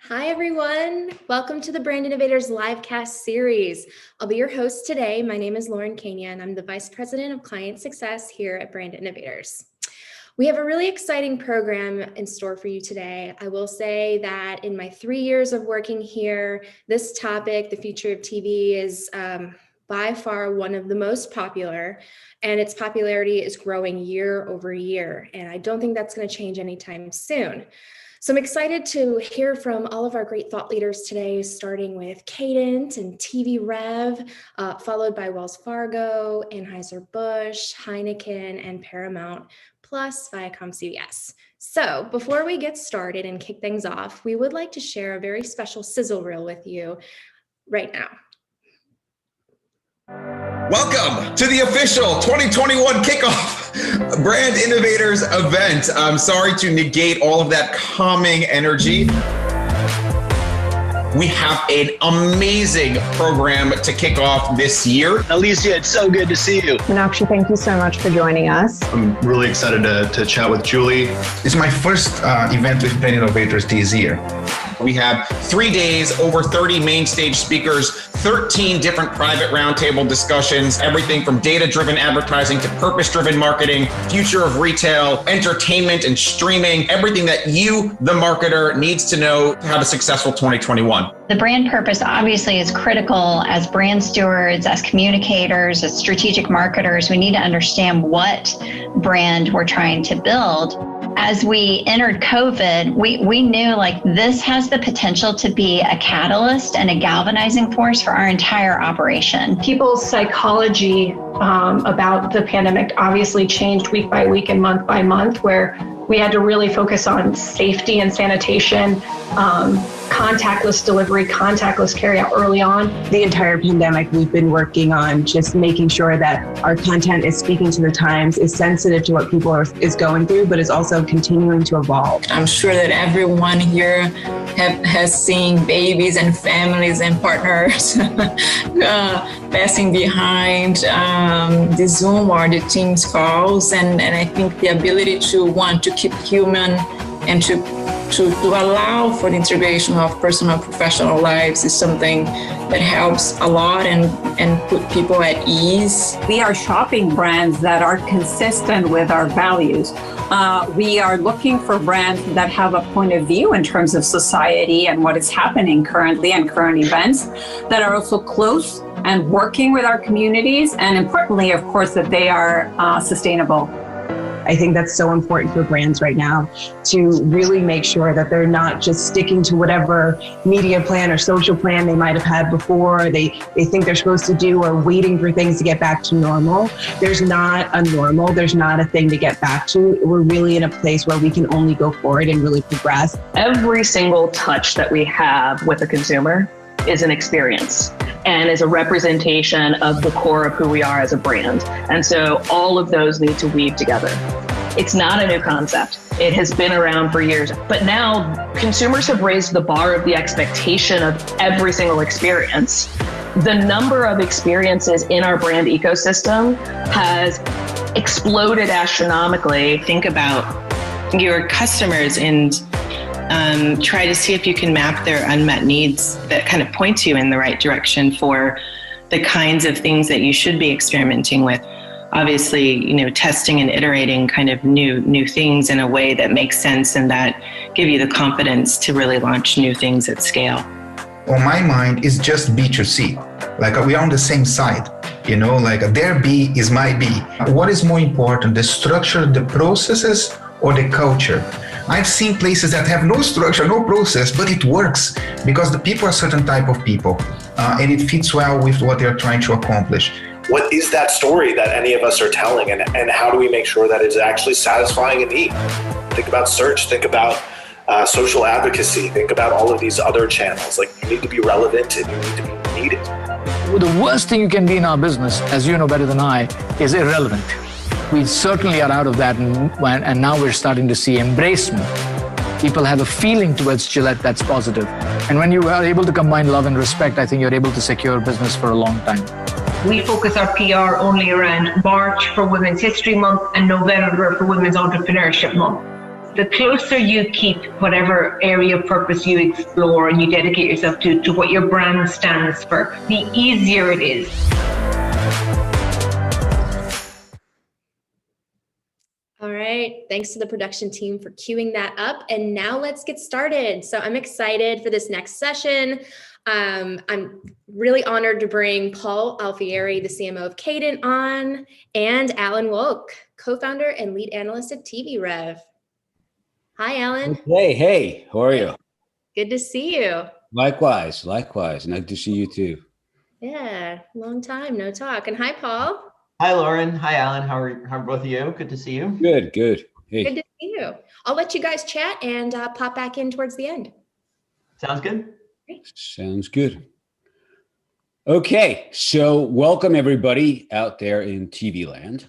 Hi, everyone. Welcome to the Brand Innovators Livecast series. I'll be your host today. My name is Lauren Kania, and I'm the Vice President of Client Success here at Brand Innovators. We have a really exciting program in store for you today. I will say that in my 3 years of working here, this topic, the future of TV, is by far one of the most popular, and its popularity is growing year over year. And I don't think that's going to change anytime soon. So I'm excited to hear from all of our great thought leaders today, starting with Cadent and TV Rev, followed by Wells Fargo, Anheuser-Busch, Heineken, and Paramount, plus Viacom CBS. So before we get started and kick things off, we would like to share a very special sizzle reel with you right now. Welcome to the official 2021 kickoff Brand Innovators event. I'm sorry to negate all of that calming energy. We have an amazing program to kick off this year. Alicia, it's so good to see you. Meenakshi, thank you so much for joining us. I'm really excited to chat with Julie. It's my first event with Brand Innovators this year. We have 3 days, over 30 main stage speakers, 13 different private roundtable discussions, everything from data-driven advertising to purpose-driven marketing, future of retail, entertainment and streaming, everything that you, the marketer, needs to know to have a successful 2021. The brand purpose obviously is critical as brand stewards, as communicators, as strategic marketers. We need to understand what brand we're trying to build. As we entered COVID, we knew like this has the potential to be a catalyst and a galvanizing force for our entire operation. People's psychology about the pandemic obviously changed week by week and month by month, where we had to really focus on safety and sanitation, contactless delivery, contactless carryout early on. The entire pandemic, we've been working on just making sure that our content is speaking to the times, is sensitive to what people is going through, but is also continuing to evolve. I'm sure that everyone here has seen babies and families and partners passing behind the Zoom or the Teams calls. And I think the ability to want to keep human and to allow for the integration of personal and professional lives is something that helps a lot and put people at ease. We are shopping brands that are consistent with our values. We are looking for brands that have a point of view in terms of society and what is happening currently and current events, that are also close and working with our communities, and importantly, of course, that they are sustainable. I think that's so important for brands right now to really make sure that they're not just sticking to whatever media plan or social plan they might have had before, they think they're supposed to do, or waiting for things to get back to normal. There's not a normal, there's not a thing to get back to. We're really in a place where we can only go forward and really progress. Every single touch that we have with a consumer is an experience and is a representation of the core of who we are as a brand. And so all of those need to weave together. It's not a new concept. It has been around for years, but now consumers have raised the bar of the expectation of every single experience. The number of experiences in our brand ecosystem has exploded astronomically. Think about your customers and try to see if you can map their unmet needs that kind of point you in the right direction for the kinds of things that you should be experimenting with. Obviously, testing and iterating kind of new things in a way that makes sense and that give you the confidence to really launch new things at scale. On my mind, it's just B2C. Like we are on the same side, like their B is my B. What is more important, the structure, the processes, or the culture? I've seen places that have no structure, no process, but it works because the people are a certain type of people and it fits well with what they're trying to accomplish. What is that story that any of us are telling, and how do we make sure that it's actually satisfying a need? Think about search, think about social advocacy, think about all of these other channels. Like, you need to be relevant and you need to be needed. Well, the worst thing you can be in our business, as you know better than I, is irrelevant. We certainly are out of that, and now we're starting to see embracement. People have a feeling towards Gillette that's positive. And when you are able to combine love and respect, I think you're able to secure business for a long time. We focus our PR only around March for Women's History Month and November for Women's Entrepreneurship Month. The closer you keep whatever area of purpose you explore and you dedicate yourself to what your brand stands for, the easier it is. All right, thanks to the production team for queuing that up. And now let's get started. So I'm excited for this next session. I'm really honored to bring Paul Alfieri, the CMO of Cadent, on, and Alan Wolk, co-founder and lead analyst at TV Rev. Hi, Alan. Hey, how are you? Good to see you. Likewise. Nice to see you too. Yeah, long time, no talk. And hi, Paul. Hi, Lauren. Hi, Alan. How are both of you? Good to see you. Good. Hey. Good to see you. I'll let you guys chat and pop back in towards the end. Sounds good. Great. Sounds good. Okay, so welcome everybody out there in TV land.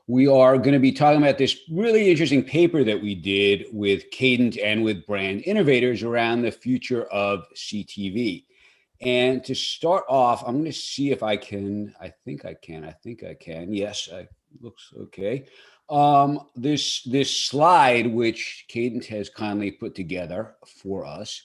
We are going to be talking about this really interesting paper that we did with Cadent and with brand innovators around the future of CTV. And to start off, I'm going to see if I can. I think I can. Yes, looks okay. This slide, which Cadent has kindly put together for us,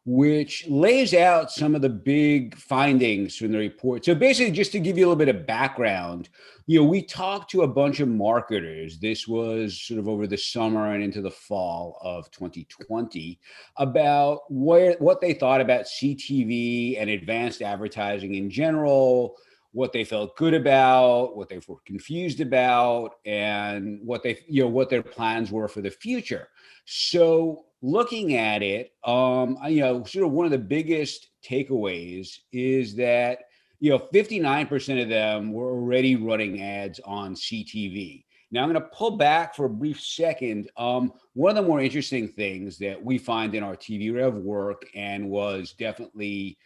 which lays out some of the big findings from the report. So basically, just to give you a little bit of background, we talked to a bunch of marketers. This was sort of over the summer and into the fall of 2020 about what they thought about CTV and advanced advertising in general, what they felt good about, what they were confused about, and what their plans were for the future. So looking at it, sort of one of the biggest takeaways is that 59% of them were already running ads on CTV. Now I'm going to pull back for a brief second. One of the more interesting things that we find in our TV Rev work and was definitely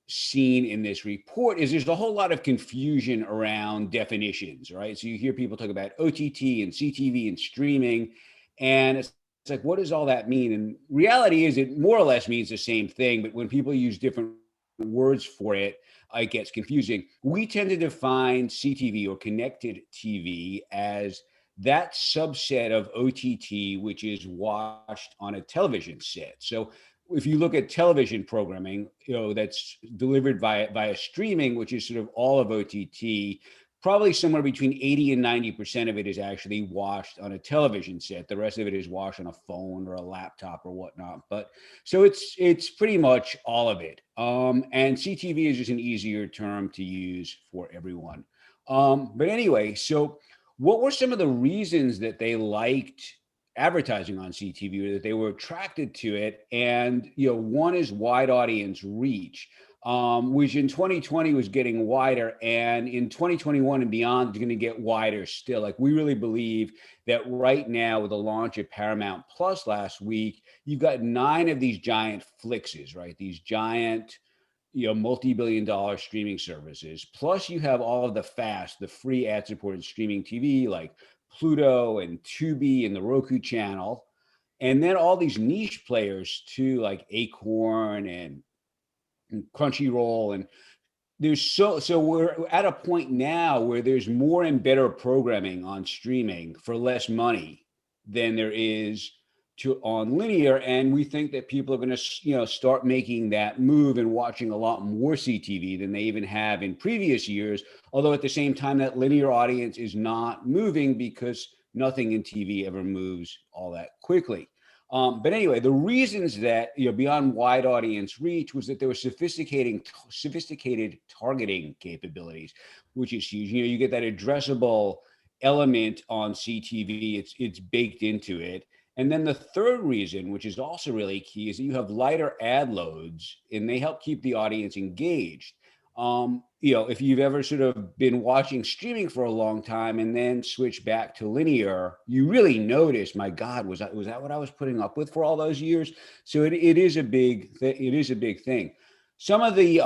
seen in this report is there's a whole lot of confusion around definitions, right? So you hear people talk about OTT and CTV and streaming, and it's like, what does all that mean? And reality is it more or less means the same thing, but when people use different words for it, it gets confusing. We tend to define CTV or connected TV as that subset of OTT, which is watched on a television set. So if you look at television programming, that's delivered via streaming, which is sort of all of OTT, probably somewhere between 80 and 90% of it is actually watched on a television set. The rest of it is watched on a phone or a laptop or whatnot. But so it's pretty much all of it. And CTV is just an easier term to use for everyone. But anyway, so what were some of the reasons that they liked advertising on CTV, or that they were attracted to it? And one is wide audience reach, which in 2020 was getting wider, and in 2021 and beyond is going to get wider still. Like, we really believe that right now, with the launch of Paramount Plus last week, you've got 9 of these giant flixes, right? These giant multi-billion-dollar streaming services. Plus you have all of the the free ad-supported streaming TV like Pluto and Tubi and the Roku channel. And then all these niche players too, like Acorn and Crunchyroll. And there's so we're at a point now where there's more and better programming on streaming for less money than there is on linear. And we think that people are going to start making that move and watching a lot more CTV than they even have in previous years. Although at the same time, that linear audience is not moving because nothing in TV ever moves all that quickly. But anyway, the reasons that, beyond wide audience reach was that there were sophisticated targeting capabilities, which is huge. You get that addressable element on CTV. It's baked into it. And then the third reason, which is also really key, is that you have lighter ad loads and they help keep the audience engaged. If you've ever sort of been watching streaming for a long time and then switch back to linear, you really notice, my God, was that what I was putting up with for all those years? So it is a big thing. Some of the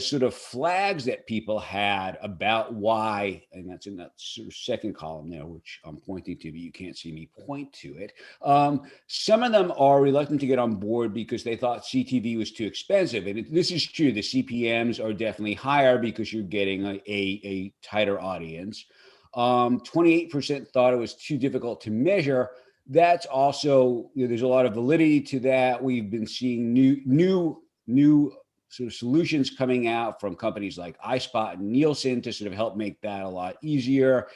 sort of flags that people had about why, and that's in that sort of second column there, which I'm pointing to, but you can't see me point to it. Some of them are reluctant to get on board because they thought CTV was too expensive. And this is true. The CPMs are definitely higher because you're getting a tighter audience. 28% thought it was too difficult to measure. that's also, there's a lot of validity to that. We've been seeing new sort of solutions coming out from companies like iSpot and Nielsen to sort of help make that a lot easier.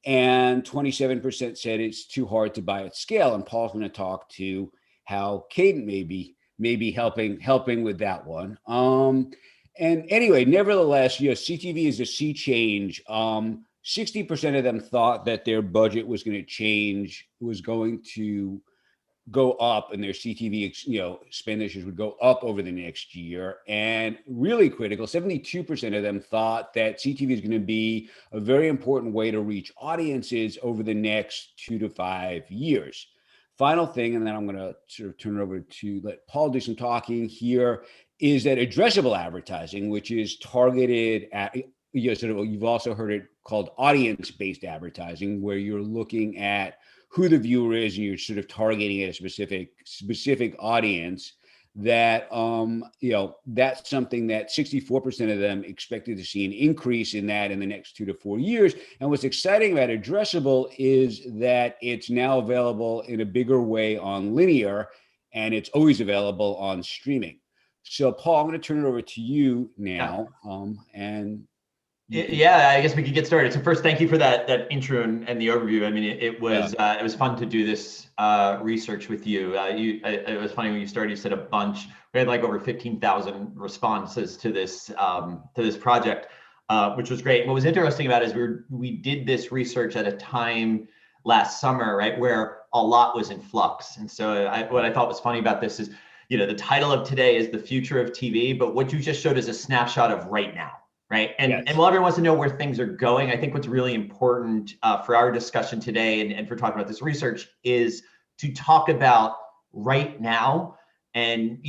And 27% said it's too hard to buy at scale. And Paul's going to talk to how Cadent may be helping with that one. And anyway, nevertheless, CTV is a sea change. 60% of them thought that their budget was going to go up, and their CTV, expenditures would go up over the next year. And really critical, 72% of them thought that CTV is going to be a very important way to reach audiences over the next 2 to 5 years. Final thing, and then I'm going to sort of turn it over to let Paul do some talking here, is that addressable advertising, which is targeted at, you've also heard it called audience-based advertising, where you're looking at who the viewer is and you're sort of targeting at a specific audience. That that's something that 64% of them expected to see an increase in that in the next 2 to 4 years. And what's exciting about addressable is that it's now available in a bigger way on linear, and it's always available on streaming. So Paul, I'm going to turn it over to you now. Yeah, I guess we could get started. So first, thank you for that intro and the overview. I mean, it was fun to do this research with you. It was funny when you started. You said a bunch. We had like over 15,000 responses to this project, which was great. What was interesting about it is we did this research at a time last summer, right, where a lot was in flux. And so what I thought was funny about this is, the title of today is The Future of TV, but what you just showed is a snapshot of right now. Right. And while everyone wants to know where things are going, I think what's really important for our discussion today and for talking about this research is to talk about right now. And,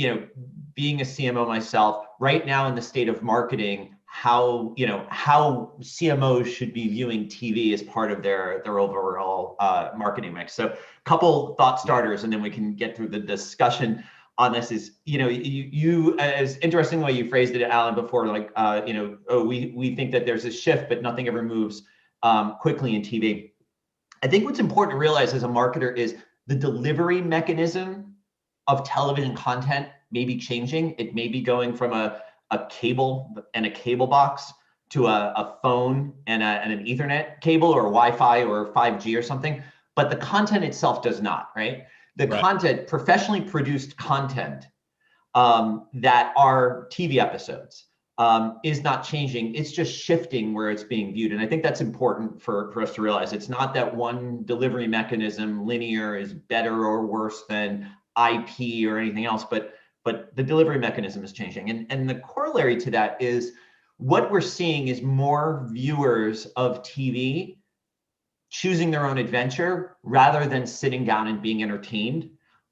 being a CMO myself, right now in the state of marketing, how CMOs should be viewing TV as part of their overall marketing mix. So a couple thought starters, and then we can get through the discussion on this. Is, you as interesting way you phrased it, Alan, before, like, we think that there's a shift, but nothing ever moves quickly in TV. I think what's important to realize as a marketer is the delivery mechanism of television content may be changing. It may be going from a cable and a cable box to a phone and an Ethernet cable or Wi-Fi or 5G or something, but the content itself does not, right? The content, professionally produced content that are TV episodes is not changing. It's just shifting where it's being viewed. And I think that's important for us to realize. It's not that one delivery mechanism, linear, is better or worse than IP or anything else, but the delivery mechanism is changing. And the corollary to that is what we're seeing is more viewers of TV choosing their own adventure rather than sitting down and being entertained.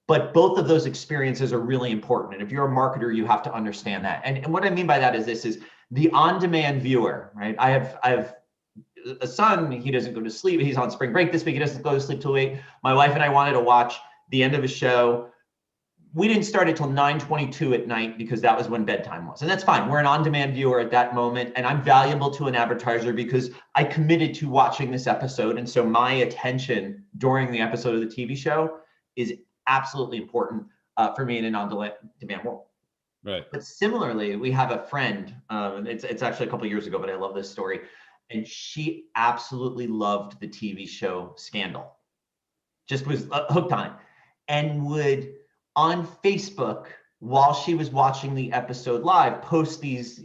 But both of those experiences are really important. And if you're a marketer, you have to understand that. And what I mean by that is this is the on-demand viewer, right? I have a son, he doesn't go to sleep. He's on spring break this week. He doesn't go to sleep till 8. My wife and I wanted to watch the end of a show. We didn't start it till 9:22 at night because that was when bedtime was. And that's fine. We're an on-demand viewer at that moment. And I'm valuable to an advertiser because I committed to watching this episode. And so my attention during the episode of the TV show is absolutely important for me in an on-demand world. Right. But similarly, we have a friend, it's actually a couple of years ago, but I love this story. And she absolutely loved the TV show Scandal. Just was hooked on it. And would, on Facebook, while she was watching the episode live, post these,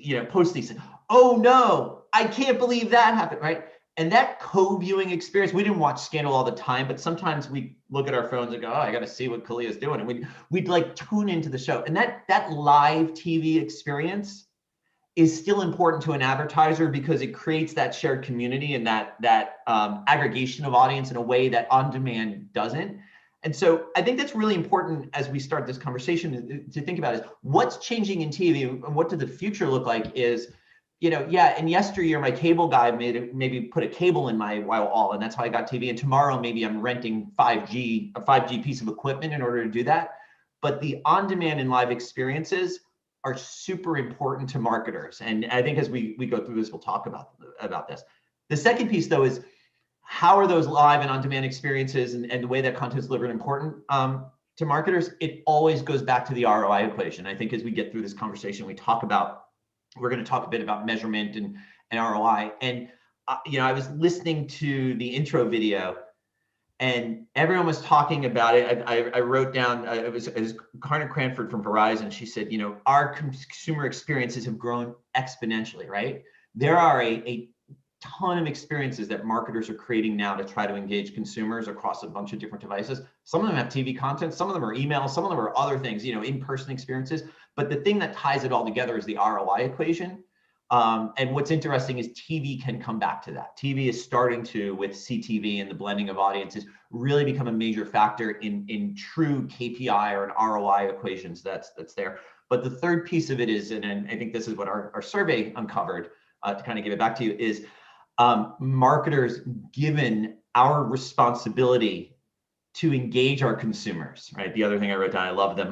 oh no, I can't believe that happened, right? And that co-viewing experience, we didn't watch Scandal all the time, but sometimes we look at our phones and go, oh, I got to see what Kalia's doing. And we'd like tune into the show. And that live TV experience is still important to an advertiser because it creates that shared community and that aggregation of audience in a way that on-demand doesn't. And so I think that's really important as we start this conversation to think about is what's changing in TV and what does the future look like is, in yesteryear, my cable guy maybe put a cable in my wall and that's how I got TV. And tomorrow, maybe I'm renting a 5G piece of equipment in order to do that. But the on-demand and live experiences are super important to marketers. And I think as we go through this, we'll talk about this. The second piece though is how are those live and on-demand experiences and the way that content is delivered important to marketers? It always goes back to the ROI equation. I think as we get through this conversation, we're going to talk a bit about measurement and ROI. And I was listening to the intro video, and everyone was talking about it. I wrote down, it was Carter Cranford from Verizon. She said, our consumer experiences have grown exponentially, right? There are a ton of experiences that marketers are creating now to try to engage consumers across a bunch of different devices. Some of them have TV content, some of them are email, some of them are other things, in-person experiences. But the thing that ties it all together is the ROI equation. And what's interesting is TV can come back to that. TV is starting to, with CTV and the blending of audiences, really become a major factor in true KPI or an ROI equations that's there. But the third piece of it is, and I think this is what our survey uncovered, to kind of give it back to you, is marketers, given our responsibility to engage our consumers, right? The other thing I wrote down, I love that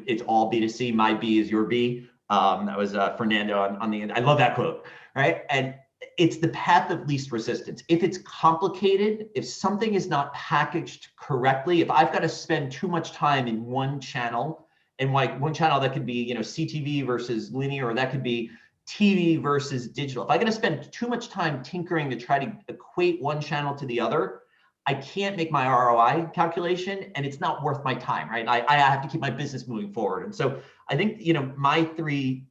it's all B2C, my B is your B. That was Fernando on the end. I love that quote, right? And it's the path of least resistance. If it's complicated, if something is not packaged correctly, if I've got to spend too much time in one channel, and like one channel that could be, CTV versus linear, or that could be TV versus digital. If I'm going to spend too much time tinkering to try to equate one channel to the other, I can't make my ROI calculation, and it's not worth my time, right? I have to keep my business moving forward. And so I think, my three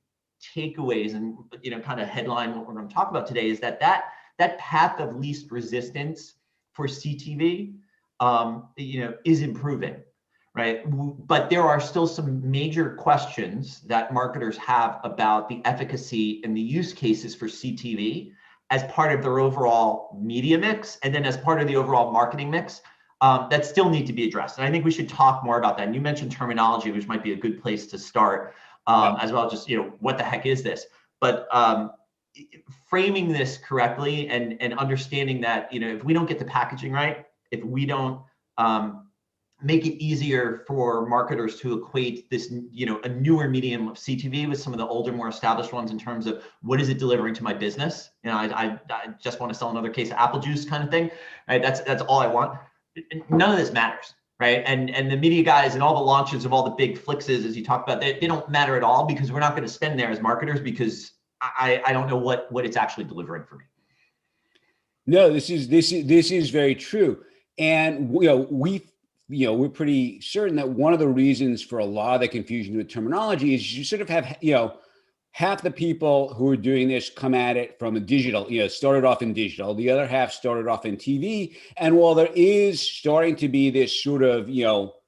takeaways and, kind of headline what we're going to talk about today is that path of least resistance for CTV, is improving. Right. But there are still some major questions that marketers have about the efficacy and the use cases for CTV as part of their overall media mix, and then as part of the overall marketing mix, that still need to be addressed. And I think we should talk more about that. And you mentioned terminology, which might be a good place to start, as well. Just, what the heck is this? But framing this correctly and understanding that, if we don't get the packaging right, if we don't make it easier for marketers to equate this, a newer medium of CTV with some of the older, more established ones in terms of what is it delivering to my business? I just want to sell another case of apple juice kind of thing, right? That's all I want. None of this matters, right? And the media guys and all the launches of all the big flixes, as you talked about, they don't matter at all, because we're not going to spend there as marketers, because I don't know what it's actually delivering for me. No, this is very true. And we're pretty certain that one of the reasons for a lot of the confusion with terminology is you sort of have, half the people who are doing this come at it from a digital, started off in digital, the other half started off in TV. And while there is starting to be this sort of,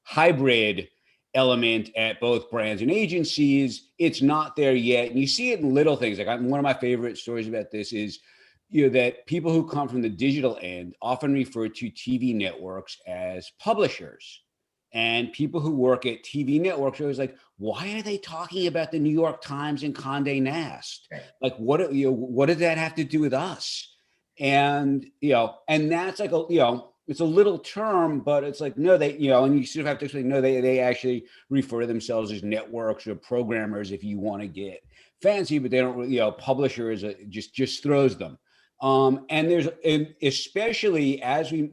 hybrid element at both brands and agencies, it's not there yet. And you see it in little things. Like, one of my favorite stories about this is, that people who come from the digital end often refer to TV networks as publishers. And people who work at TV networks are always like, why are they talking about the New York Times and Condé Nast? Right. Like, what does that have to do with us? And, and that's like, it's a little term, but it's like, no, they, and you sort of have to explain, no, they actually refer to themselves as networks or programmers if you want to get fancy, but they don't really, publishers just throws them. And especially as we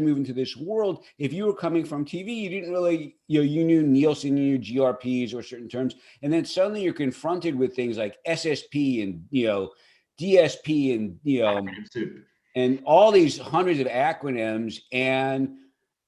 move into this world, if you were coming from TV, you didn't really, you knew Nielsen, you knew GRPs or certain terms, and then suddenly you're confronted with things like SSP and, DSP and, and all these hundreds of acronyms. And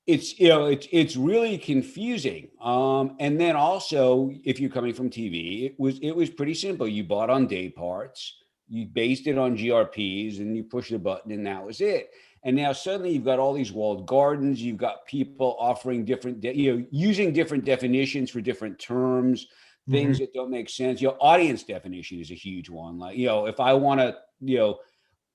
it's really confusing. And then also, if you're coming from TV, it was pretty simple. You bought on day parts. You based it on GRPs, and you push the button, and that was it. And now suddenly you've got all these walled gardens. You've got people offering different, using different definitions for different terms, things that don't make sense. Audience definition is a huge one. Like, if I want to,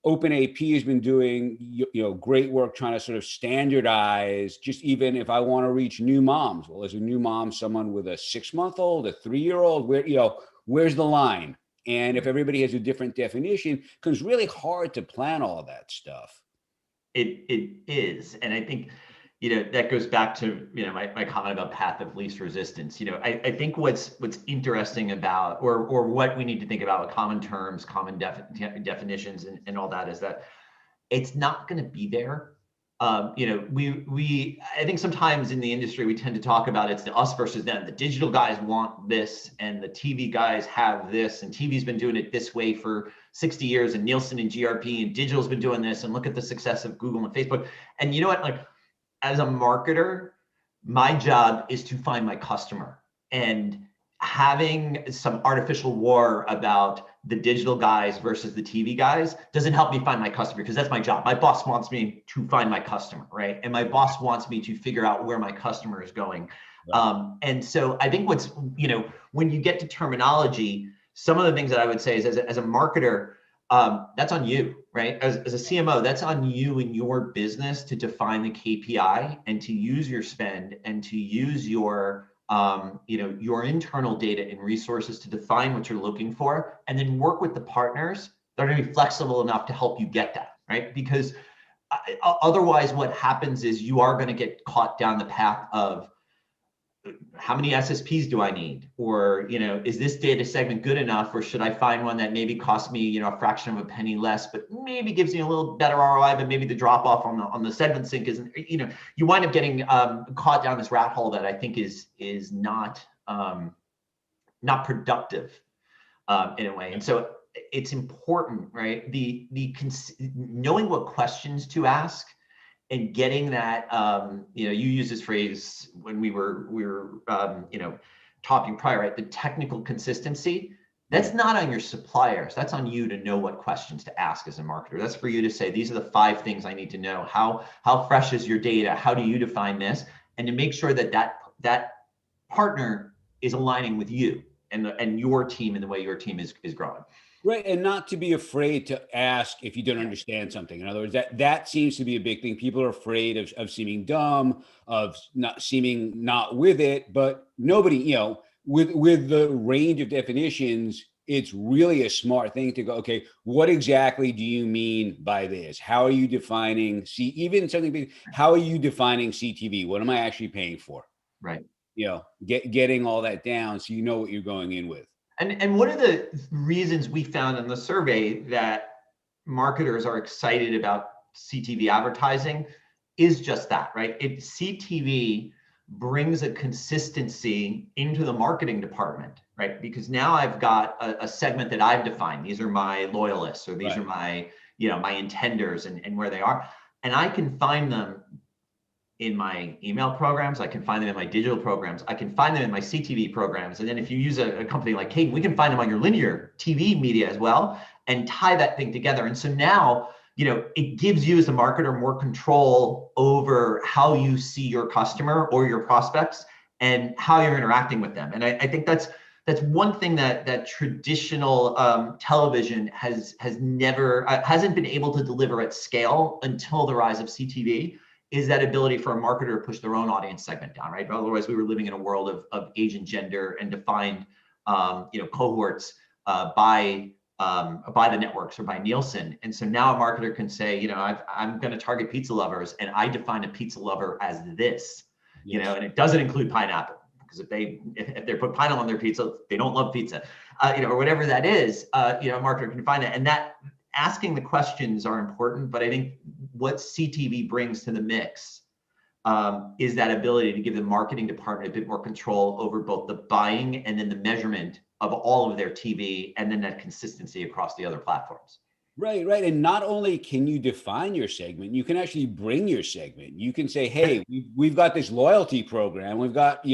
OpenAP has been doing, great work trying to sort of standardize, just even if I want to reach new moms. Well, is a new mom someone with a 6-month-old, a 3-year-old? Where's the line? And if everybody has a different definition, it becomes really hard to plan all of that stuff. It is. And I think, that goes back to, my comment about path of least resistance. I think what's interesting about, or what we need to think about with common terms, common definitions and all that, is that, it's not going to be there. I think sometimes in the industry, we tend to talk about it's the us versus them. The digital guys want this and the TV guys have this, and TV's been doing it this way for 60 years, and Nielsen and GRP and digital's been doing this, and look at the success of Google and Facebook. And you know what, like as a marketer, my job is to find my customer, and having some artificial war about the digital guys versus the TV guys doesn't help me find my customer, because that's my job. My boss wants me to find my customer, right? And my boss wants me to figure out where my customer is going. Right. And so I think what's, when you get to terminology, some of the things that I would say is as a marketer, that's on you, right? As a CMO, that's on you in your business to define the KPI and to use your spend and to use your your internal data and resources to define what you're looking for, and then work with the partners that are going to be flexible enough to help you get that, right? Because otherwise what happens is you are going to get caught down the path of how many SSPs do I need? Or, is this data segment good enough? Or should I find one that maybe costs me, a fraction of a penny less, but maybe gives me a little better ROI, but maybe the drop off on the segment sync isn't, you wind up getting caught down this rat hole that I think is not productive in a way. And so it's important, right? Knowing what questions to ask and getting that, you use this phrase when we were talking prior, right? The technical consistency, that's not on your suppliers. That's on you to know what questions to ask as a marketer. That's for you to say, these are the 5 things I need to know. How fresh is your data? How do you define this? And to make sure that partner is aligning with you and your team and the way your team is growing. Right, and not to be afraid to ask if you don't understand something. In other words, that seems to be a big thing. People are afraid of seeming dumb, of not seeming not with it. But nobody, with the range of definitions, it's really a smart thing to go, okay, what exactly do you mean by this? How are you defining even something big? How are you defining CTV? What am I actually paying for? Right. Getting all that down so you know what you're going in with. And one of the reasons we found in the survey that marketers are excited about CTV advertising is just that, right? CTV brings a consistency into the marketing department, right? Because now I've got a segment that I've defined. These are my loyalists, or these are my, my intenders and where they are. And I can find them in my email programs, I can find them in my digital programs, I can find them in my CTV programs. And then if you use a company like Caden, we can find them on your linear TV media as well and tie that thing together. And so now, it gives you as a marketer more control over how you see your customer or your prospects and how you're interacting with them. And I think that's one thing that traditional television hasn't been able to deliver at scale until the rise of CTV. Is that ability for a marketer to push their own audience segment down, right? Otherwise, we were living in a world of age and gender and defined, cohorts by the networks or by Nielsen. And so now a marketer can say, I'm going to target pizza lovers, and I define a pizza lover as this, and it doesn't include pineapple, because if they put pineapple on their pizza, they don't love pizza, or whatever that is. A marketer can find that, and that. Asking the questions are important, but I think what CTV brings to the mix is that ability to give the marketing department a bit more control over both the buying and then the measurement of all of their TV, and then that consistency across the other platforms. Right. And not only can you define your segment, you can actually bring your segment. You can say, hey, we've got this loyalty program. We've got,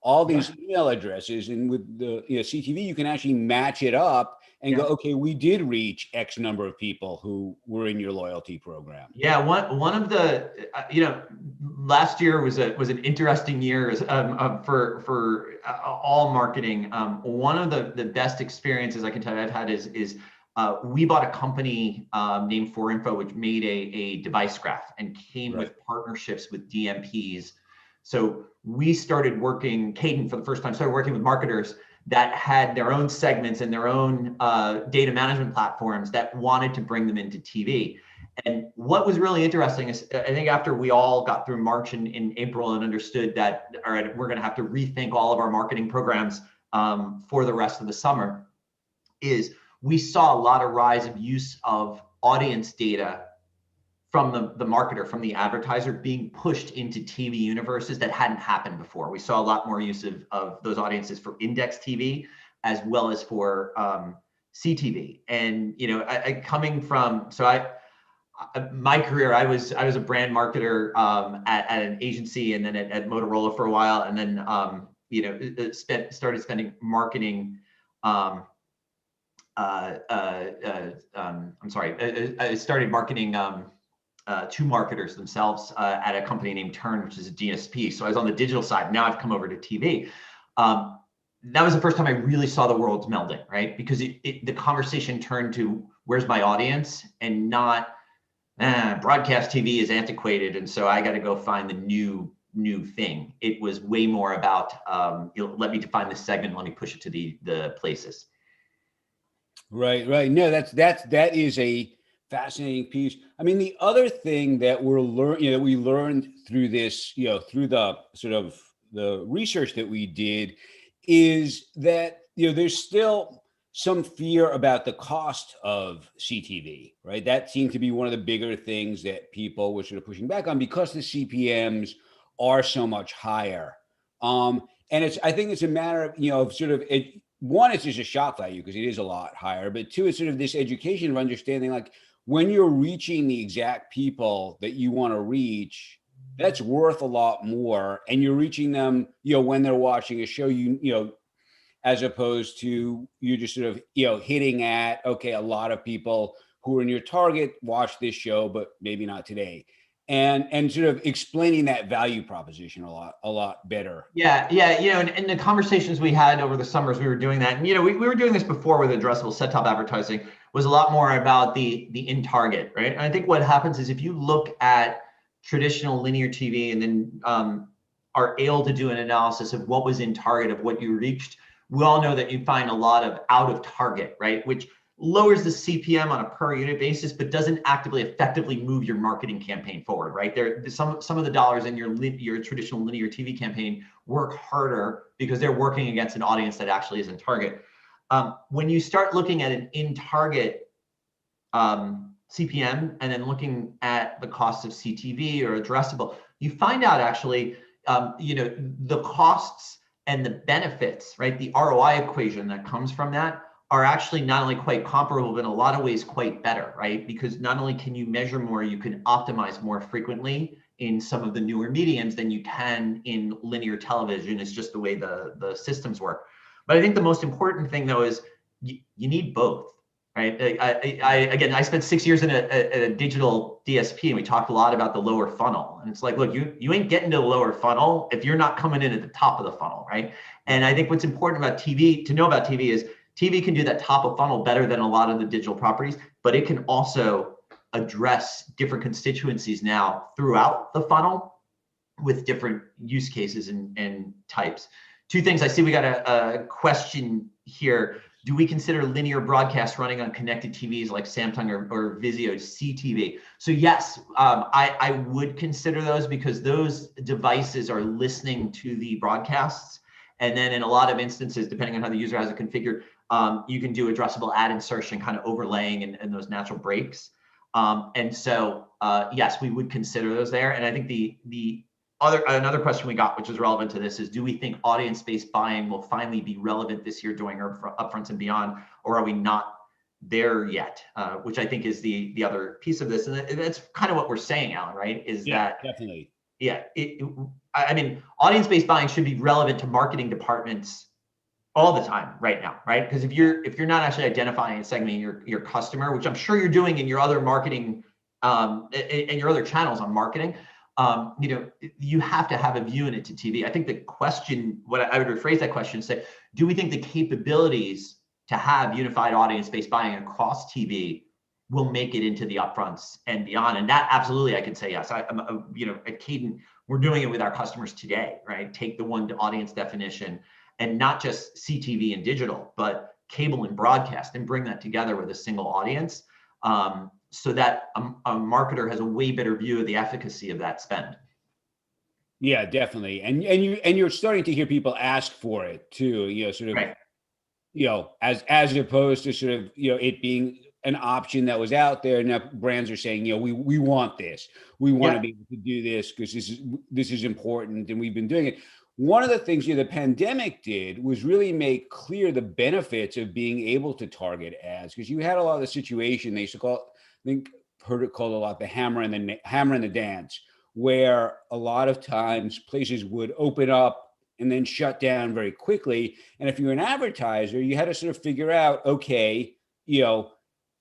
all these email addresses, and with the CTV, you can actually match it up and go, okay, we did reach X number of people who were in your loyalty program. Yeah, one of the last year was an interesting year for all marketing. One of the best experiences I can tell you I've had is we bought a company named 4Info, which made a device graph and came with partnerships with DMPs. So we started working, Caden for the first time started working with marketers that had their own segments and their own data management platforms that wanted to bring them into TV. And what was really interesting is, I think after we all got through March and in April and understood that, all right, we're going to have to rethink all of our marketing programs for the rest of the summer, is we saw a lot of rise of use of audience data from the marketer, from the advertiser, being pushed into TV universes that hadn't happened before. We saw a lot more use of those audiences for index TV as well as for CTV. And coming from my career, I was a brand marketer at an agency, and then at Motorola for a while, and then started spending marketing. I started marketing to marketers themselves at a company named Turn, which is a DSP. So I was on the digital side. Now I've come over to TV. That was the first time I really saw the worlds melding, right? Because the conversation turned to where's my audience, and not broadcast TV is antiquated, and so I got to go find the new thing. It was way more about let me define this segment, let me push it to the places. Right. No, that is a fascinating piece. I mean, the other thing that we learned through this, through the sort of the research that we did, is that there's still some fear about the cost of CTV, right? That seemed to be one of the bigger things that people were sort of pushing back on, because the CPMs are so much higher. And I think it's a matter of, sort of one, it's just a shock value because it is a lot higher, but two, it's sort of this education of understanding, like, when you're reaching the exact people that you want to reach, that's worth a lot more. And you're reaching them, when they're watching a show, as opposed to you just sort of, hitting at, okay, a lot of people who are in your target watch this show, but maybe not today. And sort of explaining that value proposition a lot better. Yeah. And the conversations we had over the summers, we were doing that. And, we were doing this before with addressable set-top advertising, was a lot more about the in target, right? And I think what happens is, if you look at traditional linear TV and then are able to do an analysis of what was in target, of what you reached, we all know that you find a lot of out of target, right? Which lowers the CPM on a per unit basis, but doesn't actively effectively move your marketing campaign forward, right? Some of the dollars in your traditional linear TV campaign work harder because they're working against an audience that actually is in target. When you start looking at an in target CPM and then looking at the cost of CTV or addressable, you find out actually, the costs and the benefits, right? The ROI equation that comes from that are actually not only quite comparable, but in a lot of ways quite better, right? Because not only can you measure more, you can optimize more frequently in some of the newer mediums than you can in linear television. It's just the way the systems work. But I think the most important thing, though, is you need both, right? I spent 6 years in a digital DSP, and we talked a lot about the lower funnel. And it's like, look, you ain't getting to the lower funnel if you're not coming in at the top of the funnel, right? And I think what's important about TV, to know about TV, is TV can do that top of funnel better than a lot of the digital properties, but it can also address different constituencies now throughout the funnel with different use cases and types. Two things. I see we got a question here. Do we consider linear broadcast running on connected TVs like Samsung or Vizio CTV? So yes, I would consider those, because those devices are listening to the broadcasts. And then in a lot of instances, depending on how the user has it configured, you can do addressable ad insertion, kind of overlaying and those natural breaks. And so, yes, we would consider those there. And I think another question we got, which is relevant to this, is, do we think audience-based buying will finally be relevant this year during our upfronts and beyond, or are we not there yet? Which I think is the other piece of this. And that's kind of what we're saying, Alan, right? Definitely. Yeah. I mean, audience-based buying should be relevant to marketing departments all the time right now, right? Because if you're not actually identifying and segmenting your customer, which I'm sure you're doing in your other marketing, and your other channels on marketing, you have to have a view in it to TV. I think the question, what I would rephrase that question, say, do we think the capabilities to have unified audience-based buying across TV will make it into the upfronts and beyond? And that absolutely, I could say yes. At Kadant, we're doing it with our customers today, right? Take the one audience definition, and not just CTV and digital, but cable and broadcast, and bring that together with a single audience, so that a marketer has a way better view of the efficacy of that spend. Yeah, definitely. And you're starting to hear people ask for it too, sort of, right. As opposed to sort of, it being an option that was out there. And now brands are saying, we want this. We want to be able to do this because this is important, and we've been doing it. One of the things the pandemic did was really make clear the benefits of being able to target ads, because you had a lot of the situation they used to call, I think heard it called a lot, the hammer and the dance, where a lot of times places would open up and then shut down very quickly. And if you're an advertiser, you had to sort of figure out, okay,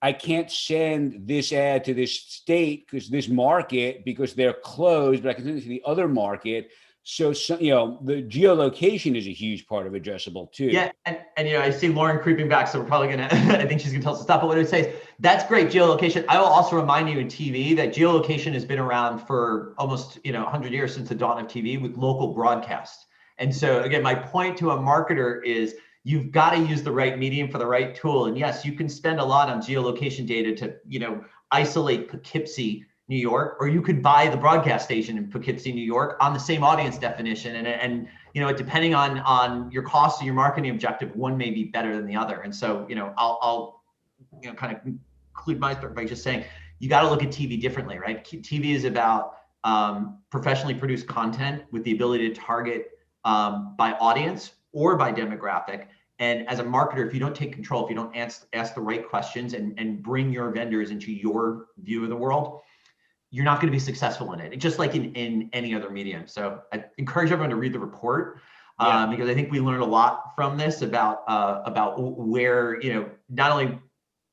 I can't send this ad to this state because this market, because they're closed, but I can send it to the other market. So the geolocation is a huge part of addressable too. Yeah, and I see Lauren creeping back, so we're probably gonna. I think she's gonna tell us to stop. But what I would say is that's great geolocation. I will also remind you in TV that geolocation has been around for almost 100 years, since the dawn of TV, with local broadcast. And so again, my point to a marketer is you've got to use the right medium for the right tool. And yes, you can spend a lot on geolocation data to isolate Poughkeepsie, New York, or you could buy the broadcast station in Poughkeepsie, New York on the same audience definition. And depending on your cost and your marketing objective, one may be better than the other. And so, I'll kind of conclude my story by just saying, you got to look at TV differently, right? TV is about professionally produced content with the ability to target by audience or by demographic. And as a marketer, if you don't take control, if you don't ask the right questions and bring your vendors into your view of the world, you're not going to be successful in it, just like in any other medium. So I encourage everyone to read the report because I think we learned a lot from this about where, not only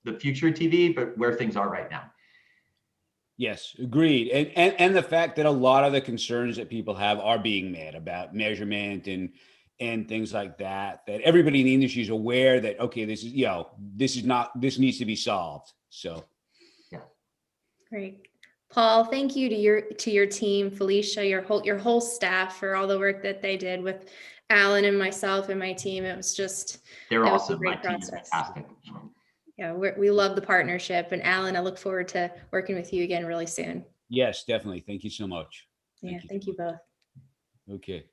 the future of TV, but where things are right now. Yes, agreed. And the fact that a lot of the concerns that people have are being met about measurement and things like that everybody in the industry is aware that, okay, this needs to be solved. So, yeah. Great. Paul, thank you to your team, Felicia, your whole staff for all the work that they did with Alan and myself and my team. It was awesome. A great process. Yeah, we love the partnership. And Alan, I look forward to working with you again really soon. Yes, definitely. Thank you so much. Thank you both. Okay.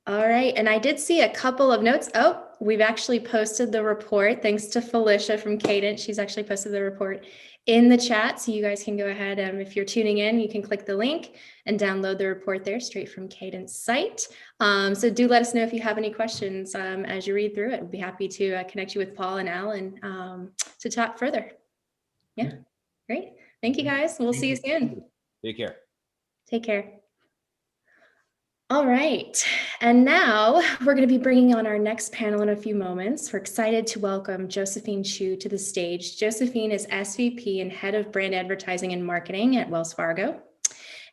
All right, and I did see a couple of notes. Oh, we've actually posted the report. Thanks to Felicia from Cadence. She's actually posted the report in the chat, so you guys can go ahead. If you're tuning in, you can click the link and download the report there straight from Cadence site. So do let us know if you have any questions as you read through it. We'd be happy to connect you with Paul and Alan to talk further. Yeah, great. Thank you guys. We'll see you soon. Take care. Take care. All right, and now we're going to be bringing on our next panel in a few moments. We're excited to welcome Josephine Chu to the stage. Josephine is SVP and Head of Brand Advertising and Marketing at Wells Fargo.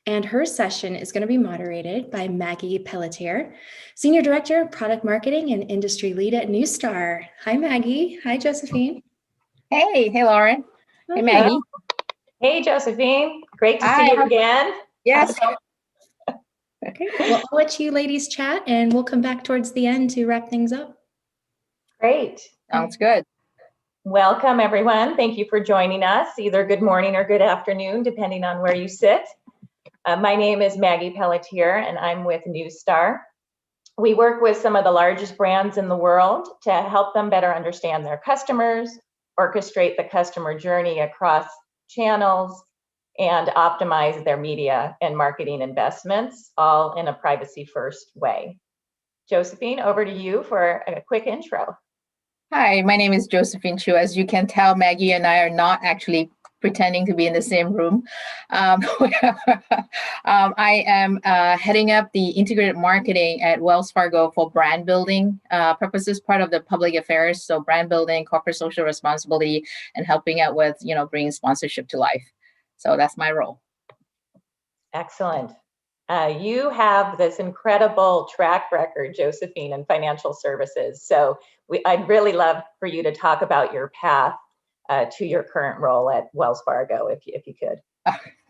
And her session is going to be moderated by Maggie Pelletier, Senior Director of Product Marketing and Industry Lead at Newstar. Hi, Maggie. Hi, Josephine. Hey, Lauren. Hey, Maggie. Hey, Josephine. Great to see you again. Yes. Okay, well, I'll let you ladies chat and we'll come back towards the end to wrap things up. Great. Sounds good. Welcome, everyone. Thank you for joining us. Either good morning or good afternoon, depending on where you sit. My name is Maggie Pelletier, and I'm with Newstar. We work with some of the largest brands in the world to help them better understand their customers, orchestrate the customer journey across channels, and optimize their media and marketing investments, all in a privacy-first way. Josephine, over to you for a quick intro. Hi, my name is Josephine Chu. As you can tell, Maggie and I are not actually pretending to be in the same room. I am heading up the integrated marketing at Wells Fargo for brand building purposes, part of the public affairs. So brand building, corporate social responsibility, and helping out with, bringing sponsorship to life. So that's my role. Excellent. You have this incredible track record, Josephine, in financial services. So I'd really love for you to talk about your path to your current role at Wells Fargo, if you could.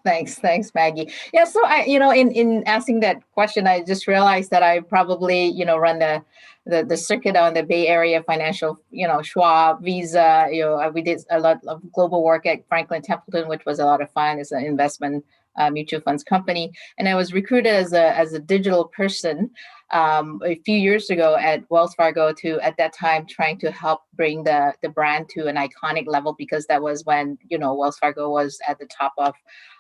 Thanks, Maggie. Yeah, so in asking that question, I just realized that I probably, run the circuit on the Bay Area financial, Schwab, Visa. We did a lot of global work at Franklin Templeton, which was a lot of fun. It's an investment mutual funds company, and I was recruited as a digital person a few years ago at Wells Fargo to, at that time, trying to help bring the brand to an iconic level, because that was when, Wells Fargo was at the top of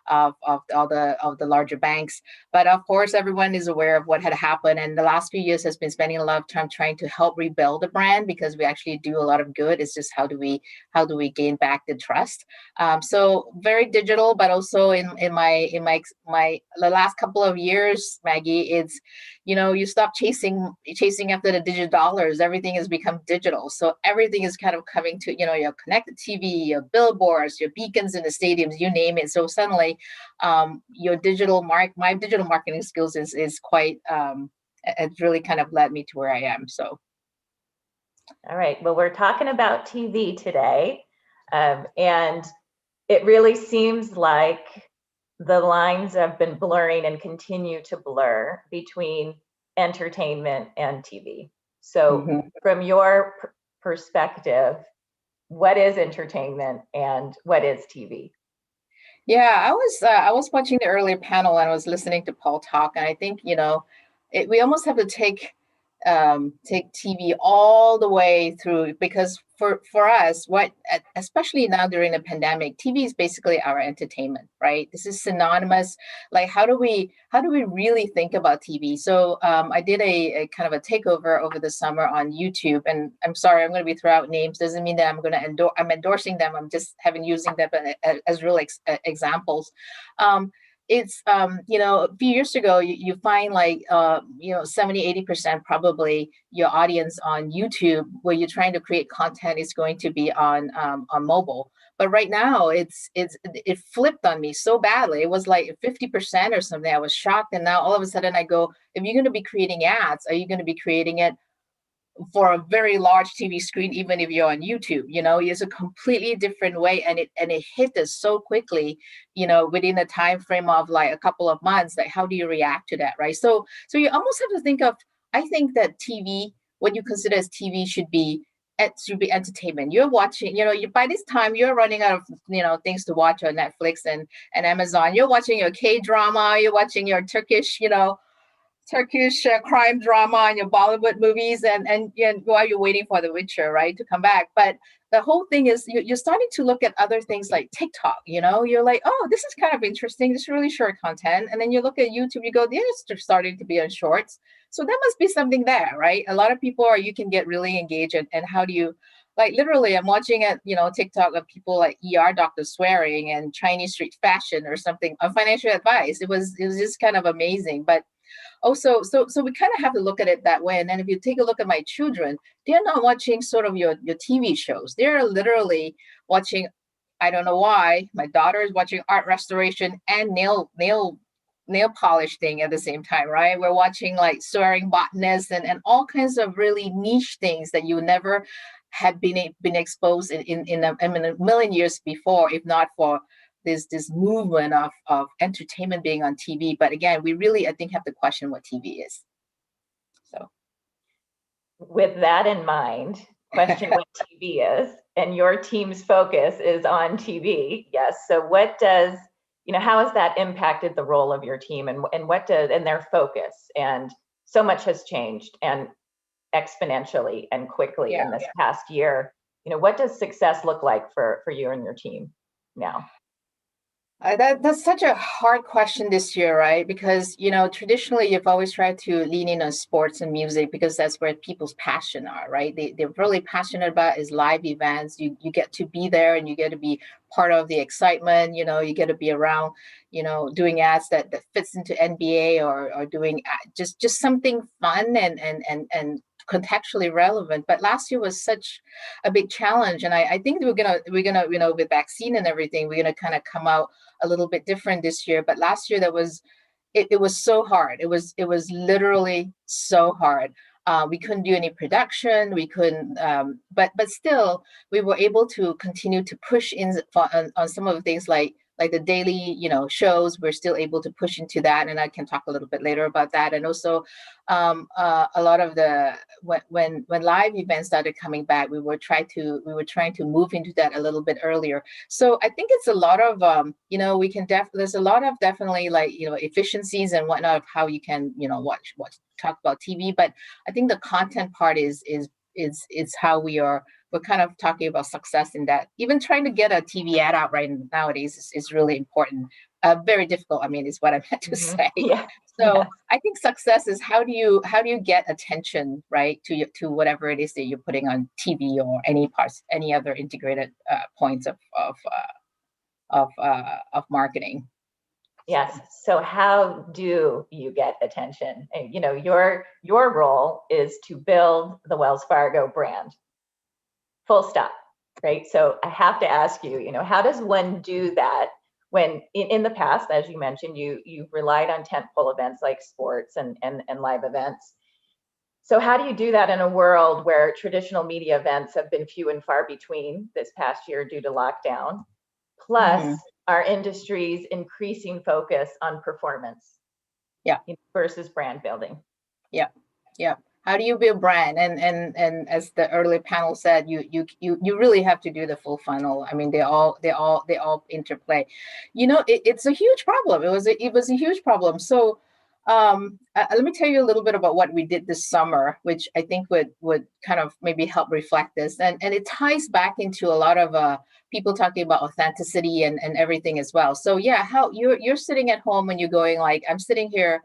all the larger banks. But of course, everyone is aware of what had happened, and the last few years has been spending a lot of time trying to help rebuild the brand, because we actually do a lot of good. It's just how do we gain back the trust? So very digital, but also in the last couple of years, Maggie, it's you stop chasing after the digital dollars. Everything has become digital, so everything is kind of coming to your connected TV, your billboards, your beacons in the stadiums, you name it. So suddenly, my digital marketing skills is quite. It's really kind of led me to where I am. So. All right. Well, we're talking about TV today, and it really seems like the lines have been blurring and continue to blur between entertainment and TV. So from your perspective, what is entertainment and what is TV? Yeah, I was watching the earlier panel and I was listening to Paul talk, and I think we almost have to take TV all the way through, because for us, especially now during the pandemic, TV is basically our entertainment, right? This is synonymous. Like, how do we really think about TV? So I did a kind of a takeover over the summer on YouTube, and I'm sorry, I'm going to be throwing out names. Doesn't mean that I'm endorsing them. I'm just using them as real examples. It's a few years ago, you find 70-80% probably your audience on YouTube, where you're trying to create content, is going to be on mobile. But right now it flipped on me so badly. It was like 50% or something. I was shocked, and now all of a sudden I go, if you're going to be creating ads, are you going to be creating it for a very large TV screen, even if you're on YouTube? It's a completely different way, and it hit us so quickly, within a time frame of like a couple of months. Like, how do you react to that, right? So you almost have to think of, I think that TV, what you consider as TV, should be entertainment. You're watching, by this time you're running out of things to watch on Netflix and Amazon. You're watching your K-drama, you're watching your Turkish crime drama and your Bollywood movies, and while you're waiting for The Witcher, right, to come back. But the whole thing is you're starting to look at other things like TikTok. You're like, oh, this is kind of interesting. This is really short content. And then you look at YouTube, you go, they're starting to be on shorts. So there must be something there, right? A lot of people you can get really engaged. And how do you, like, literally, I'm watching TikTok of people like ER doctors swearing and Chinese street fashion or something on financial advice. It was just kind of amazing. But also, so we kind of have to look at it that way. And then if you take a look at my children, they're not watching sort of your TV shows. They're literally watching, I don't know why, my daughter is watching art restoration and nail polish thing at the same time, right? We're watching like soaring botanists and all kinds of really niche things that you never have been exposed in a million years before, if not for this movement of entertainment being on TV. But again, we really, I think, have to question what TV is. So with that in mind, question what TV is, and your team's focus is on TV. Yes. So what does, how has that impacted the role of your team, and their focus? And so much has changed, and exponentially and quickly in this past year. What does success look like for you and your team now? That's such a hard question this year, right? Because, traditionally you've always tried to lean in on sports and music because that's where people's passion are, right? They're really passionate about is live events. You get to be there and you get to be part of the excitement. You get to be around, doing ads that fits into NBA or doing just something fun and contextually relevant. But last year was such a big challenge, and I think we're gonna with vaccine and everything, we're gonna kind of come out a little bit different this year. But last year it was so hard. It was literally so hard. We couldn't do any production. We couldn't, but still we were able to continue to push in on some of the things like like the daily, shows, we're still able to push into that, and I can talk a little bit later about that. And also, a lot of the when live events started coming back, we were trying to move into that a little bit earlier. So I think it's a lot of we can there's a lot of definitely like efficiencies and whatnot of how you can watch talk about TV, but I think the content part is how we're kind of talking about success in that. Even trying to get a TV ad out right nowadays is really important. Very difficult, I mean, is what I meant to say. Yeah. So Yeah. I think success is how do you get attention, right, to whatever it is that you're putting on TV or any other integrated points of marketing. Yes. So how do you get attention? And, your role is to build the Wells Fargo brand. Full stop. Right. So I have to ask you, how does one do that when in the past, as you mentioned, you've relied on tentpole events like sports and live events. So how do you do that in a world where traditional media events have been few and far between this past year due to lockdown, plus our industry's increasing focus on performance versus brand building? Yeah. How do you build brand? And as the earlier panel said, you really have to do the full funnel. I mean, they all interplay. It's a huge problem. It was a huge problem. So let me tell you a little bit about what we did this summer, which I think would kind of maybe help reflect this. And it ties back into a lot of people talking about authenticity and everything as well. So yeah, how you're sitting at home and you're going like, I'm sitting here,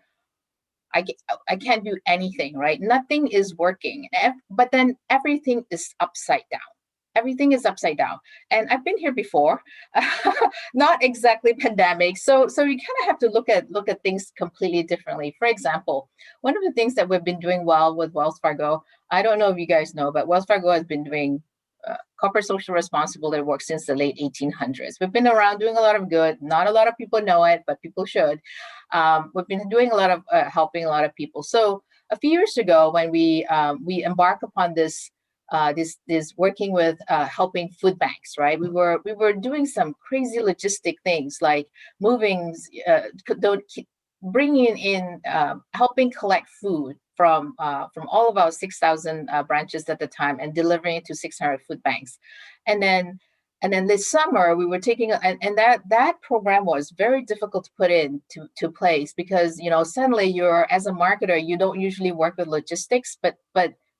I can't do anything, right? Nothing is working, but then everything is upside down. Everything is upside down. And I've been here before, not exactly pandemic. So you kind of have to look at things completely differently. For example, one of the things that we've been doing well with Wells Fargo, I don't know if you guys know, but Wells Fargo has been doing corporate social responsibility work since the late 1800s. We've been around doing a lot of good. Not a lot of people know it, but people should. We've been doing a lot of helping a lot of people. So a few years ago, when we embarked upon this working with helping food banks, right? We were doing some crazy logistic things like moving, bringing in, helping collect food from all of our 6,000 branches at the time and delivering it to 600 food banks. And then this summer we were taking, and that program was very difficult to put into place because, suddenly as a marketer, you don't usually work with logistics, but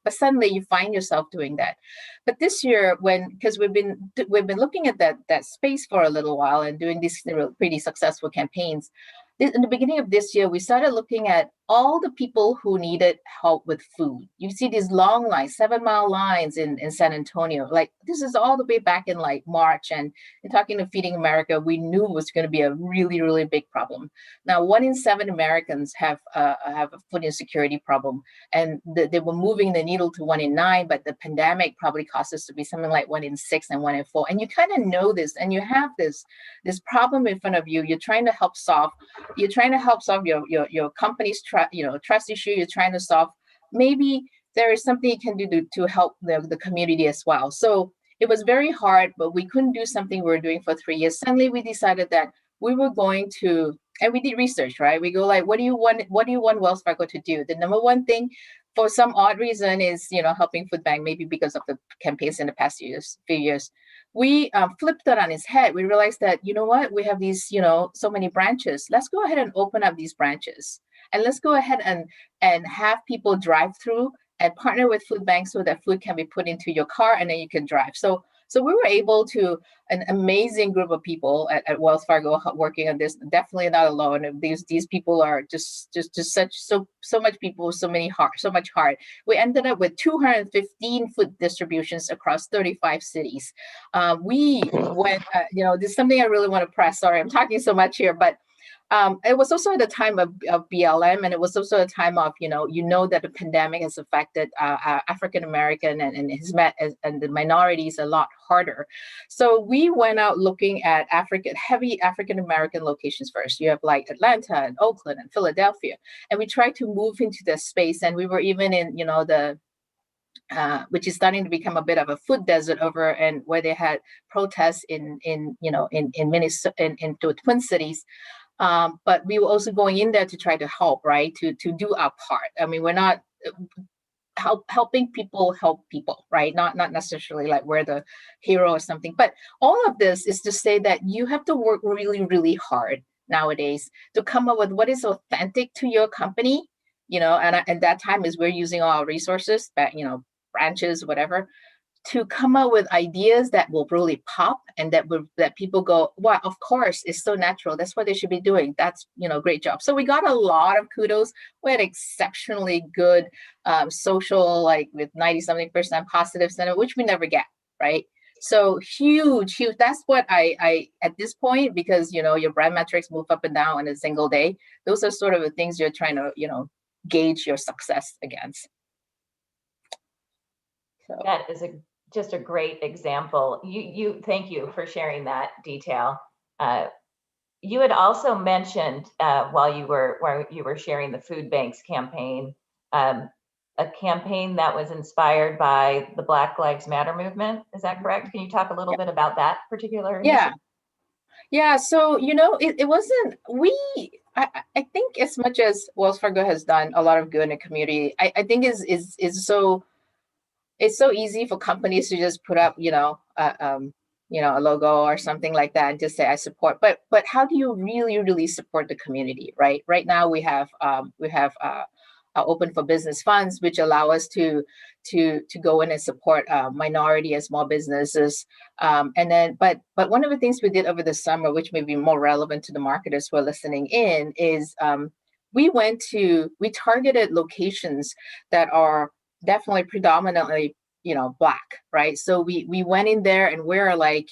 suddenly you find yourself doing that. But this year, because we've been looking at that space for a little while and doing these pretty successful campaigns, in the beginning of this year, we started looking at all the people who needed help with food. You see these long lines, 7-mile lines in San Antonio. Like this is all the way back in like March. And in talking to Feeding America, we knew it was going to be a really, really big problem. Now, 1 in 7 Americans have a food insecurity problem. And they were moving the needle to 1 in 9, but the pandemic probably caused us to be something like 1 in 6 and 1 in 4. And you kind of know this, and you have this problem in front of you. You're trying to help solve your company's trust issue. You're trying to solve. Maybe there is something you can do to help the community as well. So it was very hard, but we couldn't do something we were doing for 3 years. Suddenly we decided that we were going to, and we did research, right? We go like, what do you want Wells Fargo to do? The number one thing, for some odd reason, is helping food bank, maybe because of the campaigns in the past few years. We flipped that on its head. We realized that, we have these, so many branches. Let's go ahead and open up these branches. And let's go ahead and have people drive through and partner with food banks so that food can be put into your car and then you can drive. So we were able to, an amazing group of people at Wells Fargo working on this, definitely not alone. These people are just so much people, so much heart. We ended up with 215 food distributions across 35 cities. We went, this is something I really want to press. Sorry, I'm talking so much here, but it was also at the time of BLM, and it was also a time of, that the pandemic has affected African American and the minorities a lot harder. So we went out looking at heavy African American locations first. You have like Atlanta and Oakland and Philadelphia, and we tried to move into this space. And we were even in, which is starting to become a bit of a food desert over, and where they had protests in Minnesota, in the Twin Cities. But we were also going in there to try to help, right? To do our part. I mean, we're not helping people help people, right? Not necessarily like we're the hero or something. But all of this is to say that you have to work really, really hard nowadays to come up with what is authentic to your company, and that time is we're using all our resources, branches, whatever, to come up with ideas that will really pop and that people go, wow, of course, it's so natural. That's what they should be doing. That's, great job. So we got a lot of kudos. We had exceptionally good social, like with 90-something% positive sentiment, which we never get, right? So huge. That's what I at this point, because, your brand metrics move up and down in a single day. Those are sort of the things you're trying to, gauge your success against. So that is just a great example. Thank you for sharing that detail. You had also mentioned while you were sharing the food banks campaign, a campaign that was inspired by the Black Lives Matter movement. Is that correct? Can you talk a little bit about that particular initiative? Yeah. So, it wasn't, I think as much as Wells Fargo has done a lot of good in the community, I think it's so easy for companies to just put up, a logo or something like that and just say I support. But how do you really, really support the community, right? Right now we have open for business funds, which allow us to go in and support minority and small businesses. And then, but one of the things we did over the summer, which may be more relevant to the marketers who are listening in, is we targeted locations that are definitely predominantly, Black, right? So we went in there and we're like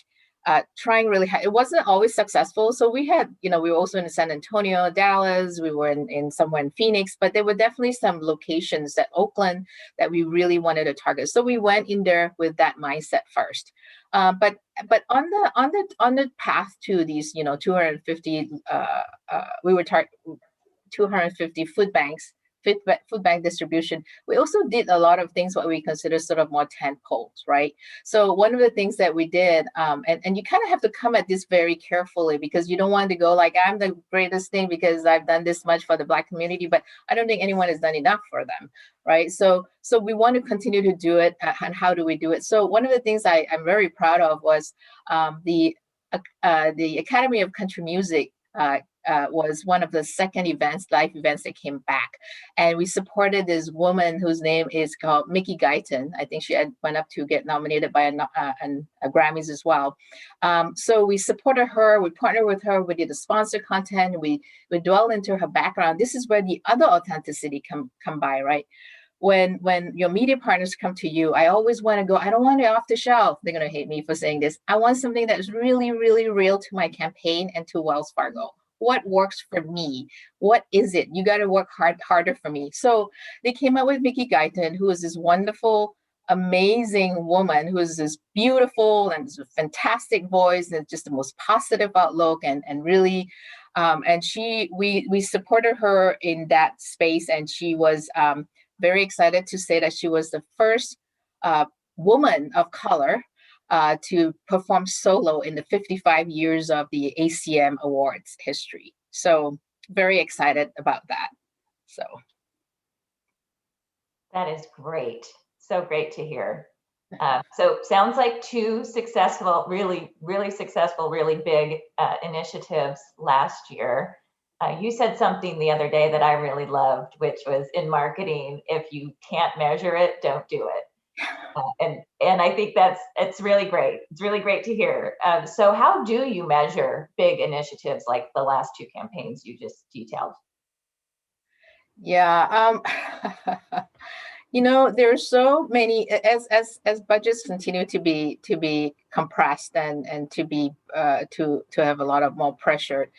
trying really hard. It wasn't always successful. So we had, we were also in San Antonio, Dallas, we were in somewhere in Phoenix, but there were definitely some locations that Oakland that we really wanted to target. So we went in there with that mindset first. But on the path to these, 250, we were 250 food bank distribution. We also did a lot of things what we consider sort of more tent poles, right? So one of the things that we did, and you kind of have to come at this very carefully, because you don't want to go like, I'm the greatest thing because I've done this much for the Black community, but I don't think anyone has done enough for them, right? So we want to continue to do it. And how do we do it? So one of the things I'm very proud of was the Academy of Country Music was one of the second live events that came back. And we supported this woman whose name is called Mickey Guyton. I think she went up to get nominated by a Grammys as well. So we supported her, we partnered with her, we did the sponsor content, we dwelled into her background. This is where the other authenticity come by, right? When your media partners come to you, I always want to go, I don't want it off the shelf. They're going to hate me for saying this. I want something that is really, really real to my campaign and to Wells Fargo. What works for me? What is it? You got to work harder for me. So they came up with Mickey Guyton, who is this wonderful, amazing woman who is this beautiful and this fantastic voice and just the most positive outlook and really, and we supported her in that space, and she was very excited to say that she was the first woman of color to perform solo in the 55 years of the ACM Awards history. So very excited about that. So that is great. So great to hear. So sounds like two successful, really, really successful, really big initiatives last year. You said something the other day that I really loved, which was in marketing, if you can't measure it, don't do it. And I think it's really great. It's really great to hear. So how do you measure big initiatives like the last two campaigns you just detailed? Yeah, there's so many, as budgets continue to be compressed and to be to have a lot of more pressure.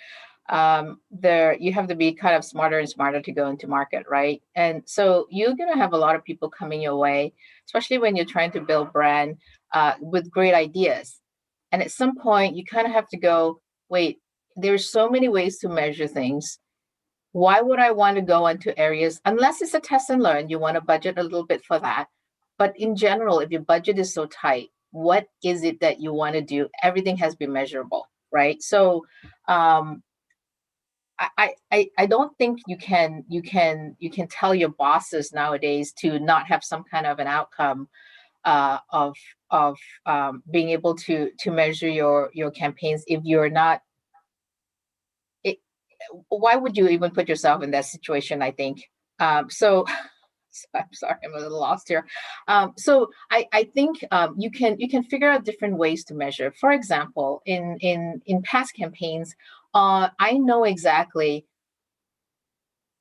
You have to be kind of smarter and smarter to go into market, right? And so you're going to have a lot of people coming your way, especially when you're trying to build brand with great ideas. And at some point, you kind of have to go, wait, there's so many ways to measure things. Why would I want to go into areas, unless it's a test and learn, you want to budget a little bit for that. but in general, if your budget is so tight, what is it that you want to do? Everything has to be measurable, right? So I don't think you can tell your bosses nowadays to not have some kind of an outcome of being able to measure your campaigns if you're not. Why would you even put yourself in that situation? I think so. So I'm sorry, I'm a little lost here. So I think you can figure out different ways to measure. For example, in past campaigns, I know exactly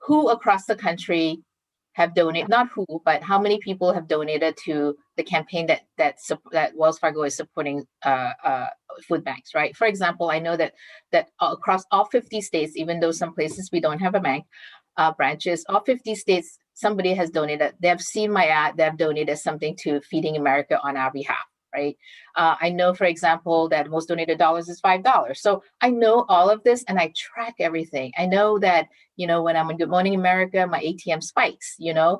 who across the country have donated, not who, but how many people have donated to the campaign that Wells Fargo is supporting food banks, right? For example, I know that across all 50 states, even though some places we don't have a bank branches, all 50 states, somebody has donated. They have seen my ad, they have donated something to Feeding America on our behalf, right? I know, for example, that most donated dollars is $5. So I know all of this and I track everything. I know that, when I'm on Good Morning America, my ATM spikes, you guys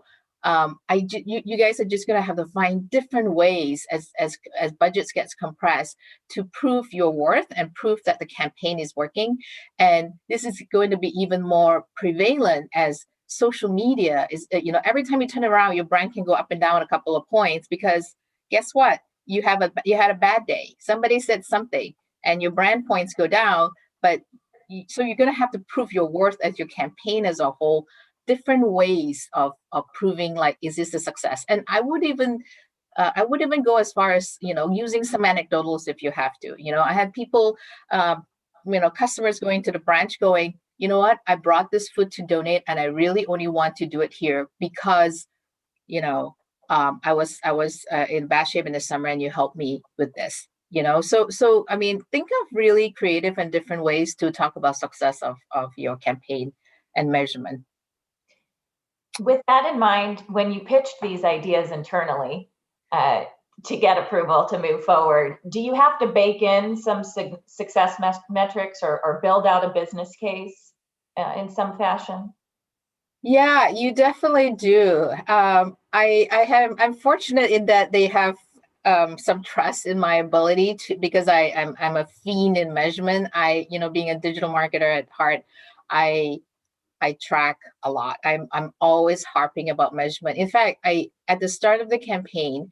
are just going to have to find different ways as budgets gets compressed to prove your worth and prove that the campaign is working. And this is going to be even more prevalent as social media is, every time you turn around, your brand can go up and down a couple of points because guess what? You had a bad day. Somebody said something and your brand points go down, so you're going to have to prove your worth as your campaign as a whole, different ways of proving like, is this a success? And I would even go as far as, using some anecdotals if you have to. I had people, customers going to the branch going, you know what, I brought this food to donate and I really only want to do it here because, I was in bad shape in the summer and you helped me with this. So I mean, think of really creative and different ways to talk about success of your campaign and measurement. With that in mind, when you pitched these ideas internally to get approval to move forward, do you have to bake in some success metrics or build out a business case in some fashion? Yeah, you definitely do. I'm fortunate in that they have some trust in my ability to, because I'm a fiend in measurement. Being a digital marketer at heart, I track a lot. I'm always harping about measurement. In fact, at the start of the campaign,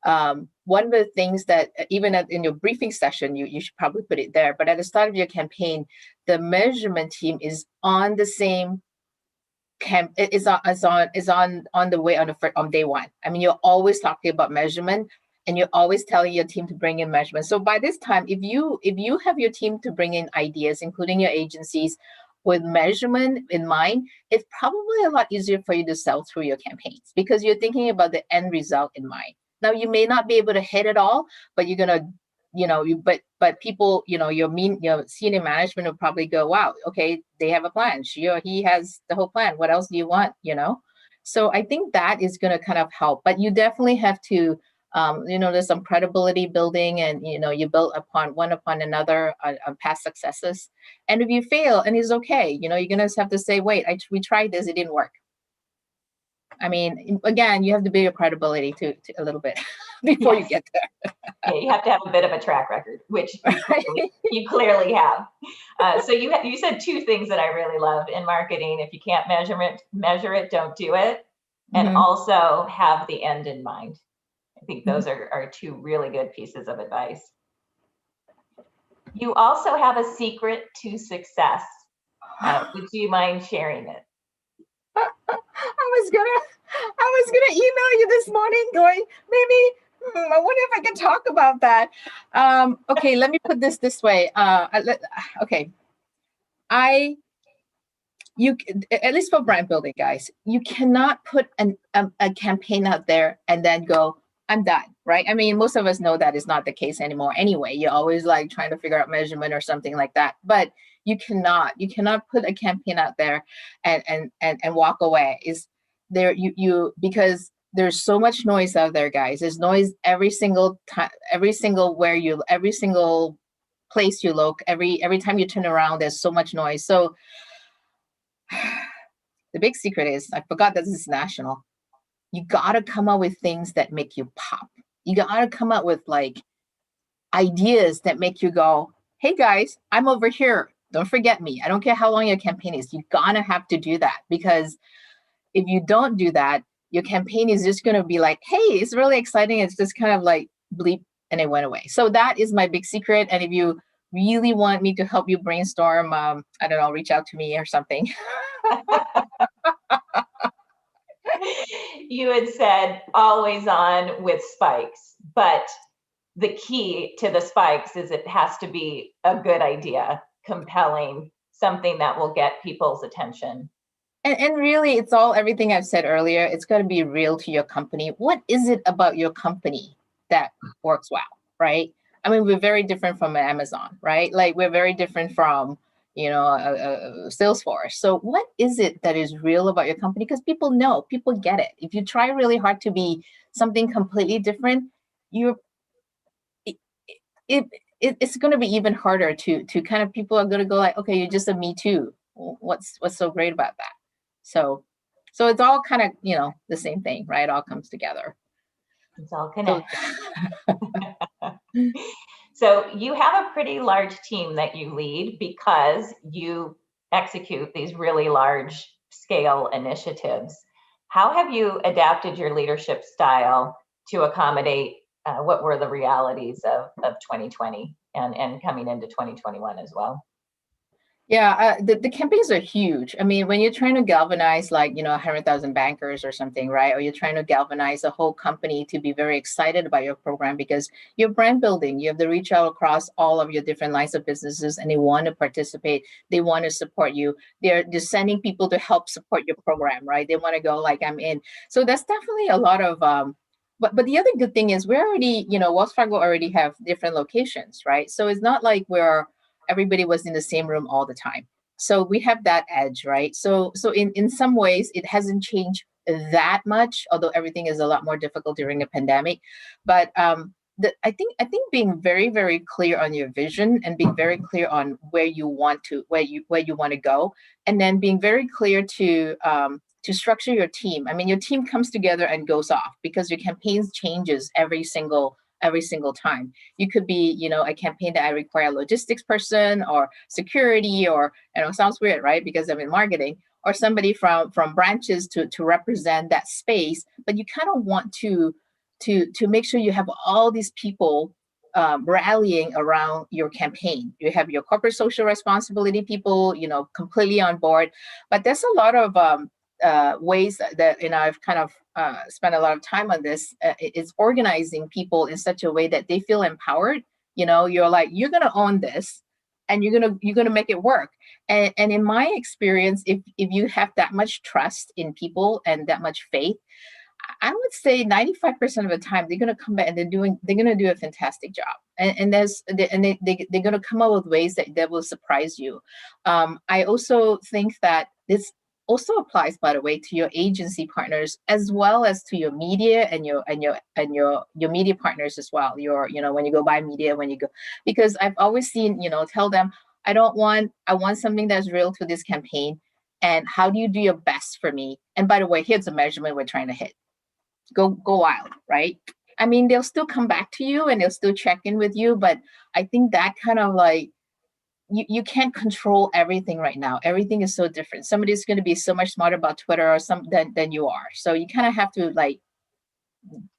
one of the things that even in your briefing session, you should probably put it there. But at the start of your campaign, the measurement team is on the same is on the way on day one. I mean, you're always talking about measurement and you're always telling your team to bring in measurement. So by this time, if you have your team to bring in ideas, including your agencies, with measurement in mind, it's probably a lot easier for you to sell through your campaigns because you're thinking about the end result in mind. Now, you may not be able to hit it all, but you're gonna, but people, your senior management will probably go, wow, okay, they have a plan. She or he has the whole plan. What else do you want? So I think that is going to kind of help, but you definitely have to, there's some credibility building and, you build upon another on past successes. And if you fail, and it's okay, you're going to have to say, wait, we tried this, it didn't work. I mean, again, you have to build your credibility to a little bit before you get there. Yeah, you have to have a bit of a track record, which you clearly have. So you said two things that I really love in marketing. If you can't measure it, don't do it. And also have the end in mind. I think those are two really good pieces of advice. You also have a secret to success. Would you mind sharing it? I was gonna email you this morning going, maybe I wonder if I can talk about that. Okay, let me put this way. Okay, you at least for brand building, guys, you cannot put a campaign out there and then go, I'm done, right? I mean, most of us know that is not the case anymore. Anyway, you're always like trying to figure out measurement or something like that, but you cannot put a campaign out there and walk away. Is there because there's so much noise out there, guys. There's noise every single time, every single place you look, every time you turn around, there's so much noise. So the big secret is, I forgot that this is national. you got to come up with things that make you pop. You got to come up with like ideas that make you go, hey guys, I'm over here. Don't forget me. I don't care how long your campaign is. You gotta have to do that, because if you don't do that, your campaign is just going to be like, hey, it's really exciting. It's just kind of like bleep and it went away. So that is my big secret. And if you really want me to help you brainstorm, I don't know, reach out to me or something. You had said always on with spikes, but the key to the spikes is it has to be a good idea, compelling, something that will get people's attention. And really, it's all everything I've said earlier. It's got to be real to your company. What is it about your company that works well, right? I mean, we're very different from Amazon, right? Like we're very different from, Salesforce. So what is it that is real about your company? Because people know, people get it. If you try really hard to be something completely different, it's going to be even harder to kind of, people are going to go like, okay, you're just a me too. What's so great about that? So it's all kind of, the same thing, right? It all comes together. It's all connected. So you have a pretty large team that you lead because you execute these really large scale initiatives. How have you adapted your leadership style to accommodate what were the realities of 2020 and coming into 2021 as well? Yeah, the campaigns are huge. I mean, when you're trying to galvanize 100,000 bankers or something, right? Or you're trying to galvanize a whole company to be very excited about your program because you're brand building. You have to reach out across all of your different lines of businesses and they want to participate. They want to support you. They're just sending people to help support your program, right? They want to go like, I'm in. So that's definitely a lot of, but the other good thing is we're already, Wells Fargo already have different locations, right? So it's not like everybody was in the same room all the time. So we have that edge, right? So in some ways, it hasn't changed that much, although everything is a lot more difficult during the pandemic. But I think being very, very clear on your vision and being very clear on where you want to go, and then being very clear to structure your team. I mean, your team comes together and goes off because your campaigns changes every single time. You could be, a campaign that I require a logistics person or security, or, sounds weird, right? Because I'm in marketing, or somebody from branches to represent that space. But you kind of want to make sure you have all these people rallying around your campaign. You have your corporate social responsibility people, completely on board. But there's a lot of ways that I've kind of spent a lot of time on this. Is organizing people in such a way that they feel empowered. You're like, you're gonna own this, and you're gonna make it work. And in my experience, if you have that much trust in people and that much faith, I would say 95% of the time they're going to come back and they're going to do a fantastic job. And they're going to come up with ways that will surprise you. I also think that this also applies, by the way, to your agency partners as well as to your media and your media partners as well. When you go buy media, because I've always seen, tell them, I want something that's real to this campaign. And how do you do your best for me? And by the way, here's the measurement we're trying to hit. Go wild, right? I mean, they'll still come back to you and they'll still check in with you, but I think that kind of like, you can't control everything right now. Everything is so different. Somebody's going to be so much smarter about Twitter or than you are. So you kind of have to like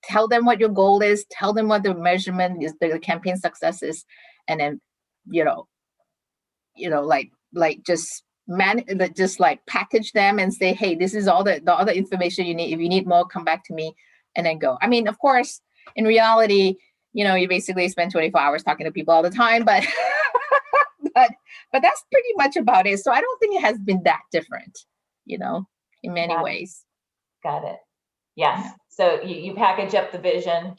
tell them what your goal is, tell them what the measurement is, the campaign success is, and then just like package them and say, hey, this is all the other information you need. If you need more, come back to me, and then go. I mean, of course, in reality, you basically spend 24 hours talking to people all the time, but but that's pretty much about it. So I don't think it has been that different, in many ways. Got it. Yes. So you package up the vision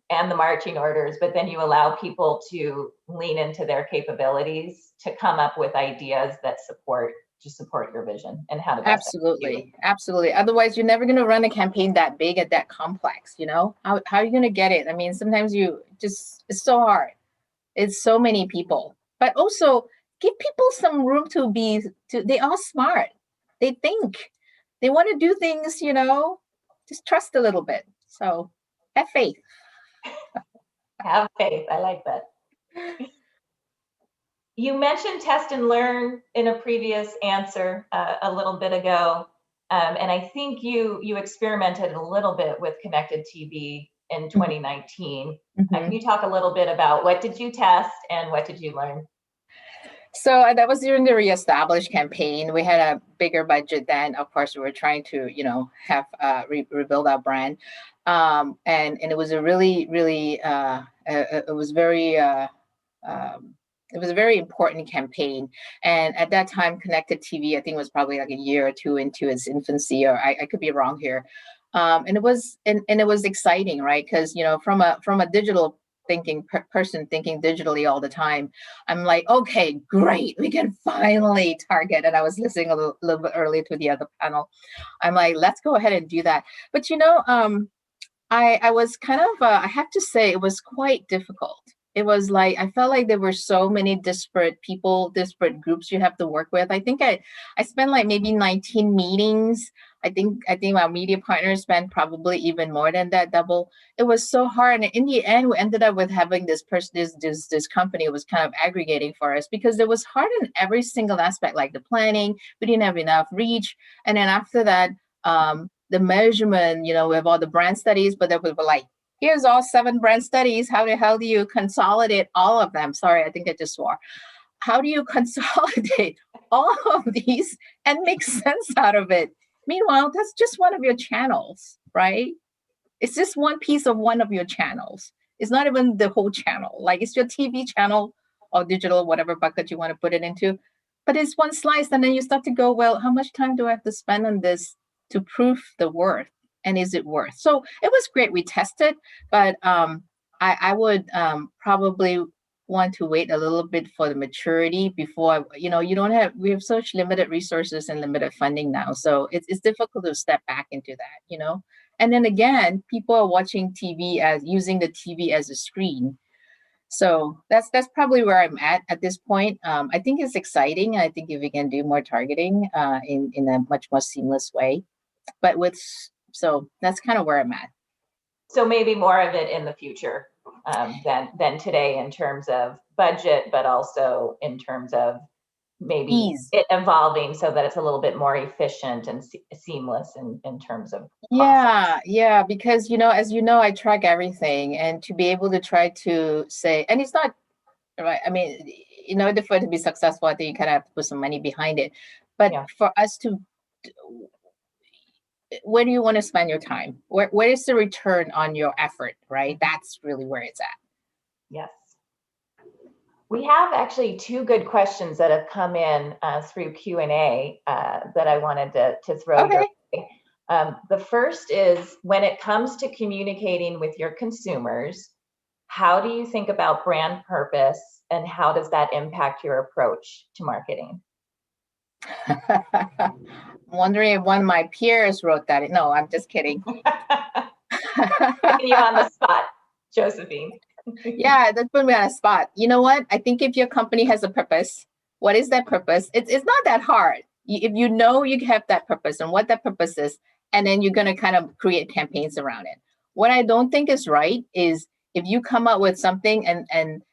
and the marching orders, but then you allow people to lean into their capabilities to come up with ideas that support your vision and how to best Absolutely. Otherwise, you're never going to run a campaign that big and that complex. How are you going to get it? I mean, sometimes it's so hard. It's so many people, but also give people some room they are smart. They think, they want to do things, just trust a little bit. So have faith. Have faith. I like that. You mentioned test and learn in a previous answer a little bit ago. And I think you experimented a little bit with connected TV in 2019. Can you talk a little bit about what did you test and what did you learn? So that was during the Reestablish campaign. We had a bigger budget then. Of course, we were trying to, have rebuild our brand, and it was a really, really, it was very. It was a very important campaign. And at that time, connected TV, I think was probably like a year or two into its infancy, or I could be wrong here. And it was exciting, right? Because from a digital thinking person thinking digitally all the time, I'm like, okay, great, we can finally target. And I was listening a little bit earlier to the other panel. I'm like, let's go ahead and do that. But I was kind of I have to say it was quite difficult. It was like I felt like there were so many disparate people, disparate groups you have to work with. I think I spent like maybe 19 meetings. I think our media partners spent probably even more than that, double. It was so hard, and in the end, we ended up with having this company was kind of aggregating for us because it was hard in every single aspect, like the planning. We didn't have enough reach, and then after that, the measurement. We have all the brand studies, but then we were like, here's all 7 brand studies. How the hell do you consolidate all of them? Sorry, I think I just swore. How do you consolidate all of these and make sense out of it? Meanwhile, that's just one of your channels, right? It's just one piece of one of your channels. It's not even the whole channel. Like it's your TV channel or digital, whatever bucket you want to put it into. But it's one slice. And then you start to go, well, how much time do I have to spend on this to prove the worth? And is it worth? So it was great. We tested, but I would probably want to wait a little bit for the maturity before, we have such limited resources and limited funding now. So it's difficult to step back into that, And then again, people are watching TV using the TV as a screen. So that's probably where I'm at this point. I think it's exciting. I think if we can do more targeting in a much more seamless way, but so that's kind of where I'm at. So maybe more of it in the future than today in terms of budget, but also in terms of maybe it evolving so that it's a little bit more efficient and seamless in terms of process. Yeah, because as I track everything, and to be able to try to say, and it's not right. I mean, in order for it to be successful, I think you kind of have to put some money behind it. But for us to, where do you want to spend your time? Where is the return on your effort, right? That's really where it's at. Yes. We have actually 2 good questions that have come in through Q&A that I wanted to throw your way. The first is, when it comes to communicating with your consumers, how do you think about brand purpose and how does that impact your approach to marketing? I'm wondering if one of my peers wrote that. No, I'm just kidding. Putting you on the spot, Josephine. Yeah, that put me on a spot. You know what? I think if your company has a purpose, what is that purpose? It's not that hard. If you have that purpose and what that purpose is, and then you're going to kind of create campaigns around it. What I don't think is right is if you come up with something and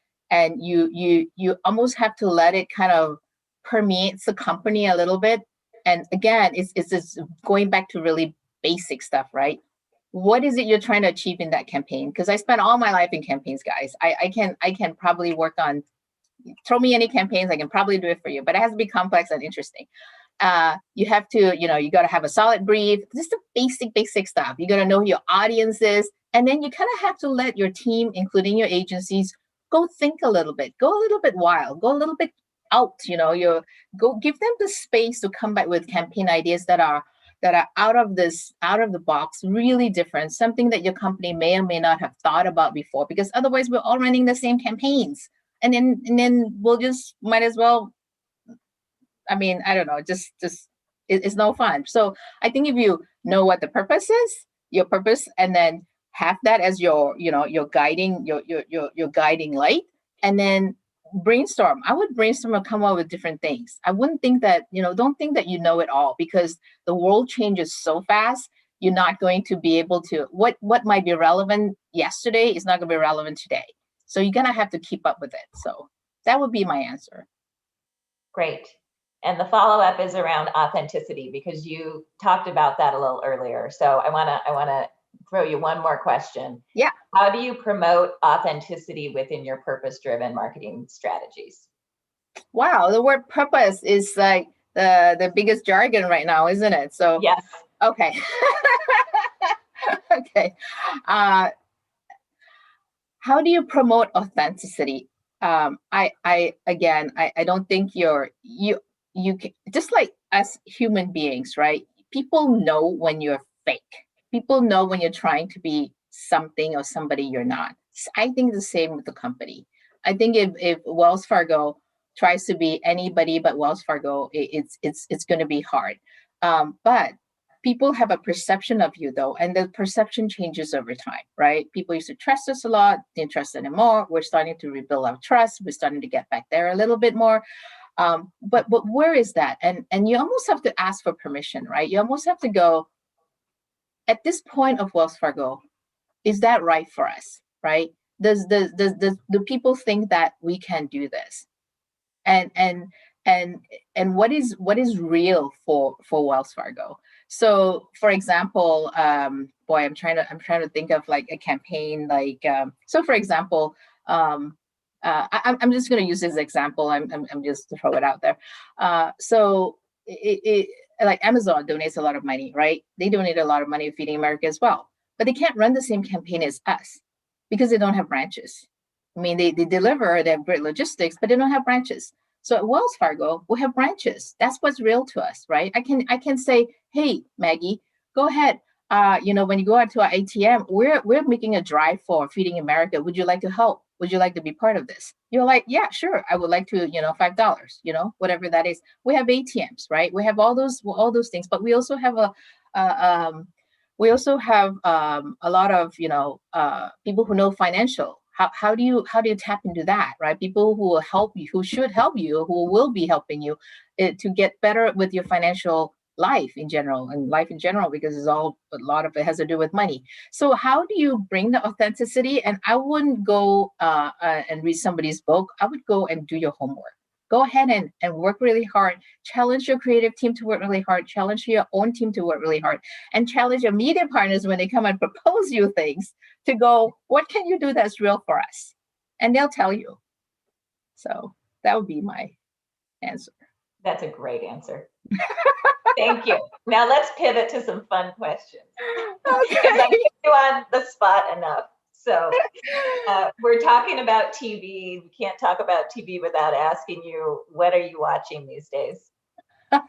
you almost have to let it kind of permeate the company a little bit. And again, it's going back to really basic stuff, right? What is it you're trying to achieve in that campaign? Because I spent all my life in campaigns, guys. I can probably work on, throw me any campaigns, I can probably do it for you, but it has to be complex and interesting. You have to, you got to have a solid brief, just the basic stuff. You got to know who your audience is. And then you kind of have to let your team, including your agencies, go think a little bit, go a little bit wild, go a little bit out, go give them the space to come back with campaign ideas that are out of the box, really different, something that your company may or may not have thought about before, because otherwise we're all running the same campaigns. And then we'll just might as well, I mean, I don't know, just it's no fun. So I think if you know what the purpose is, your purpose, and then have that as your guiding, your guiding light, and then brainstorm. I would brainstorm and come up with different things. I wouldn't think that, don't think that you know it all, because the world changes so fast. you're not going to be able to, what might be relevant yesterday is not going to be relevant today. So you're going to have to keep up with it. So that would be my answer. Great. And the follow-up is around authenticity, because you talked about that a little earlier. So I want to throw you one more question. Yeah. How do you promote authenticity within your purpose-driven marketing strategies? Wow, the word purpose is like the biggest jargon right now, isn't it? So yes. Okay. Okay. How do you promote authenticity? I don't think you can, just like as human beings, right? People know when you're fake. People know when you're trying to be something or somebody you're not. I think the same with the company. I think if Wells Fargo tries to be anybody but Wells Fargo, it's going to be hard. But people have a perception of you though, and the perception changes over time, right? People used to trust us a lot, didn't trust anymore. We're starting to rebuild our trust. We're starting to get back there a little bit more. But where is that? And you almost have to ask for permission, right? You almost have to go, at this point of Wells Fargo, is that right for us, right? Do people think that we can do this? And what is real for Wells Fargo? So, for example, I'm trying to think of like a campaign, like so. For example, I'm just going to use this example. I'm just to throw it out there. So, like Amazon donates a lot of money, right? They donate a lot of money to Feeding America as well, but they can't run the same campaign as us because they don't have branches. I mean, they deliver, they have great logistics, but they don't have branches. So at Wells Fargo, we have branches. That's what's real to us, right? I can say, hey, Maggie, go ahead. When you go out to our ATM, we're making a drive for Feeding America. Would you like to help? Would you like to be part of this? You're like, yeah, sure. I would like to, $5, whatever that is. We have ATMs, right? We have all those things, but we also have a lot of people who know financial. How do you tap into that, right? People who will help you, who should help you, who will be helping you to get better with your financial life in general, because a lot of it has to do with money. So how do you bring the authenticity? And I wouldn't go and read somebody's book. I would go and do your homework. Go ahead and work really hard. Challenge your creative team to work really hard. Challenge your own team to work really hard. And challenge your media partners when they come and propose you things to go, what can you do that's real for us? And they'll tell you. So that would be my answer. That's a great answer. Thank you. Now let's pivot to some fun questions. Okay. I put you on the spot enough. So we're talking about TV. We can't talk about TV without asking you, what are you watching these days? I'm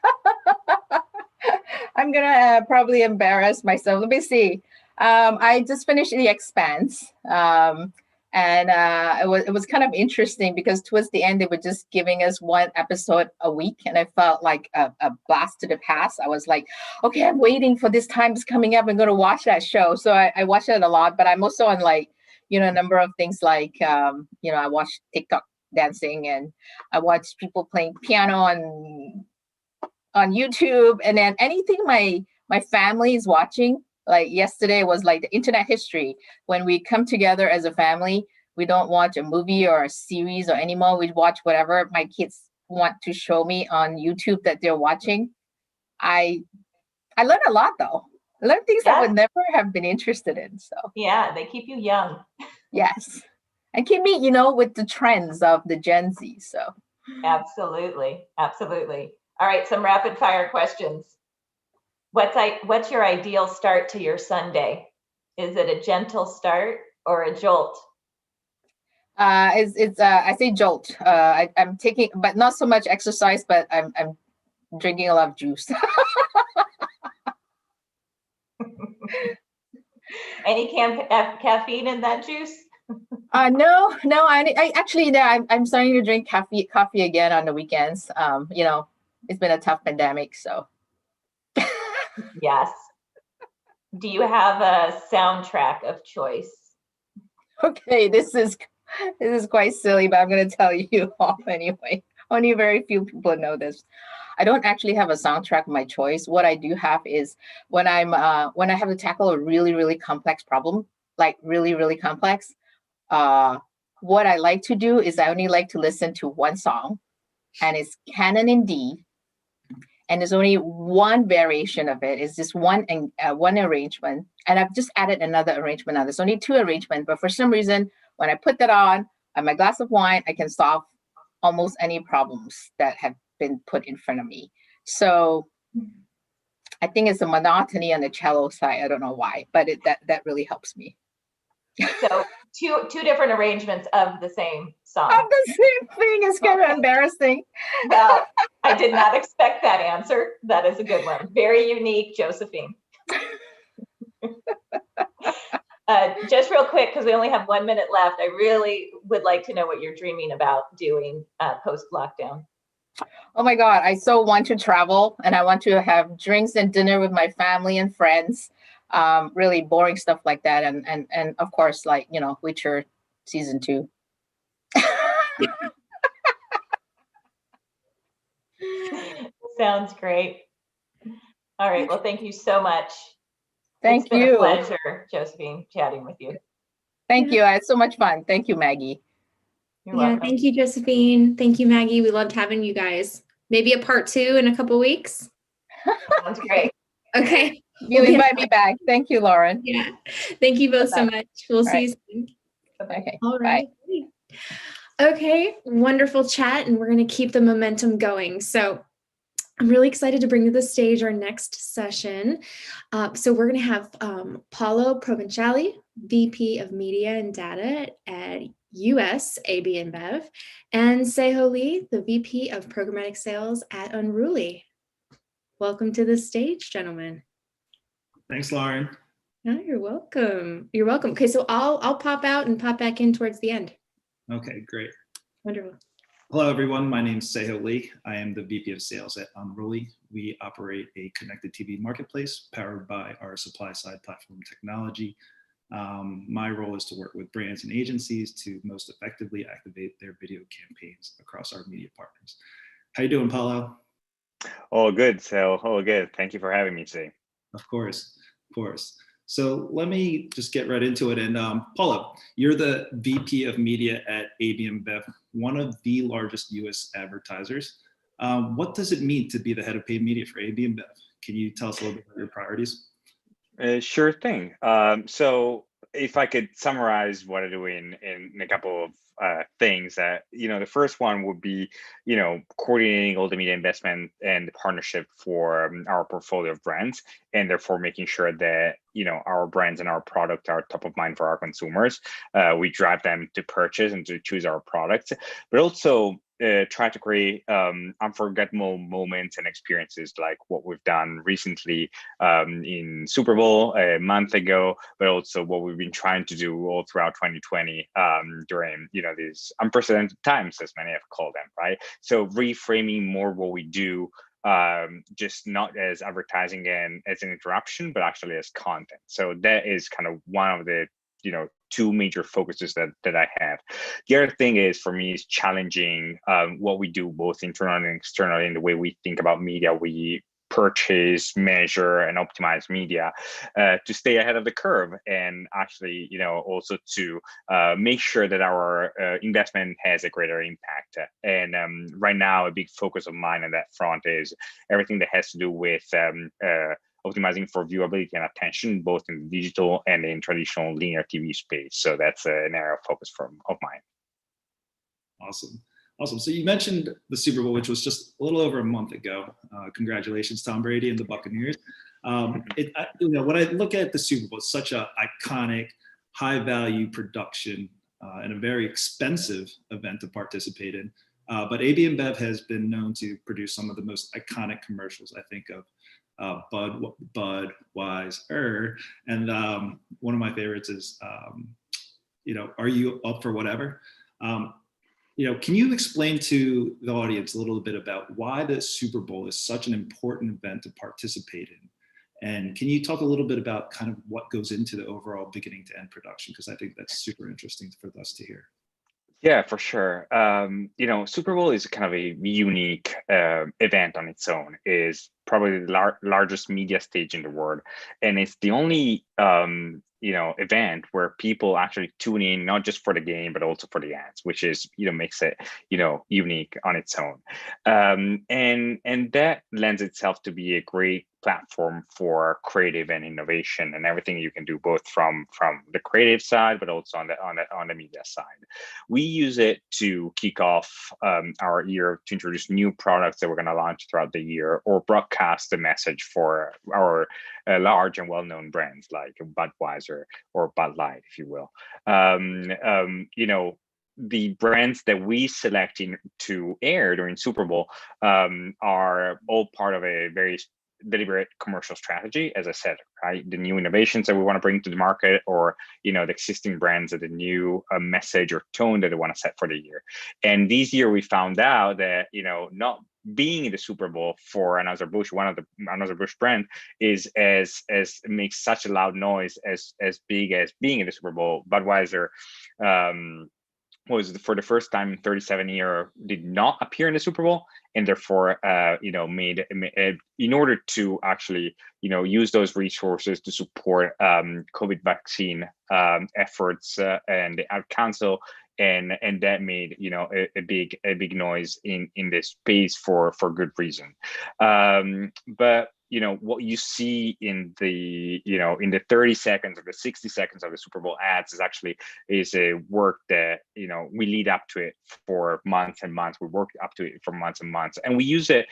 going to probably embarrass myself. Let me see. I just finished The Expanse. And it was kind of interesting because towards the end, they were just giving us one episode a week. And I felt like a blast to the past. I was like, okay, I'm waiting for this time is coming up. I'm going to watch that show. So I watch it a lot, but I'm also on like, a number of things like, I watch TikTok dancing, and I watch people playing piano on YouTube. And then anything my family is watching. Like yesterday was like the internet history. When we come together as a family, we don't watch a movie or a series or anymore. We watch whatever my kids want to show me on YouTube that they're watching. I learned a lot though. I learned things I would never have been interested in. So yeah, they keep you young. Yes. And keep me, with the trends of the Gen Z. So absolutely. Absolutely. All right, some rapid fire questions. What's your ideal start to your Sunday? Is it a gentle start or a jolt? I say jolt. I'm taking, but not so much exercise, but I'm drinking a lot of juice. Any caffeine in that juice? No. I actually, I'm starting to drink coffee again on the weekends. It's been a tough pandemic, so. Yes. Do you have a soundtrack of choice? Okay, this is quite silly, but I'm going to tell you off anyway. Only very few people know this. I don't actually have a soundtrack of my choice. What I do have is when when I have to tackle a really, really complex problem, like really, really complex, what I like to do is I only like to listen to one song, and it's canon in D, and there's only one variation of it. It's just one arrangement, and I've just added another arrangement on. There's only two arrangements, but for some reason, when I put that on my glass of wine, I can solve almost any problems that have been put in front of me. So I think it's a monotony on the cello side. I don't know why, but that really helps me. So two different arrangements of the same song. Of the same thing. It's kind of embarrassing. Well, I did not expect that answer. That is a good one. Very unique, Josephine. Just real quick, because we only have 1 minute left, I really would like to know what you're dreaming about doing post-lockdown. Oh my God, I so want to travel, and I want to have drinks and dinner with my family and friends. Really boring stuff like that. And of course, like, Witcher season 2. Sounds great. All right. Well, thank you so much. Thank you. It's been a pleasure, Josephine, chatting with you. Thank you. I had so much fun. Thank you, Maggie. You're welcome. Thank you, Josephine. Thank you, Maggie. We loved having you guys. Maybe a part 2 in a couple weeks. Sounds great. Okay. You invite me back. Thank you, Lauren. Yeah. Thank you both so much. We'll see you soon. Okay. All right. Bye. Okay. Wonderful chat. And we're going to keep the momentum going. So I'm really excited to bring to the stage our next session. So we're going to have Paulo Provinciali, VP of Media and Data at US AB InBev, and Seho Lee, the VP of Programmatic Sales at Unruly. Welcome to the stage, gentlemen. Thanks, Lauren. Oh, you're welcome. You're welcome. Okay, so I'll pop out and pop back in towards the end. Okay, great. Wonderful. Hello, everyone. My name is Seho Lee. I am the VP of Sales at Unruly. We operate a connected TV marketplace powered by our supply-side platform technology. My role is to work with brands and agencies to most effectively activate their video campaigns across our media partners. How you doing, Paulo? Oh, good. Good. Thank you for having me today. Of course, of course. So let me just get right into it. And Paulo, you're the VP of Media at AB InBev, one of the largest US advertisers. What does it mean to be the head of paid media for AB InBev? Can you tell us a little bit about your priorities? Sure thing. So if I could summarize what I do in a couple of things, the first one would be, coordinating all the media investment and the partnership for our portfolio of brands, and therefore making sure that, our brands and our product are top of mind for our consumers. We drive them to purchase and to choose our products, but also try to create unforgettable moments and experiences like what we've done recently in Super Bowl a month ago, but also what we've been trying to do all throughout 2020 during these unprecedented times, as many have called them, right? So reframing more what we do, just not as advertising and as an interruption, but actually as content. So that is kind of one of the two major focuses that I have. The other thing is, for me, is challenging what we do both internally and externally in the way we think about media. We purchase, measure, and optimize media to stay ahead of the curve, and actually, also to make sure that our investment has a greater impact. And right now, a big focus of mine on that front is everything that has to do with optimizing for viewability and attention, both in digital and in traditional linear TV space. So that's an area of focus of mine. Awesome. Awesome. So you mentioned the Super Bowl, which was just a little over a month ago. Congratulations, Tom Brady and the Buccaneers. When I look at the Super Bowl, it's such an iconic, high-value production and a very expensive event to participate in. But AB InBev has been known to produce some of the most iconic commercials, I think, of Budweiser, and one of my favorites is, Are You Up for Whatever? Can you explain to the audience a little bit about why the Super Bowl is such an important event to participate in? And can you talk a little bit about kind of what goes into the overall beginning to end production? Because I think that's super interesting for us to hear. Yeah, for sure. Super Bowl is kind of a unique event on its own. Is probably the largest media stage in the world, and it's the only event where people actually tune in not just for the game but also for the ads, which is makes it unique on its own, and that lends itself to be a great platform for creative and innovation and everything you can do both from the creative side but also on the media side. We use it to kick off our year, to introduce new products that we're going to launch throughout the year, or broadcast the message for our large and well-known brands like Budweiser or Bud Light, if you will. The brands that we select to air during Super Bowl are all part of a very deliberate commercial strategy, as I said, right? The new innovations that we want to bring to the market, or the existing brands that the new message or tone that they want to set for the year. And this year we found out that not being in the Super Bowl for Anheuser-Busch, one of the Anheuser-Busch brand, is as makes such a loud noise as big as being in the Super Bowl. Budweiser was for the first time in 37 years did not appear in the Super Bowl, and therefore made in order to actually use those resources to support COVID vaccine efforts and the Ad Council, and that made a big noise in this space for good reason. But what you see in the in the 30 seconds or the 60 seconds of the Super Bowl ads is a work that we lead up to it for months and months. We work up to it for months and months, and we use it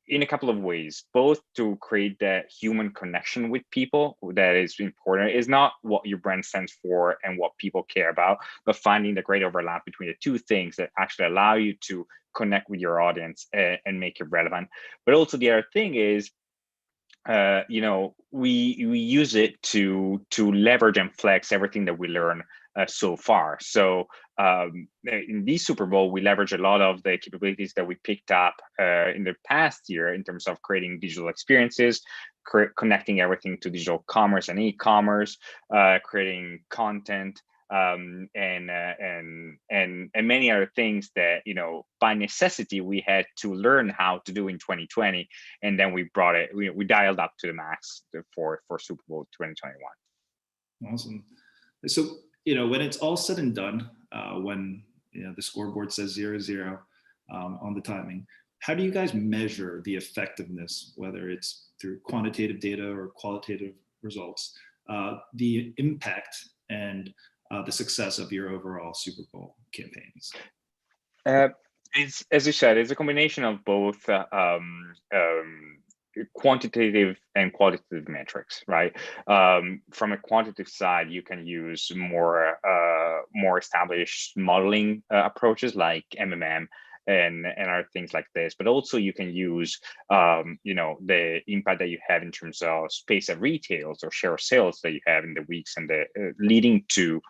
in a couple of ways, both to create that human connection with people that is important. It's not what your brand stands for and what people care about, but finding the great overlap between the two things that actually allow you to connect with your audience and make it relevant. But also the other thing is, we use it to leverage and flex everything that we learn so far. So in this Super Bowl, we leverage a lot of the capabilities that we picked up in the past year in terms of creating digital experiences, connecting everything to digital commerce and e-commerce, creating content, and many other things that by necessity we had to learn how to do in 2020, and then we brought it, we dialed up to the max for Super Bowl 2021. Awesome. So when it's all said and done, when the scoreboard says 0-0 on the timing, how do you guys measure the effectiveness, whether it's through quantitative data or qualitative results, the impact and the success of your overall Super Bowl campaigns? It's, as you said, it's a combination of both quantitative and qualitative metrics, right? From a quantitative side, you can use more established modeling approaches like MMM and other things like this, but also you can use the impact that you have in terms of space of retails or share of sales that you have in the weeks and the leading to,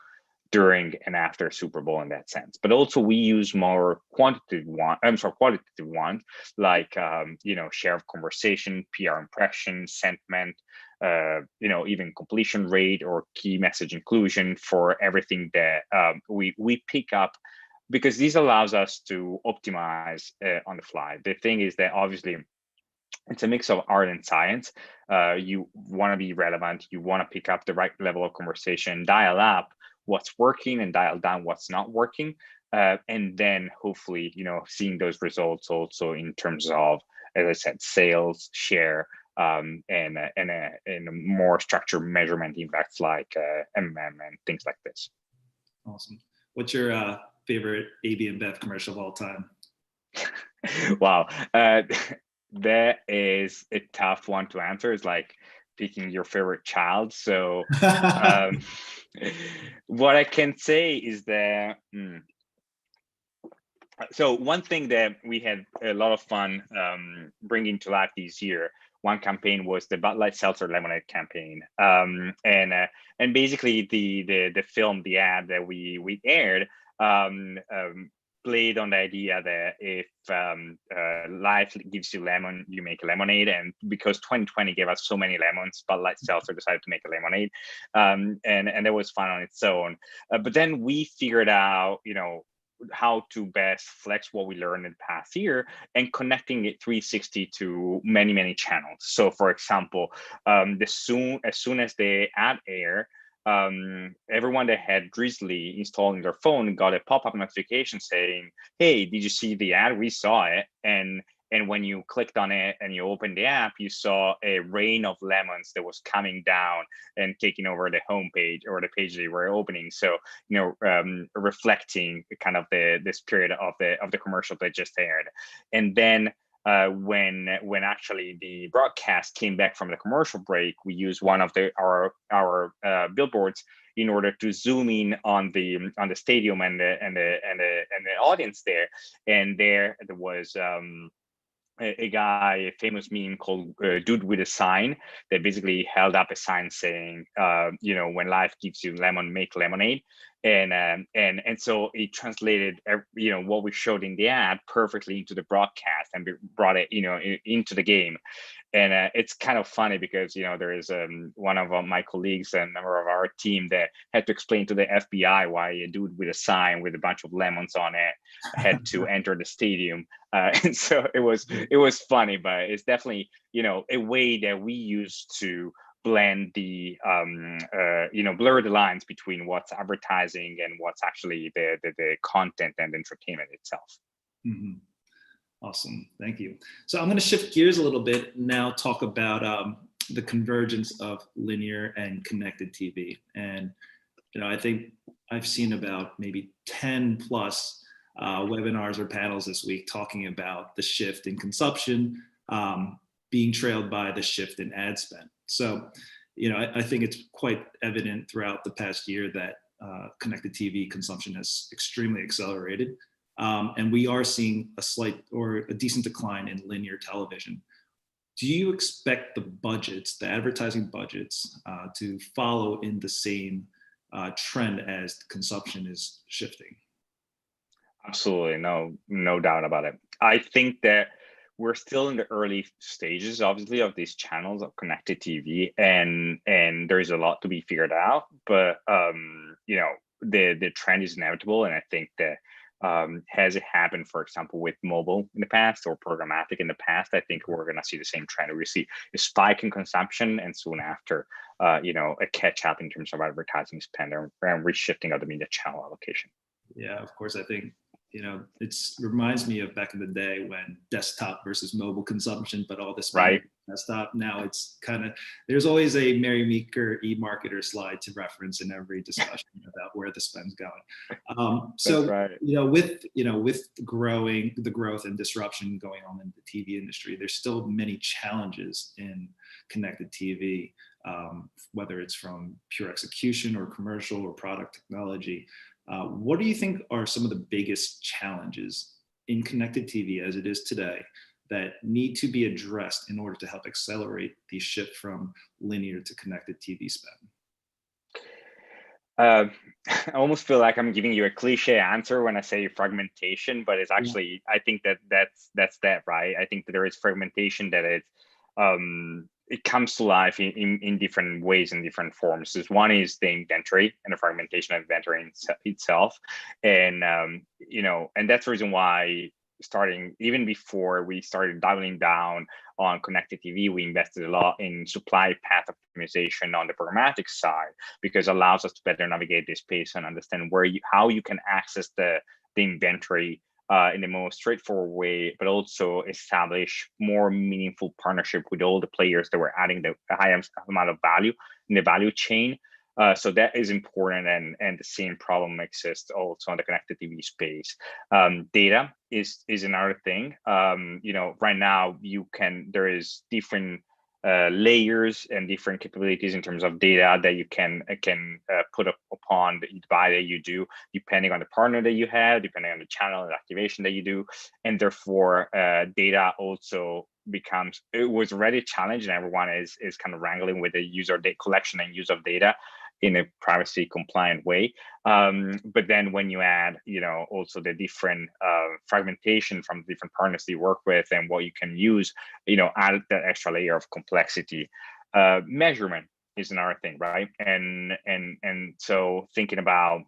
during and after Super Bowl in that sense. But also we use more qualitative ones like share of conversation, PR impression, sentiment, even completion rate or key message inclusion for everything that we pick up, because this allows us to optimize on the fly. The thing is that obviously it's a mix of art and science. You want to be relevant, you want to pick up the right level of conversation, dial up what's working and dial down what's not working, and then hopefully seeing those results also in terms of, as I said, sales, share, and more structured measurement impacts like MMM and things like this. Awesome. What's your favorite AB InBev commercial of all time? Wow, that is a tough one to answer. It's like picking your favorite child. So what I can say is that so one thing that we had a lot of fun bringing to life this year, one campaign was the Bud Light Seltzer Lemonade campaign, and basically the film, the ad that we aired played on the idea that if life gives you lemon, you make lemonade. And because 2020 gave us so many lemons, Bud Light Seltzer decided to make a lemonade, and that was fun on its own. But then we figured out, how to best flex what we learned in the past year and connecting it 360 to many channels. So, for example, as soon as the ad air, everyone that had Drizzly installed in their phone got a pop-up notification saying, "Hey, did you see the ad? We saw it." And when you clicked on it and you opened the app, you saw a rain of lemons that was coming down and taking over the homepage or the page they were opening. So, reflecting kind of the spirit of the commercial that just aired. And then when actually the broadcast came back from the commercial break, we used one of our billboards in order to zoom in on the stadium and the audience there. And there was a guy, a famous meme called Dude with a Sign, that basically held up a sign saying, when life gives you lemon, make lemonade. And so it translated, what we showed in the ad perfectly into the broadcast and brought it, into the game. And it's kind of funny because, there is one of my colleagues, a member of our team, that had to explain to the FBI why a dude with a sign with a bunch of lemons on it had to enter the stadium. And so it was funny, but it's definitely, a way that we use to blend the blur the lines between what's advertising and what's actually the content and entertainment itself. Mm-hmm. Awesome, thank you. So I'm going to shift gears a little bit now, talk about the convergence of linear and connected TV. And I think I've seen about maybe 10 plus webinars or panels this week talking about the shift in consumption being trailed by the shift in ad spend. So, I think it's quite evident throughout the past year that connected TV consumption has extremely accelerated. And we are seeing a slight or a decent decline in linear television. Do you expect the advertising budgets, to follow in the same trend as consumption is shifting? Absolutely, no doubt about it. I think that we're still in the early stages, obviously, of these channels of connected TV, and there's a lot to be figured out. But the trend is inevitable, and I think that has it happened, for example, with mobile in the past or programmatic in the past, I think we're going to see the same trend. We see a spike in consumption, and soon after, a catch up in terms of advertising spend and reshifting of the media channel allocation. Yeah, of course. I think it reminds me of back in the day when desktop versus mobile consumption, but all this right desktop. Now it's kind of, there's always a Mary Meeker e-marketer slide to reference in every discussion about where the spend's going. So right. With the growth and disruption going on in the TV industry, there's still many challenges in connected TV, whether it's from pure execution or commercial or product technology. What do you think are some of the biggest challenges in connected TV as it is today that need to be addressed in order to help accelerate the shift from linear to connected TV spend? I almost feel like I'm giving you a cliche answer when I say fragmentation, but it's actually, I think that's that, right? I think that there is fragmentation, that it comes to life in different ways and different forms. So one is the inventory and the fragmentation of inventory itself. And, and that's the reason why starting even before we started doubling down on connected TV, we invested a lot in supply path optimization on the programmatic side, because it allows us to better navigate this space and understand how you can access the inventory in the most straightforward way, but also establish more meaningful partnership with all the players that were adding the highest amount of value in the value chain. So that is important, and the same problem exists also on the connected TV space. Data is another thing. Right now there is different layers and different capabilities in terms of data that you can put upon the buy that you do, depending on the partner that you have, depending on the channel and activation that you do, and therefore data also it was already a challenge, and everyone is kind of wrangling with the user data collection and use of data. in a privacy compliant way. But then when you add, also the different fragmentation from different partners that you work with and what you can use, add that extra layer of complexity. Measurement is another thing, right? And so thinking about,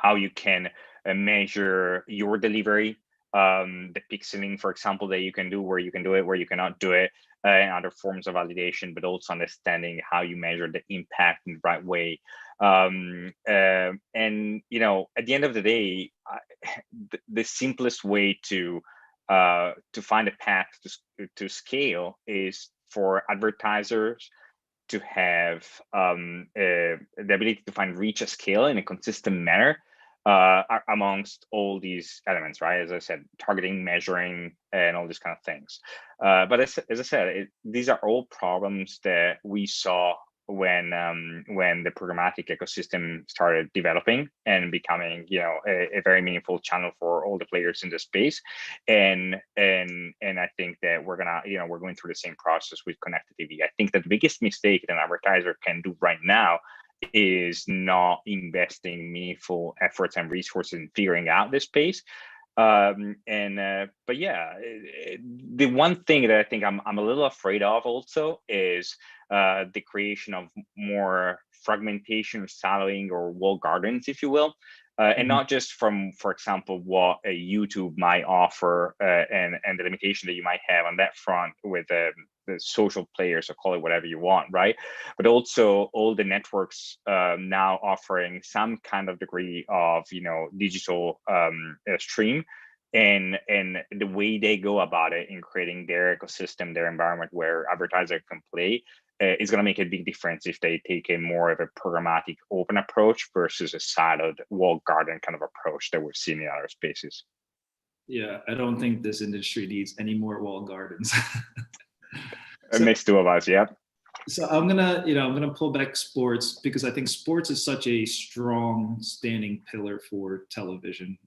how you can measure your delivery, the pixeling, for example, that you can do, where you can do it, where you cannot do it, and other forms of validation, but also understanding how you measure the impact in the right way. And at the end of the day, the simplest way to find a path to scale is for advertisers to have the ability to find reach at scale in a consistent manner amongst all these elements, right? As I said, targeting, measuring, and all these kind of things. But as I said, these are all problems that we saw when the programmatic ecosystem started developing and becoming, a very meaningful channel for all the players in the space. And I think that we're going through the same process with connected TV. I think that the biggest mistake that an advertiser can do right now is not investing meaningful efforts and resources in figuring out this space. But yeah, the one thing that I think I'm a little afraid of also is the creation of more fragmentation, siloing, or walled gardens, if you will. And not just from, for example, what a YouTube might offer and the limitation that you might have on that front with the social players, or call it whatever you want, right? But also all the networks now offering some kind of degree of, digital stream. And the way they go about it in creating their ecosystem, their environment where advertisers can play, is going to make a big difference if they take a more of a programmatic open approach versus a siloed walled garden kind of approach that we're seeing in other spaces. Yeah, I don't think this industry needs any more walled gardens. It makes two of us, yeah. So I'm gonna pull back sports, because I think sports is such a strong standing pillar for television.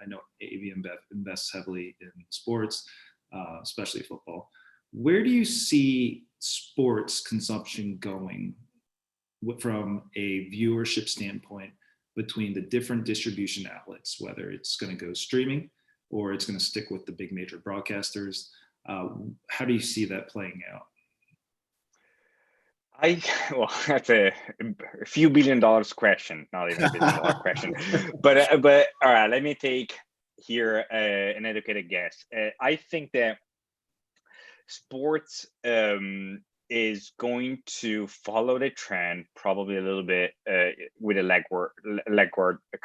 I know AV invests heavily in sports, especially football. Where do you see sports consumption going from a viewership standpoint between the different distribution outlets, whether it's going to go streaming or it's going to stick with the big major broadcasters? How do you see that playing out? Well, that's a few $1 billion question, not even a $1 billion question. But all right, let me take here an educated guess. I think that sports is going to follow the trend probably a little bit with a legward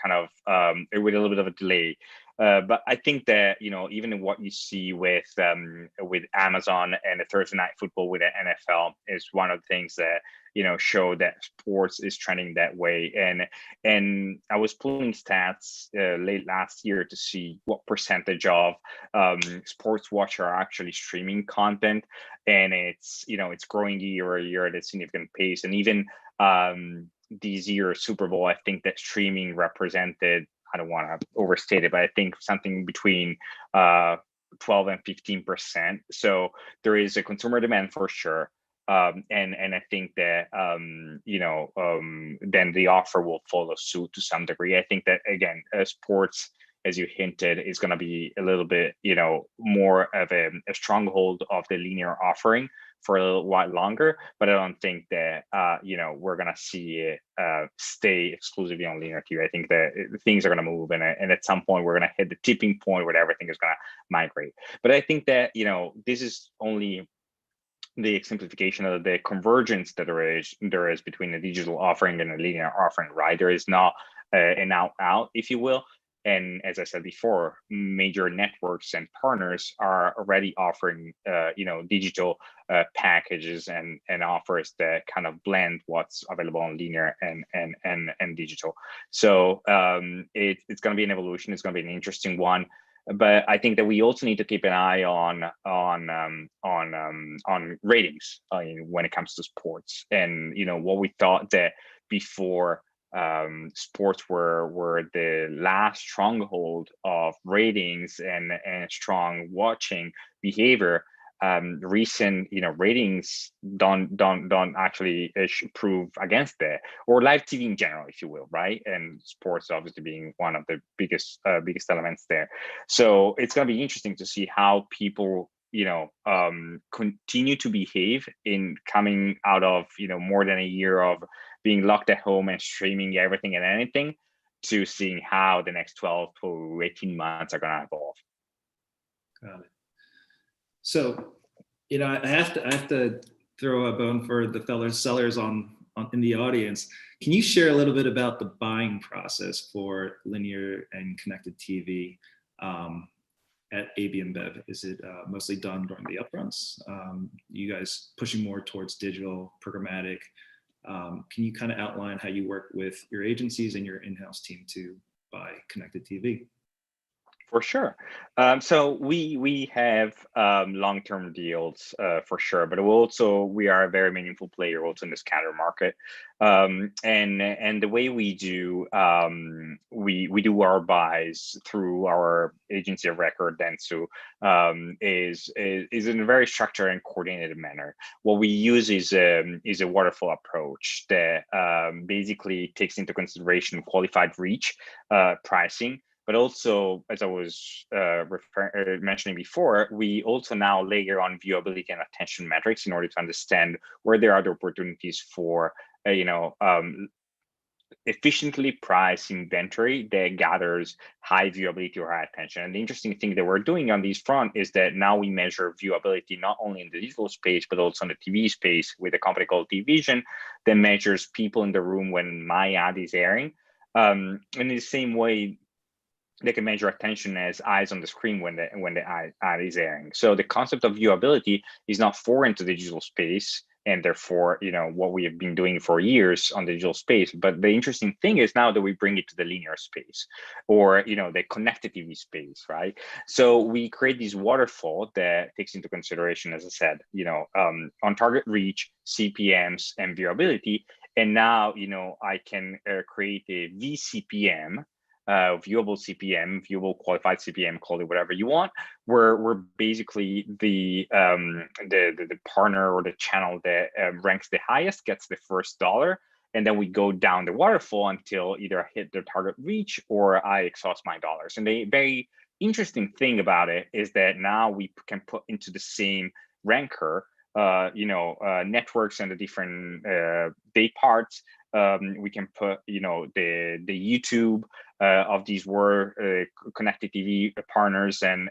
kind of with a little bit of a delay. But I think that, even in what you see with Amazon and the Thursday Night Football with the NFL is one of the things that, show that sports is trending that way. And I was pulling stats late last year to see what percentage of sports watchers are actually streaming content. And it's growing year over year at a significant pace. And even this year, Super Bowl, I think that streaming represented, I don't want to overstate it, but I think something between 12 and 15%. So there is a consumer demand for sure. And I think that, then the offer will follow suit to some degree. I think that, again, sports, as you hinted, is going to be a little bit, more of a stronghold of the linear offering for a little while longer, but I don't think that, we're going to see it stay exclusively on linear TV. I think that things are going to move, and at some point we're going to hit the tipping point where everything is going to migrate. But I think that, this is only the exemplification of the convergence that there is between a digital offering and a linear offering, right? There is not an out, if you will. And as I said before, major networks and partners are already offering, digital packages and offers that kind of blend what's available on linear and digital. So it's going to be an evolution. It's going to be an interesting one. But I think that we also need to keep an eye on ratings when it comes to sports. And what we thought that before. Sports were the last stronghold of ratings and strong watching behavior. recent ratings don't actually prove against that, or live TV in general, if you will, right? And sports obviously being one of the biggest elements there. So it's going to be interesting to see how people continue to behave in coming out of more than a year of being locked at home and streaming everything and anything, to seeing how the next 12 to 18 months are going to evolve. Got it. So, I have to throw a bone for the fellow sellers on in the audience. Can you share a little bit about the buying process for linear and connected TV at AB InBev? Is it mostly done during the upfronts? You guys pushing more towards digital, programmatic? Can you kind of outline how you work with your agencies and your in-house team to buy connected TV? For sure. So we have long-term deals for sure, but we are a very meaningful player also in the scatter market. And the way we do we do our buys through our agency of record, Dentsu, is in a very structured and coordinated manner. What we use is a waterfall approach that basically takes into consideration qualified reach, pricing, but also, as I was mentioning before, we also now layer on viewability and attention metrics in order to understand where there are the opportunities for, efficiently priced inventory that gathers high viewability or high attention. And the interesting thing that we're doing on this front is that now we measure viewability not only in the digital space, but also in the TV space with a company called TVision that measures people in the room when my ad is airing. In the same way, they can measure attention as eyes on the screen when the ad is airing. So the concept of viewability is not foreign to the digital space, and therefore, what we have been doing for years on the digital space. But the interesting thing is now that we bring it to the linear space, or the connected TV space, right? So we create this waterfall that takes into consideration, as I said, on target reach, CPMs, and viewability. And now, I can create a VCPM. Viewable CPM, viewable qualified CPM, call it whatever you want, where we're basically the partner or the channel that ranks the highest gets the first dollar, and then we go down the waterfall until either I hit the target reach or I exhaust my dollars. And the very interesting thing about it is that now we can put into the same ranker, networks and the different day parts. We can put, the YouTube of these connected TV partners and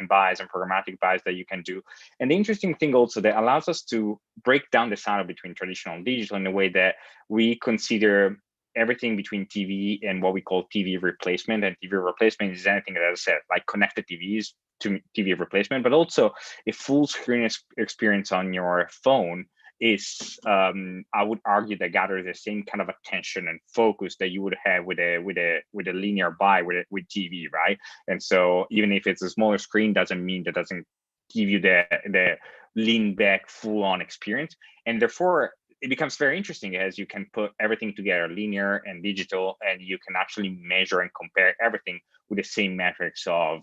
buys and programmatic buys that you can do. And the interesting thing also that allows us to break down the silo between traditional and digital in a way that we consider everything between TV and what we call TV replacement. And TV replacement is anything that, as I said, like connected TVs to TV replacement, but also a full screen experience on your phone is, I would argue, that gathers the same kind of attention and focus that you would have with a linear buy with TV, right? And so even if it's a smaller screen, doesn't mean that doesn't give you the lean back full on experience. And therefore, it becomes very interesting as you can put everything together, linear and digital, and you can actually measure and compare everything with the same metrics of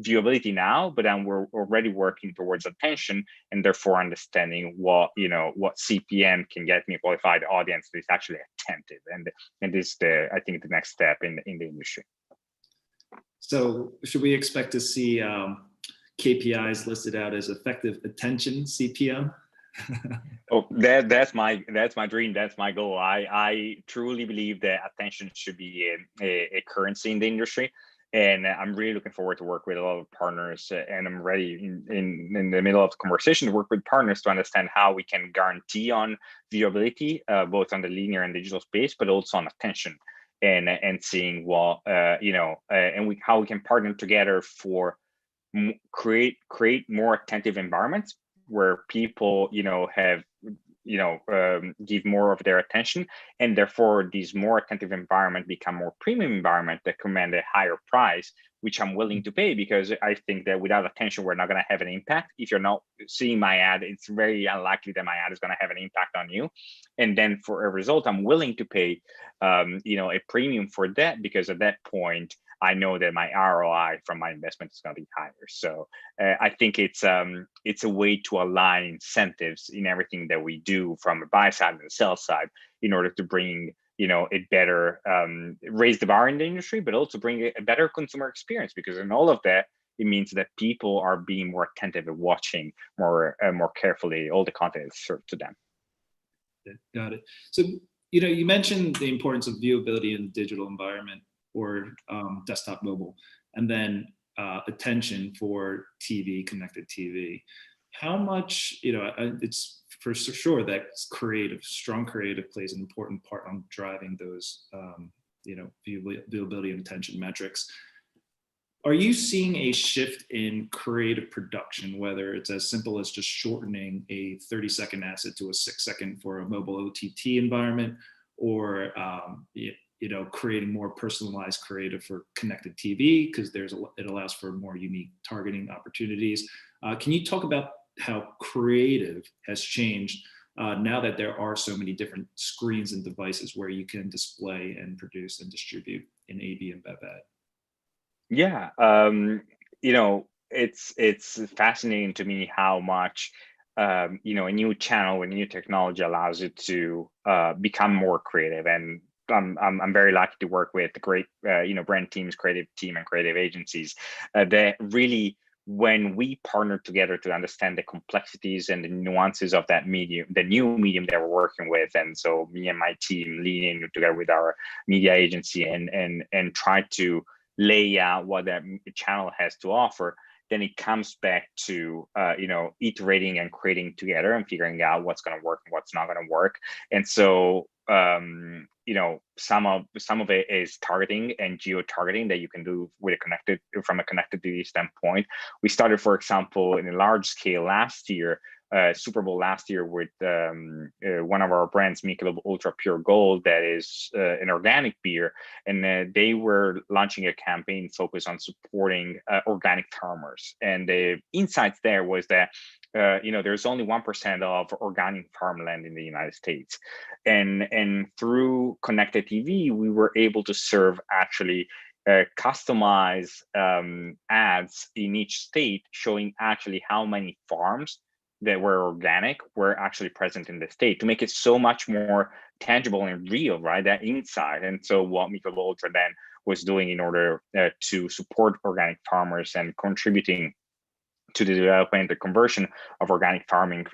viewability now, but then we're already working towards attention, and therefore understanding what CPM can get me a qualified audience that is actually attentive, and this is I think the next step in the industry. So should we expect to see KPIs listed out as effective attention CPM? Oh, that's my dream. That's my goal. I truly believe that attention should be a currency in the industry. And I'm really looking forward to work with a lot of partners, and I'm ready in the middle of the conversation to work with partners to understand how we can guarantee on viewability, both on the linear and digital space, but also on attention, and seeing what how we can partner together for create more attentive environments where people have give more of their attention, and therefore these more attentive environment become more premium environment that command a higher price, which I'm willing to pay, because I think that without attention, we're not going to have an impact. If you're not seeing my ad, it's very unlikely that my ad is going to have an impact on you. And then for a result, I'm willing to pay, a premium for that, because at that point, I know that my ROI from my investment is going to be higher. So I think it's a way to align incentives in everything that we do from the buy side and the sell side in order to bring a better raise the bar in the industry, but also bring a better consumer experience, because in all of that, it means that people are being more attentive and watching more carefully all the content that's served to them. Got it. So, you mentioned the importance of viewability in the digital environment or desktop mobile, and then attention for TV, connected TV. How much, it's for sure that strong creative plays an important part on driving those, viewability and attention metrics. Are you seeing a shift in creative production, whether it's as simple as just shortening a 30-second asset to a 6-second for a mobile OTT environment, or creating more personalized creative for connected TV because it allows for more unique targeting opportunities? Can you talk about how creative has changed now that there are so many different screens and devices where you can display and produce and distribute in AV and Bev ad? Yeah, it's fascinating to me how much a new channel, a new technology allows you to become more creative. And I'm very lucky to work with great brand teams, creative team, and creative agencies that really, when we partner together to understand the complexities and the nuances of that medium, the new medium that we're working with, and so me and my team lean in together with our media agency and try to lay out what that channel has to offer, then it comes back to iterating and creating together and figuring out what's going to work and what's not going to work. And so some of it is targeting and geo targeting that you can do with from a connected TV standpoint. We started, for example, in a large scale last year, Super Bowl last year, with one of our brands, Michelob Ultra Pure Gold, that is an organic beer, and they were launching a campaign focused on supporting organic farmers. And the insights there was that there's only 1% of organic farmland in the United States, and through connected TV, we were able to serve actually customize ads in each state, showing actually how many farms that were organic were actually present in the state, to make it so much more tangible and real, right? That insight. And so what Michelob Ultra then was doing in order to support organic farmers and contributing to the development, the conversion of organic farming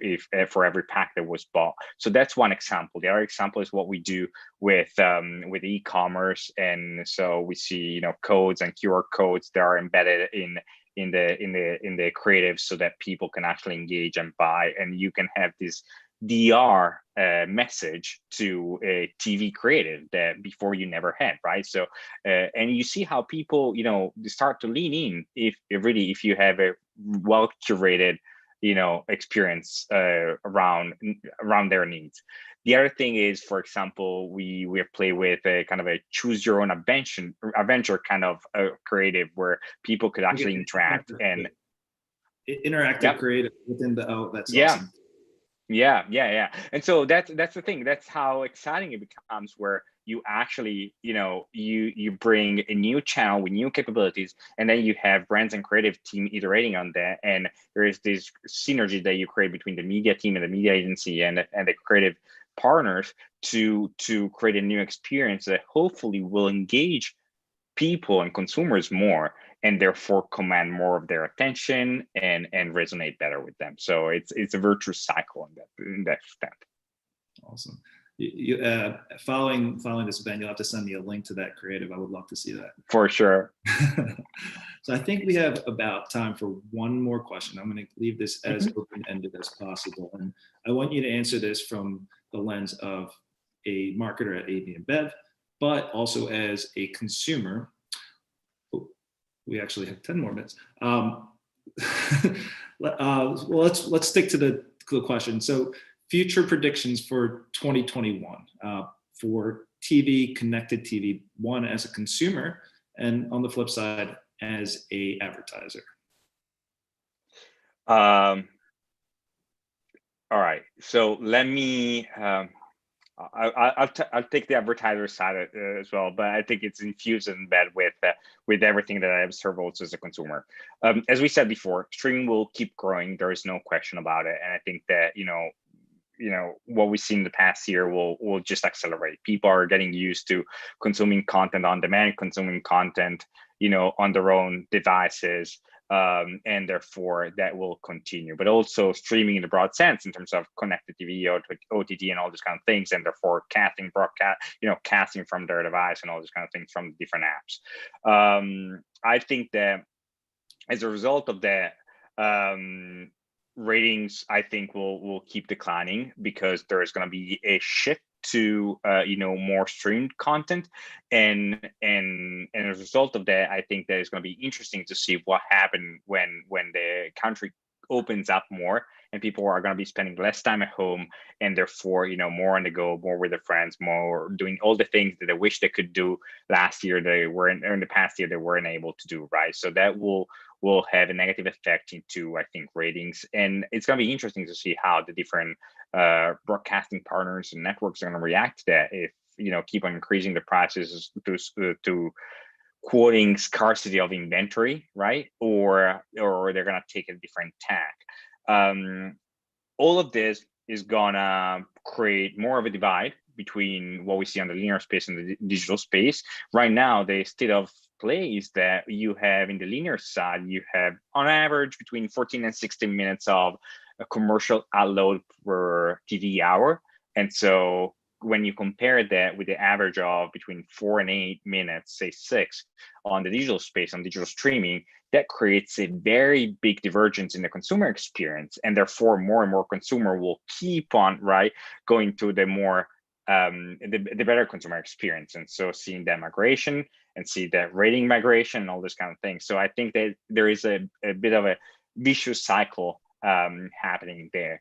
for every pack that was bought. So that's one example. The other example is what we do with e-commerce, and so we see codes and QR codes that are embedded in the creative, so that people can actually engage and buy, and you can have this DR message to a TV creative that before you never had, right? So and you see how people start to lean in if you have a well curated experience around their needs. The other thing is, for example, we have played with a kind of a choose your own adventure kind of creative where people could actually interact and interactive creative within the that's awesome. Yeah. And so that's the thing. That's how exciting it becomes, where you actually, you bring a new channel with new capabilities, and then you have brands and creative team iterating on that. And there is this synergy that you create between the media team and the media agency and the creative partners to create a new experience that hopefully will engage people and consumers more, and therefore command more of their attention and resonate better with them. So it's a virtuous cycle in that extent. Awesome. Following this event, you'll have to send me a link to that creative. I would love to see that. For sure. So I think we have about time for one more question. I'm going to leave this as open-ended as possible. And I want you to answer this from the lens of a marketer at AV and Bev, but also as a consumer. We actually have 10 more minutes. Well, let's stick to the question. So future predictions for 2021 for TV, connected TV, one as a consumer, and on the flip side, as a advertiser. All right. So let me I'll take the advertiser side as well, but I think it's infused in bed with everything that I observe also as a consumer. As we said before, streaming will keep growing. There is no question about it, and I think that what we've seen in the past year will just accelerate. People are getting used to consuming content on demand, consuming content on their own devices. And therefore that will continue, but also streaming in the broad sense in terms of connected TV, OTT, and all these kind of things, and therefore casting from their device and all these kind of things from different apps. I think that as a result of that, ratings, I think, will keep declining because there is going to be a shift to more streamed content, and as a result of that, I think that it's going to be interesting to see what happens when the country opens up more and people are going to be spending less time at home, and therefore more on the go, more with their friends, more doing all the things that they wish they could do last year in the past year they weren't able to do, right? So that will have a negative effect into, I think, ratings, and it's going to be interesting to see how the different broadcasting partners and networks are going to react to that. If keep on increasing the prices to quoting scarcity of inventory, right? Or they're going to take a different tack. All of this is gonna create more of a divide between what we see on the linear space and the digital space. Right now, the state of play is that you have in the linear side, you have on average between 14 and 16 minutes of a commercial ad load per TV hour. And so when you compare that with the average of between 4 and 8 minutes, say 6 on the digital space, on digital streaming, that creates a very big divergence in the consumer experience. And therefore more and more consumer will keep on going to the more the better consumer experience. And so seeing that migration and see that rating migration and all this kind of thing. So I think that there is a bit of a vicious cycle happening there.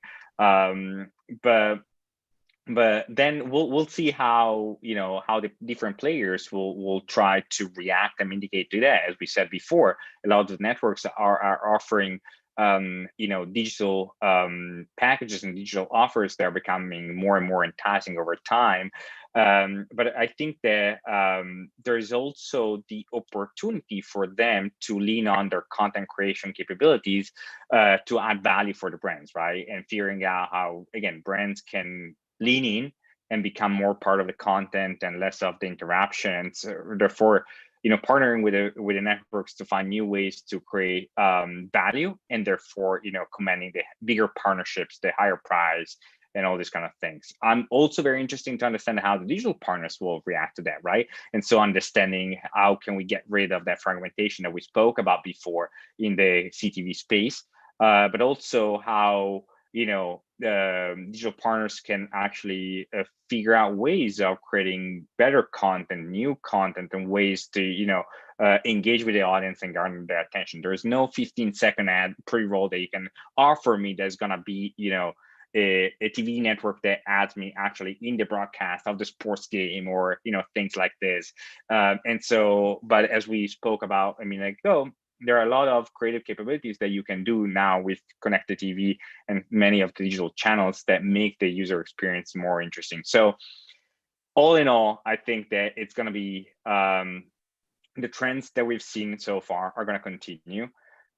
But then we'll see how how the different players will try to react and mitigate to that. As we said before, a lot of the networks are offering digital packages and digital offers that are becoming more and more enticing over time. But I think that there is also the opportunity for them to lean on their content creation capabilities to add value for the brands, right? And figuring out how, again, brands can lean in and become more part of the content and less of the interruptions. Therefore, partnering with the networks to find new ways to create value, and therefore, commanding the bigger partnerships, the higher price, and all these kind of things. I'm also very interested to understand how the digital partners will react to that, right? And so understanding how can we get rid of that fragmentation that we spoke about before in the CTV space, but also how digital partners can actually figure out ways of creating better content, new content, and ways to engage with the audience and garner their attention. There's no 15-second ad pre-roll that you can offer me that's gonna be a TV network that adds me actually in the broadcast of the sports game or things like this. And so, but as we spoke about a minute ago, there are a lot of creative capabilities that you can do now with connected TV and many of the digital channels that make the user experience more interesting. So all in all, I think that it's going to be the trends that we've seen so far are going to continue.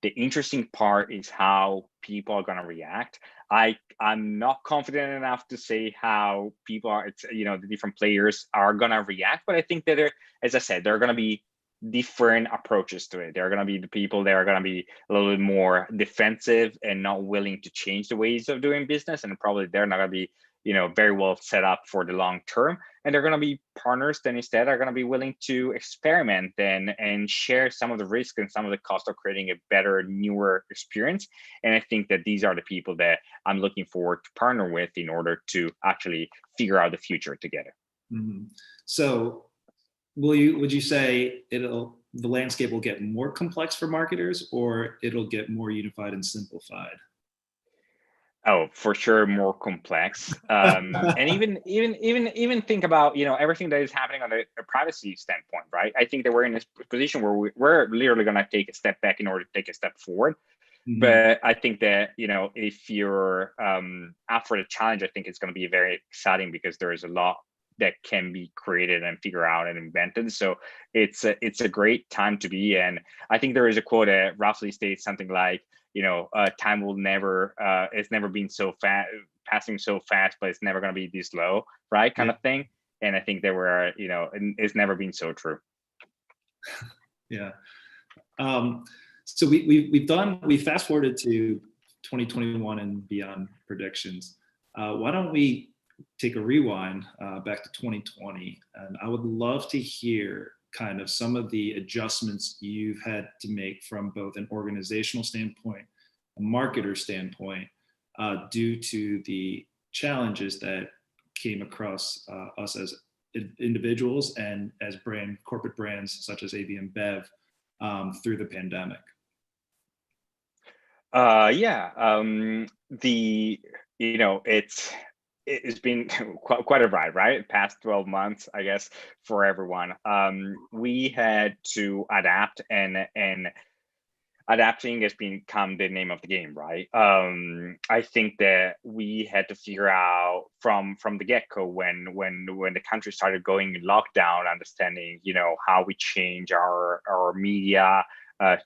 The interesting part is how people are going to react. I'm not confident enough to say how people are, the different players are going to react, but I think that as I said, there are going to be different approaches to it. There are going to be the people that are going to be a little bit more defensive and not willing to change the ways of doing business, and probably they're not going to be very well set up for the long term. And they're going to be partners that instead are going to be willing to experiment and share some of the risk and some of the cost of creating a better, newer experience. And I think that these are the people that I'm looking forward to partner with in order to actually figure out the future together. Mm-hmm. So would you say the landscape will get more complex for marketers, or it'll get more unified and simplified? Oh, for sure, more complex. And even think about everything that is happening on a privacy standpoint, right? I think that we're in a position where we're literally going to take a step back in order to take a step forward. But I think that, if you're up for the challenge, I think it's going to be very exciting because there is a lot that can be created and figured out and invented. So it's a great time to be. And I think there is a quote that roughly states something like, time will never, it's never been so fast, passing so fast, but it's never going to be this low, right? Kind of thing. And I think that it's never been so true. Yeah. So we fast forwarded to 2021 and beyond predictions. Why don't we take a rewind back to 2020? And I would love to hear kind of some of the adjustments you've had to make from both an organizational standpoint, a marketer standpoint, due to the challenges that came across us as individuals and as corporate brands such as AB InBev through the pandemic. It's been quite a ride, right? Past 12 months, I guess, for everyone. We had to adapt, and adapting has become the name of the game, right? I think that we had to figure out from the get-go when the country started going in lockdown, understanding, how we change our media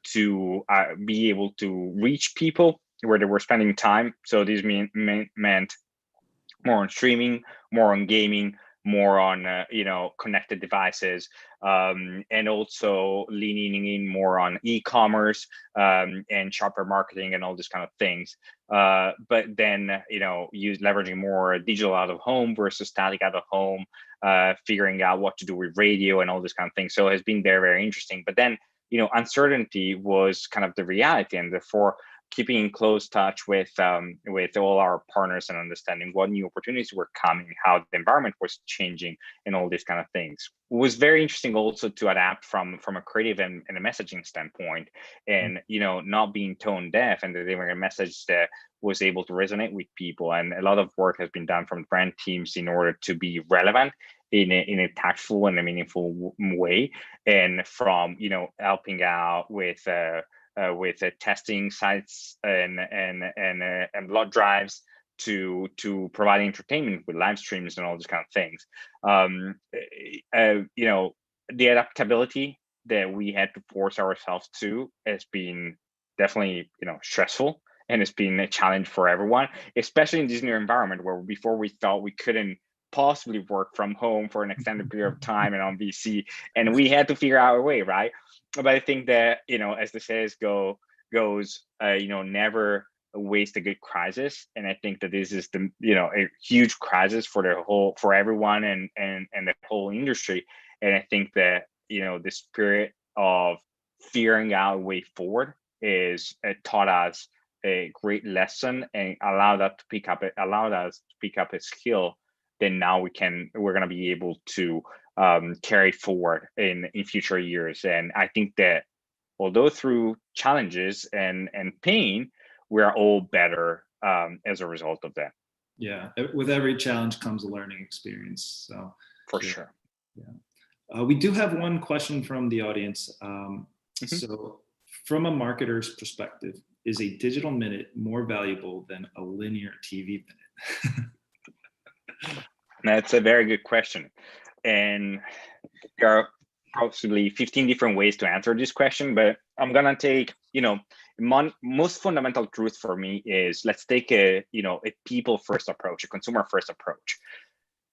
to be able to reach people where they were spending time. So this meant more on streaming, more on gaming, more on connected devices, and also leaning in more on e-commerce and shopper marketing and all these kind of things. But then leveraging more digital out of home versus static out of home, figuring out what to do with radio and all this kind of thing. So it's been very interesting. But then uncertainty was kind of the reality, and therefore keeping in close touch with all our partners and understanding what new opportunities were coming, how the environment was changing, and all these kind of things. It was very interesting also to adapt from a creative and a messaging standpoint, and not being tone deaf and delivering a message that was able to resonate with people. And a lot of work has been done from brand teams in order to be relevant in a tactful and a meaningful way, and from helping out with testing sites and blood drives to providing entertainment with live streams and all these kind of things. The adaptability that we had to force ourselves to has been definitely stressful, and it's been a challenge for everyone, especially in this new environment where before we thought we couldn't possibly work from home for an extended period of time and on VC, and we had to figure out a way, right? But I think that as the saying goes, never waste a good crisis, and I think that this is a huge crisis for everyone and the whole industry. And I think that the spirit of figuring out a way forward is taught us a great lesson and allowed us to pick up a skill that now we're going to be able to carry forward in future years. And I think that although through challenges and pain, we are all better as a result of that. Yeah, with every challenge comes a learning experience. So for sure. Yeah. We do have one question from the audience. So from a marketer's perspective, is a digital minute more valuable than a linear TV minute? That's a very good question. And there are possibly 15 different ways to answer this question, but I'm going to take, most fundamental truth for me is, let's take a people first approach, a consumer first approach.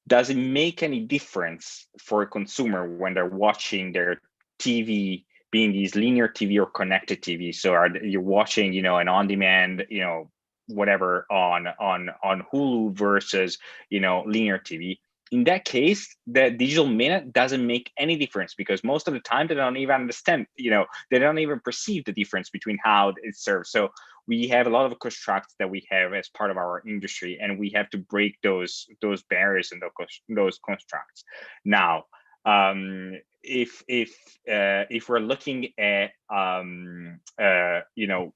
Does it make any difference for a consumer when they're watching their TV, being these linear TV or connected TV? So you're watching, an on-demand, whatever on Hulu versus linear TV. In that case, the digital minute doesn't make any difference, because most of the time they don't even understand, they don't even perceive the difference between how it's served. So we have a lot of constructs that we have as part of our industry, and we have to break those barriers and those constructs. Now, if we're looking at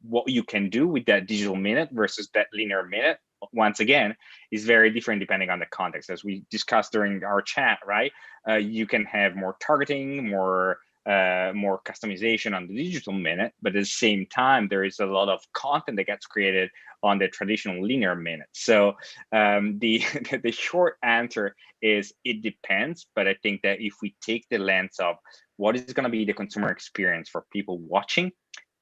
what you can do with that digital minute versus that linear minute, once again, is very different depending on the context. As we discussed during our chat, right? You can have more targeting, more more customization on the digital minute, but at the same time, there is a lot of content that gets created on the traditional linear minute. So the the short answer is it depends, but I think that if we take the lens of what is going to be the consumer experience for people watching,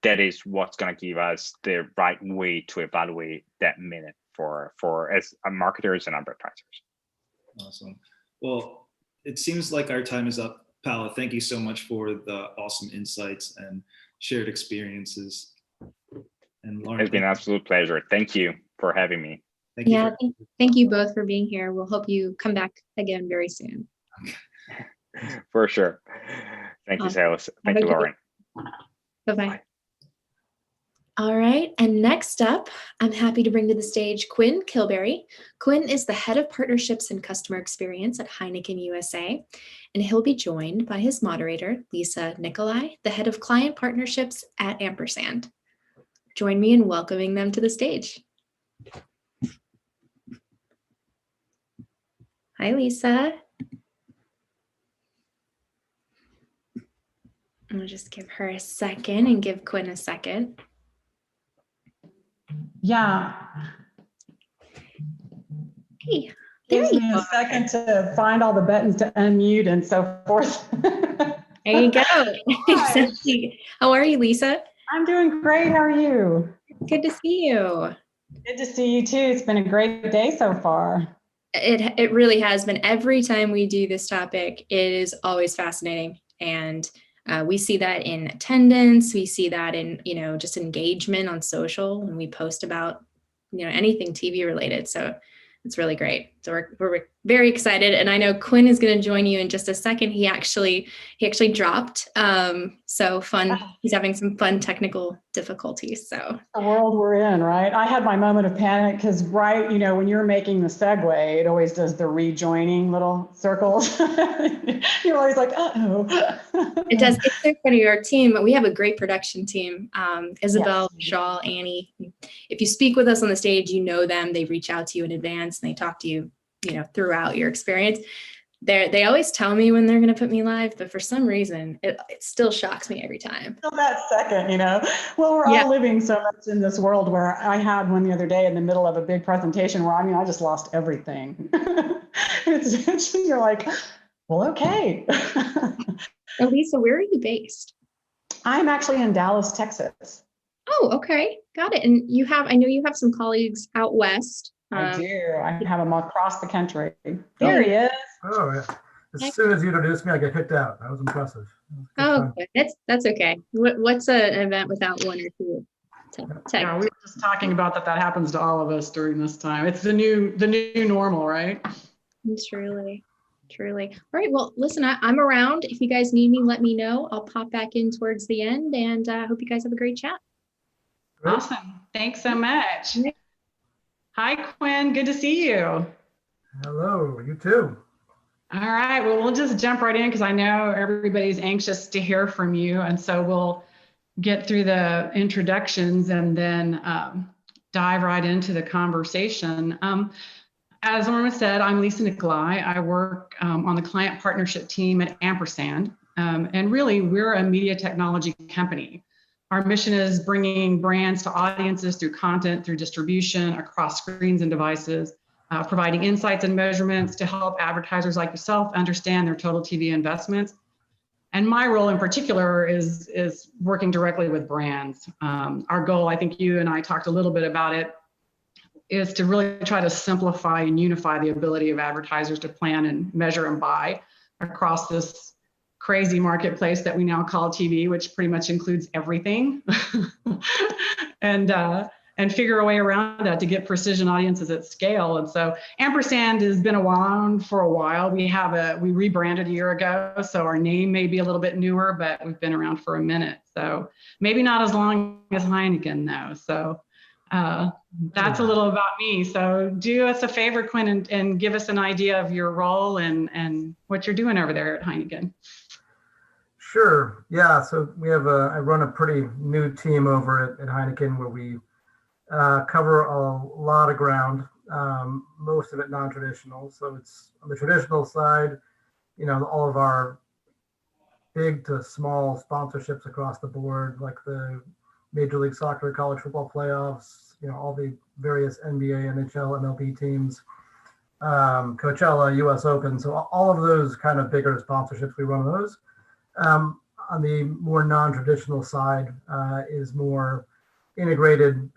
that is what's going to give us the right way to evaluate that minute for as marketers and advertisers. Awesome. Well, it seems like our time is up. Paula, thank you so much for the awesome insights and shared experiences. And Lauren, It's been an absolute pleasure. Thank you for having me. Thank you both for being here. We'll hope you come back again very soon. For sure. Thank you, Silas. Thank you, Lauren. Bye-bye. All right, and next up, I'm happy to bring to the stage Quinn Kilberry. Quinn is the Head of Partnerships and Customer Experience at Heineken USA, and he'll be joined by his moderator, Lisa Nicolai, the Head of Client Partnerships at Ampersand. Join me in welcoming them to the stage. Hi, Lisa. I'll just give her a second and give Quinn a second. Yeah. Hey, gives me a second to find all the buttons to unmute and so forth. There you go. Exactly. How are you, Lisa? I'm doing great. How are you? Good to see you. Good to see you too. It's been a great day so far. It really has been. Every time we do this topic, it is always fascinating. And we see that in attendance. We see that in, just engagement on social when we post about, anything TV related. So it's really great. So we're very excited. And I know Quinn is going to join you in just a second. He actually dropped. So fun. He's having some fun technical difficulties. So the world we're in, right? I had my moment of panic because when you're making the segue, it always does the rejoining little circles. You're always like, uh-oh. It does. It's so funny. Our team, we have a great production team. Isabel, Shaw, Annie. If you speak with us on the stage, you know them. They reach out to you in advance and they talk to you, throughout your experience. They always tell me when they're going to put me live, but for some reason, it still shocks me every time. Till that second, well, we're all living so much in this world where I had one the other day in the middle of a big presentation where, I just lost everything. You're like, well, okay. Lisa, where are you based? I'm actually in Dallas, Texas. Oh, okay. Got it. And I know you have some colleagues out west. I do. I have them across the country. There he is. Oh, yeah. As soon as you introduced me, I got kicked out. That was impressive. That's okay. What's an event without one or two? Yeah, we were just talking about that happens to all of us during this time. It's the new normal, right? Truly. All right. Well, listen, I'm around. If you guys need me, let me know. I'll pop back in towards the end, and I hope you guys have a great chat. Awesome. Thanks so much. Hi, Quinn. Good to see you. Hello. You too. All right. Well, we'll just jump right in because I know everybody's anxious to hear from you. And so we'll get through the introductions and then dive right into the conversation. As Norma said, I'm Lisa Nicolai. I work on the client partnership team at Ampersand. And really, we're a media technology company. Our mission is bringing brands to audiences through content, through distribution, across screens and devices, providing insights and measurements to help advertisers like yourself understand their total TV investments. And my role in particular is working directly with brands. Our goal, I think you and I talked a little bit about it, is to really try to simplify and unify the ability of advertisers to plan and measure and buy across this crazy marketplace that we now call TV, which pretty much includes everything, and figure a way around that to get precision audiences at scale. And so Ampersand has been around for a while. We rebranded a year ago, so our name may be a little bit newer, but we've been around for a minute. So maybe not as long as Heineken though. So that's a little about me. So do us a favor, Quinn, and give us an idea of your role and what you're doing over there at Heineken. Sure. Yeah. So I run a pretty new team over at Heineken where we cover a lot of ground, most of it non-traditional. So it's on the traditional side, all of our big to small sponsorships across the board, like the Major League Soccer, college football playoffs, all the various NBA, NHL, MLB teams, Coachella, US Open. So all of those kind of bigger sponsorships, we run those. On the more non-traditional side is more integrated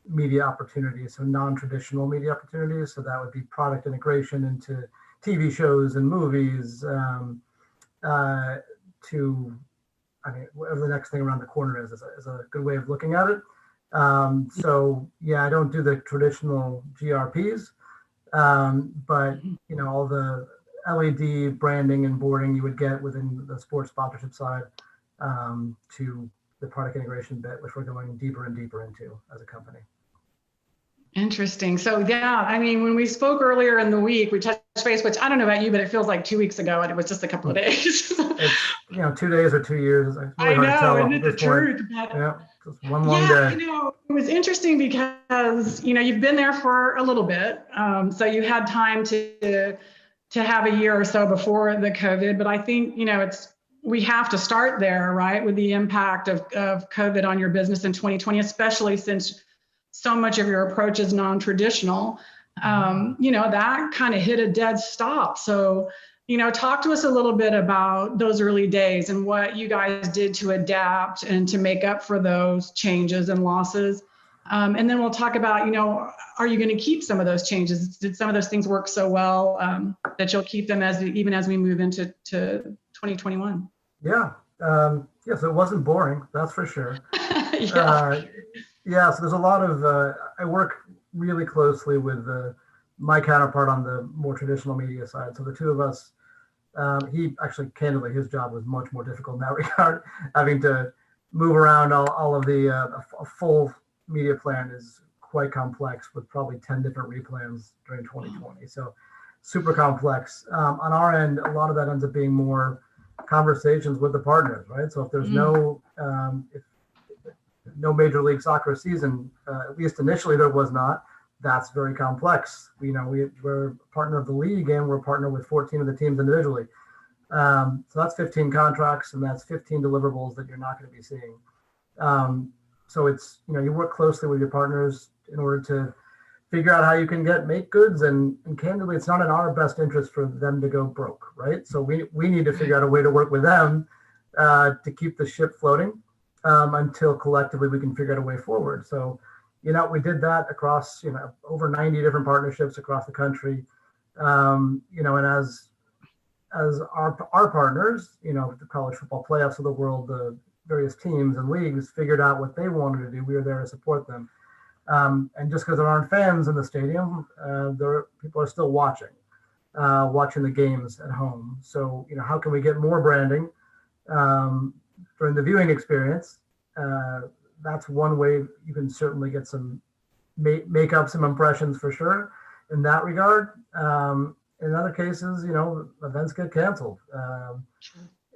media opportunities, so non-traditional media opportunities. So that would be product integration into TV shows and movies, whatever the next thing around the corner is a good way of looking at it. So yeah, I don't do the traditional GRPs, but all the LED branding and boarding you would get within the sports sponsorship side, to the product integration bit, which we're going deeper and deeper into as a company. Interesting. So yeah, I mean, when we spoke earlier in the week, we touched base, which I don't know about you, but it feels like 2 weeks ago, and it was just a couple of days. It's 2 days or 2 years. It's really I hard to know, tell isn't at it the this point. truth? But Yeah, just one long day. It was interesting because you've been there for a little bit, so you had time to have a year or so before the COVID. But I think we have to start there, right, with the impact of COVID on your business in 2020, especially since so much of your approach is non-traditional. That kind of hit a dead stop. So, talk to us a little bit about those early days and what you guys did to adapt and to make up for those changes and losses. And then we'll talk about, are you going to keep some of those changes? Did some of those things work so well that you'll keep them even as we move into 2021? Yeah. So it wasn't boring, that's for sure. So there's a lot of, I work really closely with my counterpart on the more traditional media side. So the two of us, he actually, candidly, his job was much more difficult in that regard. Having to move around all of a full media plan is quite complex, with probably 10 different replans during 2020. So super complex. On our end, a lot of that ends up being more conversations with the partners, right? So if there's no Major League Soccer season, at least initially there was not, that's very complex. We're a partner of the league, and we're a partner with 14 of the teams individually. So that's 15 contracts, and that's 15 deliverables that you're not going to be seeing. So it's, you work closely with your partners in order to figure out how you can make goods, and candidly, it's not in our best interest for them to go broke, right? So we need to figure out a way to work with them to keep the ship floating until collectively we can figure out a way forward. So, we did that across, over 90 different partnerships across the country. And as our partners, the college football playoffs of the world, the various teams and leagues figured out what they wanted to do, we were there to support them. And just because there aren't fans in the stadium, people are still watching the games at home. So, how can we get more branding during the viewing experience? That's one way you can certainly get make up some impressions for sure in that regard. In other cases, events get canceled,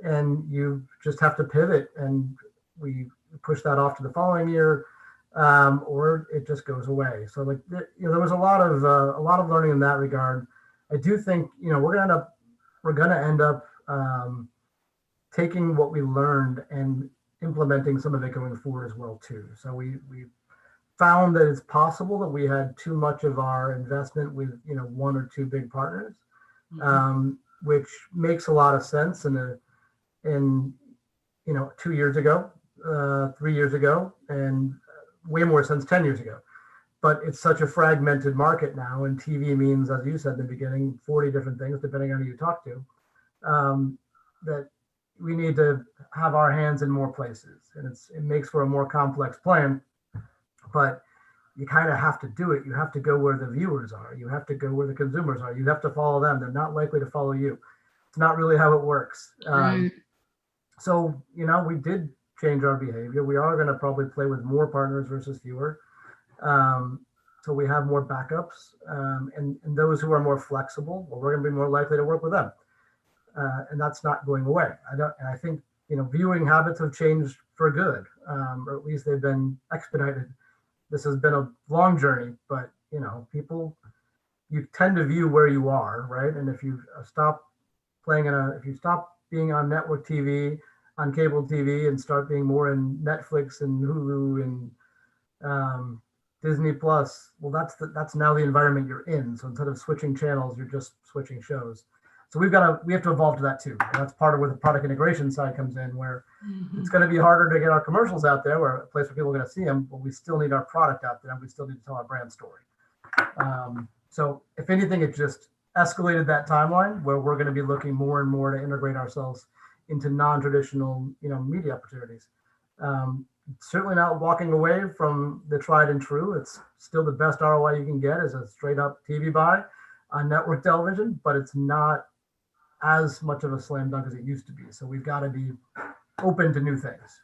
and you just have to pivot, and we push that off to the following year, or it just goes away. So there was a lot of learning in that regard. I do think, we're gonna end up taking what we learned and implementing some of it going forward as well too. So we found that it's possible that we had too much of our investment with one or two big partners, which makes a lot of sense in 2 years ago, 3 years ago, and way more sense 10 years ago. But it's such a fragmented market now, and TV means, as you said in the beginning, 40 different things depending on who you talk to, that we need to have our hands in more places, and it makes for a more complex plan, but you kind of have to do it. You have to go where the viewers are. You have to go where the consumers are. You have to follow them. They're not likely to follow you. It's not really how it works. So, we did change our behavior. We are going to probably play with more partners versus fewer. So we have more backups, and those who are more flexible, well, we're going to be more likely to work with them. And that's not going away. I think, viewing habits have changed for good, or at least they've been expedited. This has been a long journey, but people, you tend to view where you are, right? And if you stop being on network TV, on cable TV, and start being more in Netflix and Hulu and Disney Plus. Well, that's now the environment you're in. So instead of switching channels, you're just switching shows. So we have to evolve to that too. And that's part of where the product integration side comes in, where it's going to be harder to get our commercials out there, where a place where people are going to see them, but we still need our product out there, and we still need to tell our brand story. So if anything, it just escalated that timeline where we're going to be looking more and more to integrate ourselves into non-traditional, media opportunities. Certainly not walking away from the tried and true. It's still the best ROI you can get is a straight up TV buy on network television, but it's not as much of a slam dunk as it used to be. So we've got to be open to new things.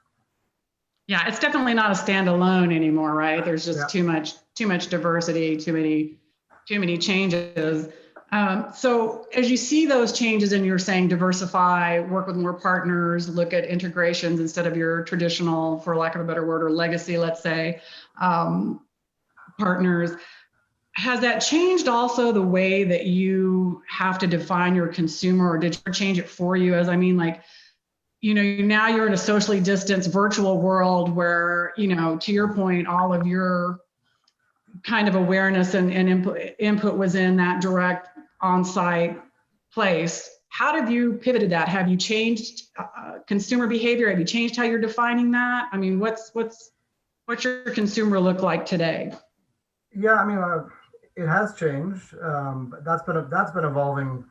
Yeah, it's definitely not a standalone anymore, right? There's just too much diversity, too many changes. So as you see those changes and you're saying diversify, work with more partners, look at integrations instead of your traditional, for lack of a better word, or legacy, let's say, partners, has that changed also the way that you have to define your consumer, or did you change it for you? Now you're in a socially distanced virtual world where, to your point, all of your kind of awareness and input was in that direct on-site place. How have you pivoted that? Have you changed consumer behavior? Have you changed how you're defining that? I mean, what's your consumer look like today? Yeah, it has changed, but that's been evolving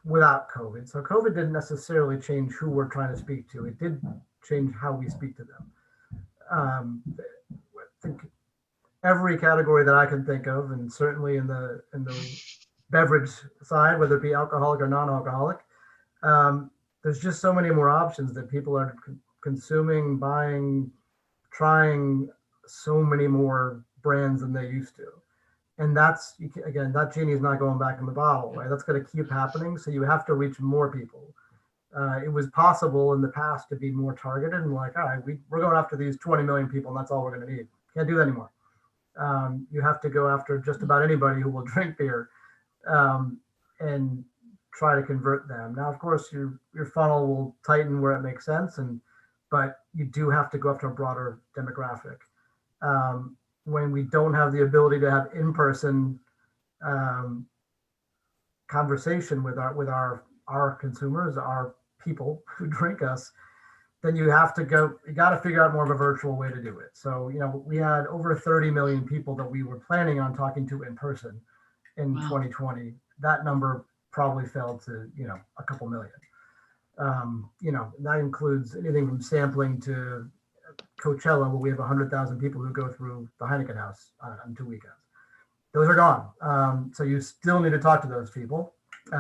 without COVID. So COVID didn't necessarily change who we're trying to speak to. It did change how we speak to them. I think every category that I can think of, and certainly in the beverage side, whether it be alcoholic or non-alcoholic, there's just so many more options that people are consuming, buying, trying so many more brands than they used to. And that's, again, that genie is not going back in the bottle, right? That's going to keep happening. So you have to reach more people. It was possible in the past to be more targeted and like, all right, we're going after these 20 million people and that's all we're going to need. Can't do that anymore. You have to go after just about anybody who will drink beer and try to convert them. Now, of course, your funnel will tighten where it makes sense, but you do have to go after a broader demographic. When we don't have the ability to have in-person conversation with our consumers, our people who drink us, then you got to figure out more of a virtual way to do it. So, we had over 30 million people that we were planning on talking to in person in 2020. That number probably fell to, a couple million. That includes anything from sampling to Coachella, where we have 100,000 people who go through the Heineken House on 2 weekends. Those are gone. So you still need to talk to those people.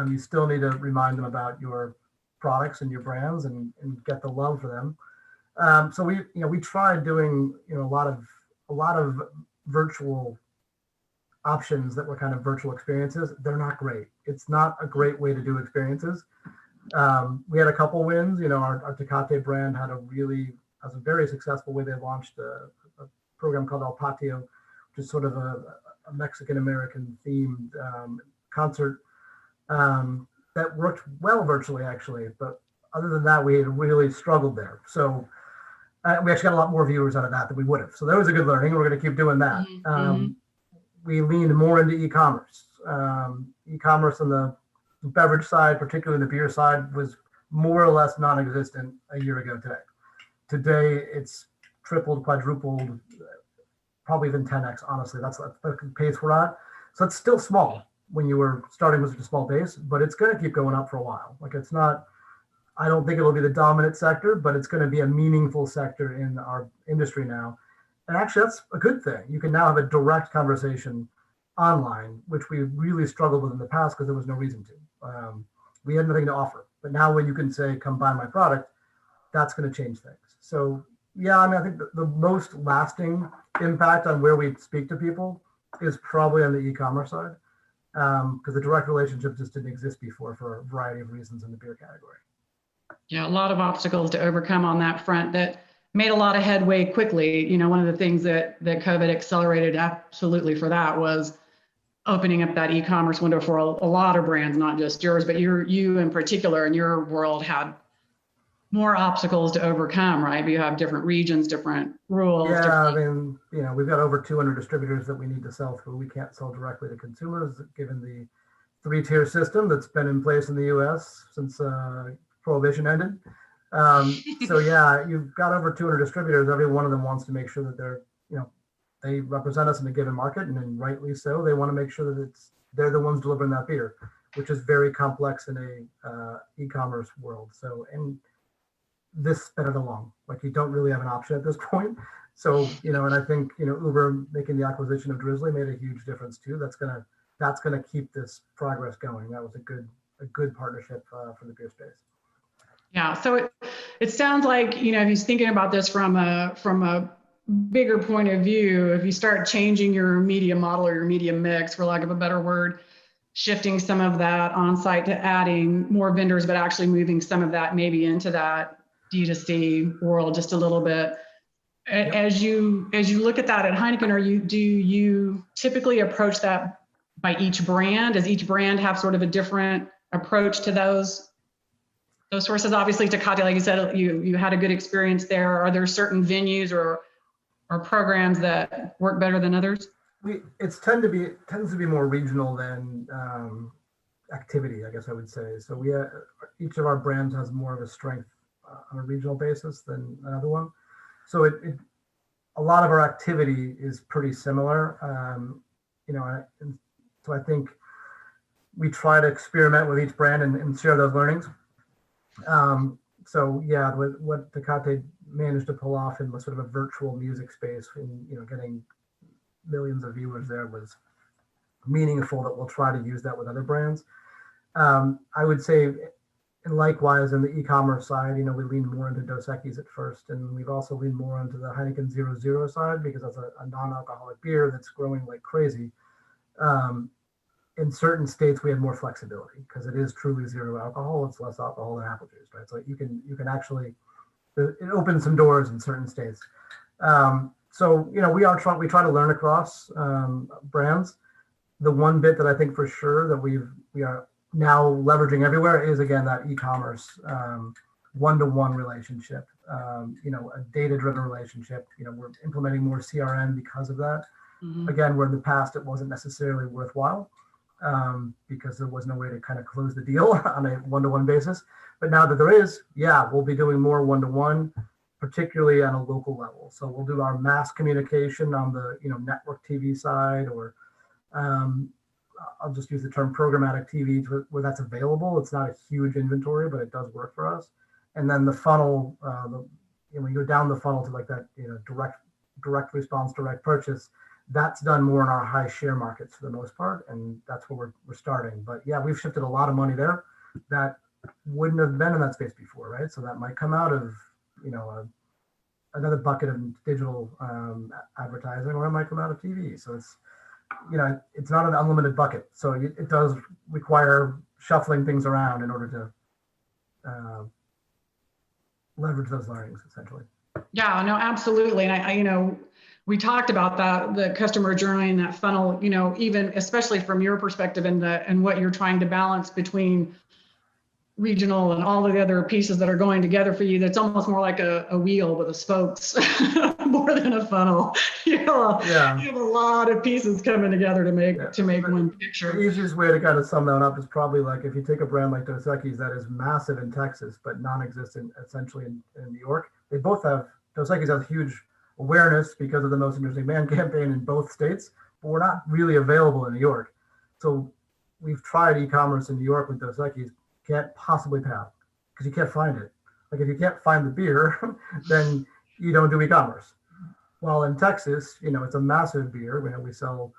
You still need to remind them about your products and your brands and get the love for them. So we tried doing a lot of virtual options that were kind of virtual experiences. They're not great. It's not a great way to do experiences. We had a couple wins. Our Tecate brand had a very successful way. They launched a program called El Patio, which is sort of a Mexican-American themed concert that worked well virtually, actually. But other than that, we had really struggled there. So we actually got a lot more viewers out of that than we would have. So that was a good learning. We're going to keep doing that. We leaned more into e-commerce. E-commerce on the beverage side, particularly the beer side, was more or less non-existent a year ago today. Today, it's tripled, quadrupled, probably even 10x, honestly. That's the pace we're at. So it's still small when you were starting with such a small base, but it's going to keep going up for a while. I don't think it'll be the dominant sector, but it's going to be a meaningful sector in our industry now. And actually, that's a good thing. You can now have a direct conversation online, which we really struggled with in the past because there was no reason to. We had nothing to offer. But now when you can say, come buy my product, that's going to change things. So, I think the most lasting impact on where we speak to people is probably on the e-commerce side, because the direct relationship just didn't exist before for a variety of reasons in the beer category. Yeah, a lot of obstacles to overcome on that front that made a lot of headway quickly. One of the things that COVID accelerated absolutely for that was opening up that e-commerce window for a lot of brands, not just yours, but you in particular in your world had more obstacles to overcome, right? You have different regions, different rules. Yeah, I mean, we've got over 200 distributors that we need to sell through. We can't sell directly to consumers given the 3-tier system that's been in place in the US since Prohibition ended. So yeah, you've got over 200 distributors. Every one of them wants to make sure that they represent us in a given market, and then rightly so. They want to make sure that they're the ones delivering that beer, which is very complex in a e-commerce world. So, and this sped it along. Like, you don't really have an option at this point. So, and I think, Uber making the acquisition of Drizzly made a huge difference too. That's gonna keep this progress going. That was a good partnership for the beer space. Yeah. So it sounds like, if he's thinking about this from a bigger point of view, if you start changing your media model or your media mix, for lack of a better word, shifting some of that on-site to adding more vendors, but actually moving some of that maybe into that D2C world just a little bit. Yep. As you look at that at Heineken, do you typically approach that by each brand? Does each brand have sort of a different approach to those sources? Obviously, Tecate, like you said, you had a good experience there. Are there certain venues or programs that work better than others? It tends to be more regional than activity, I guess I would say. So each of our brands has more of a strength on a regional basis than another one. So a lot of our activity is pretty similar. And so I think we try to experiment with each brand and share those learnings. So yeah, what Tecate managed to pull off in sort of a virtual music space and getting millions of viewers there was meaningful. That we'll try to use that with other brands. I would say, and likewise in the e-commerce side, we lean more into Dos Equis at first, and we've also leaned more into the Heineken 0.0 side because that's a non-alcoholic beer that's growing like crazy. In certain states, we have more flexibility because it is truly zero alcohol. It's less alcohol than apple juice, right? So you can actually, it opens some doors in certain states. So we try to learn across brands. The one bit that I think for sure that we are now leveraging everywhere is, again, that e-commerce one-to-one relationship. A data-driven relationship. We're implementing more CRM because of that. Mm-hmm. Again, where in the past it wasn't necessarily worthwhile. Because there was no way to kind of close the deal on a one-to-one basis. But now that there is, we'll be doing more one-to-one, particularly on a local level. So we'll do our mass communication on the network TV side, or I'll just use the term programmatic TV where that's available. It's not a huge inventory, but it does work for us. And then the funnel, when you go down the funnel to like that, direct response, direct purchase, that's done more in our high share markets for the most part, and that's where we're starting. But yeah, we've shifted a lot of money there that wouldn't have been in that space before, right? So that might come out of another bucket of digital advertising, or it might come out of TV. So it's not an unlimited bucket. So it does require shuffling things around in order to leverage those learnings, essentially. Yeah, no, absolutely. And we talked about that, the customer journey and that funnel, even especially from your perspective and what you're trying to balance between regional and all of the other pieces that are going together for you. That's almost more like a wheel with the spokes more than a funnel. You have a lot of pieces coming together to make one picture. The easiest way to kind of sum that up is probably like if you take a brand like Dos Equis that is massive in Texas, but non-existent essentially in New York. They both have, Dos Equis has huge awareness because of the Most Interesting Man campaign in both states, but we're not really available in New York. So we've tried e-commerce in New York with Dos Equis, can't possibly pay out because you can't find it. Like if you can't find the beer, then you don't do e-commerce. While in Texas, it's a massive beer. We sell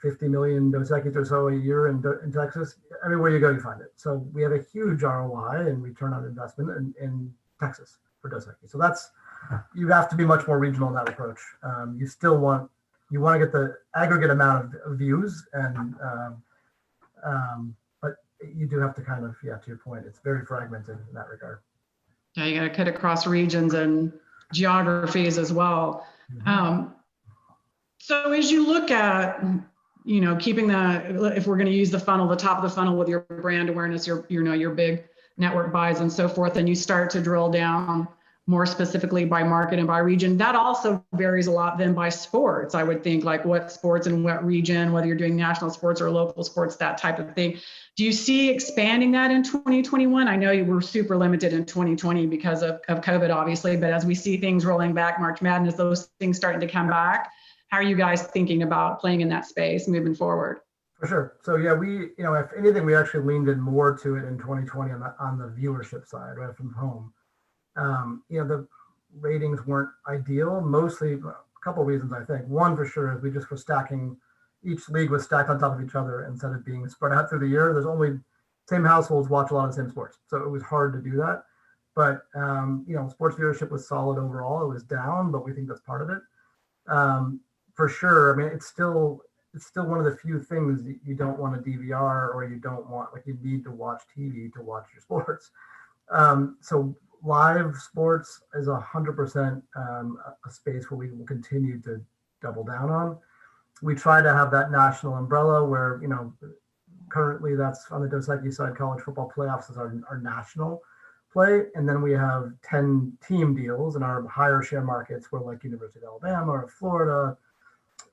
50 million Dos Equis or so a year in Texas. Everywhere you go, you find it. So we have a huge ROI and return on investment in Texas for Dos Equis. So you have to be much more regional in that approach. You want to get the aggregate amount of views, and but you do have to kind of, to your point, it's very fragmented in that regard. Yeah, you got to cut across regions and geographies as well. Mm-hmm. So as you look at keeping if we're going to use the funnel, the top of the funnel with your brand awareness, your big network buys and so forth, and you start to drill down more specifically by market and by region. That also varies a lot then by sports. I would think, like what sports and what region, whether you're doing national sports or local sports, that type of thing. Do you see expanding that in 2021? I know you were super limited in 2020 because of COVID, obviously, but as we see things rolling back, March Madness, those things starting to come back, how are you guys thinking about playing in that space moving forward? For sure. So yeah, we, if anything, we actually leaned in more to it in 2020 on the viewership side, right from home. The ratings weren't ideal, mostly a couple of reasons, I think. One, for sure, is we just were stacking, each league was stacked on top of each other instead of being spread out through the year. There's only, same households watch a lot of the same sports. So it was hard to do that. But, sports viewership was solid overall. It was down, but we think that's part of it. For sure. I mean, it's still one of the few things that you don't want to DVR, or you don't want, like, you need to watch TV to watch your sports. So live sports is 100% a space where we will continue to double down on. We try to have that national umbrella where, currently that's on the Dos Equis side, college football playoffs is our national play. And then we have 10 team deals in our higher share markets where, like, University of Alabama or Florida,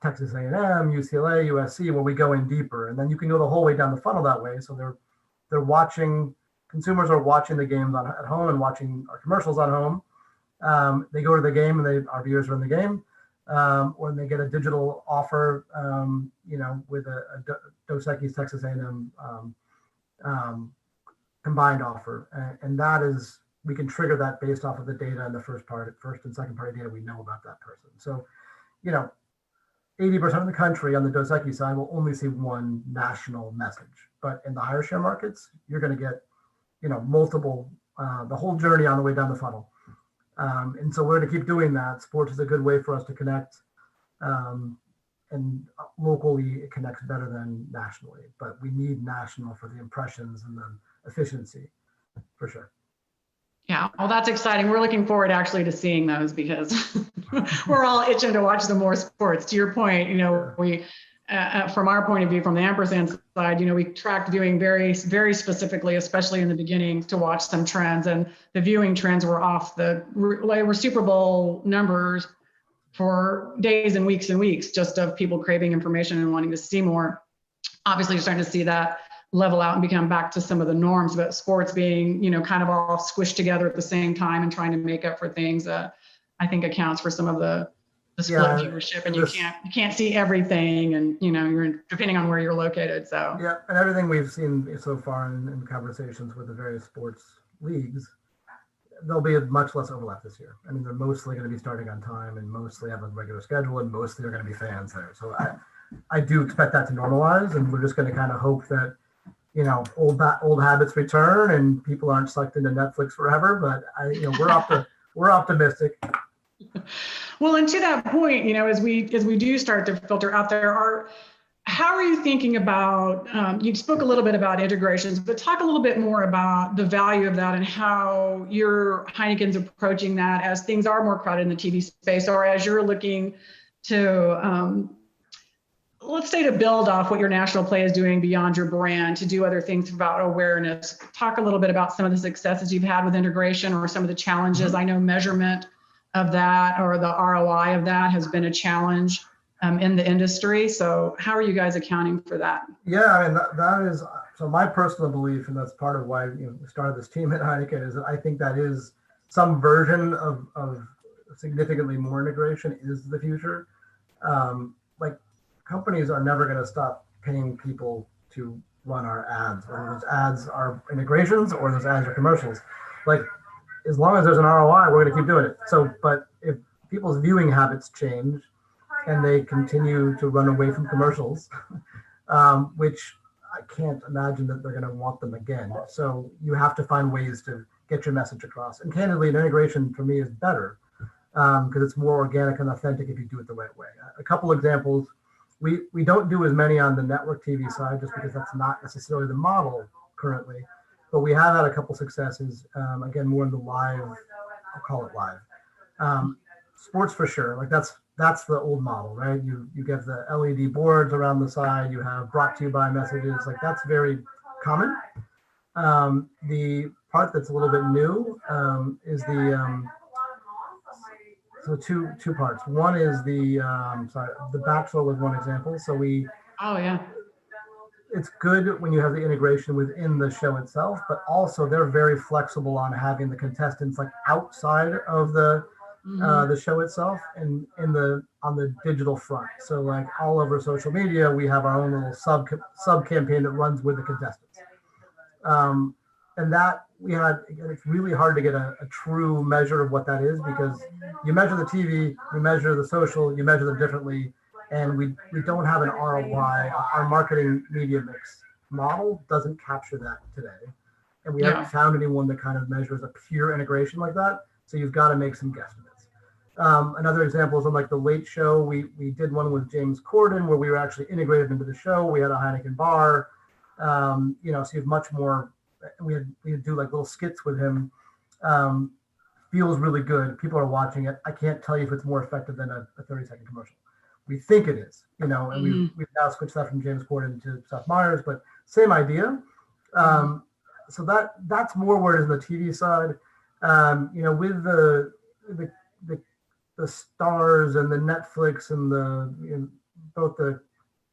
Texas A&M, UCLA, USC, where we go in deeper. And then you can go the whole way down the funnel that way. So they're watching, consumers are watching the games at home and watching our commercials on home. They go to the game and our viewers are in the game. When they get a digital offer, with a Dos Equis Texas A&M combined offer. And that is, we can trigger that based off of the data and the first and second party data we know about that person. So, 80% of the country on the Dos Equis side will only see one national message. But in the higher share markets, you're going to get, multiple, the whole journey on the way down the funnel. And so we're going to keep doing that. Sports is a good way for us to connect. And locally, it connects better than nationally. But we need national for the impressions and the efficiency, for sure. Yeah, well, that's exciting. We're looking forward actually to seeing those because we're all itching to watch some more sports. To your point, we, from our point of view, from the ampersand side, we tracked viewing very, very specifically, especially in the beginning, to watch some trends. And the viewing trends were were Super Bowl numbers for days and weeks just of people craving information and wanting to see more. Obviously, you're starting to see that level out and become back to some of the norms, but sports being, kind of all squished together at the same time and trying to make up for things, I think accounts for some of the split viewership, and you can't see everything, and you're depending on where you're located. So yeah, and everything we've seen so far in conversations with the various sports leagues, there'll be much less overlap this year. I mean, they're mostly going to be starting on time and mostly have a regular schedule, and mostly are going to be fans there. So I do expect that to normalize, and we're just going to kind of hope that old habits return and people aren't sucked into Netflix forever. But we're optimistic. Well, and to that point, as we do start to filter out there, how are you thinking about? You spoke a little bit about integrations, but talk a little bit more about the value of that and how Heineken's approaching that as things are more crowded in the TV space, or as you're looking to. Let's say to build off what your national play is doing beyond your brand, to do other things about awareness. Talk a little bit about some of the successes you've had with integration or some of the challenges. Mm-hmm. I know measurement of that or the ROI of that has been a challenge in the industry. So how are you guys accounting for that? Yeah, I mean, that is, so my personal belief, and that's part of why we started this team at Heineken, is that I think that is some version of significantly more integration is the future. Companies are never going to stop paying people to run our ads, whether those ads are integrations or those ads are commercials. Like, as long as there's an ROI, we're going to keep doing it. So, but if people's viewing habits change and they continue to run away from commercials, which I can't imagine that they're going to want them again. So you have to find ways to get your message across. And candidly, an integration for me is better because it's more organic and authentic if you do it the right way. A couple examples. We don't do as many on the network TV side just because that's not necessarily the model currently, but we have had a couple successes, again, more in the live, I'll call it live. Sports for sure, like that's that's the old model, right? You get the LED boards around the side, you have brought to you by messages, like that's very common. The part that's a little bit new is the so two parts. One is the Bachelor was one example. So it's good when you have the integration within the show itself, but also they're very flexible on having the contestants like outside of the show itself and on the digital front. So like all over social media, we have our own little sub campaign that runs with the contestants. And that it's really hard to get a true measure of what that is, because you measure the TV, you measure the social, you measure them differently. And we don't have an ROI. Our marketing media mix model doesn't capture that today. And we haven't found anyone that kind of measures a pure integration like that. So you've got to make some guesstimates. Another example is on like the Late Show. We did one with James Corden where we were actually integrated into the show. We had a Heineken bar, so you have much more. We do like little skits with him. Feels really good. People are watching it. I can't tell you if it's more effective than a 30-second commercial. We think it is, and we've now switched that from James Corden to Seth Meyers, but same idea. So that's more where it is on the TV side. With the stars and the Netflix and both the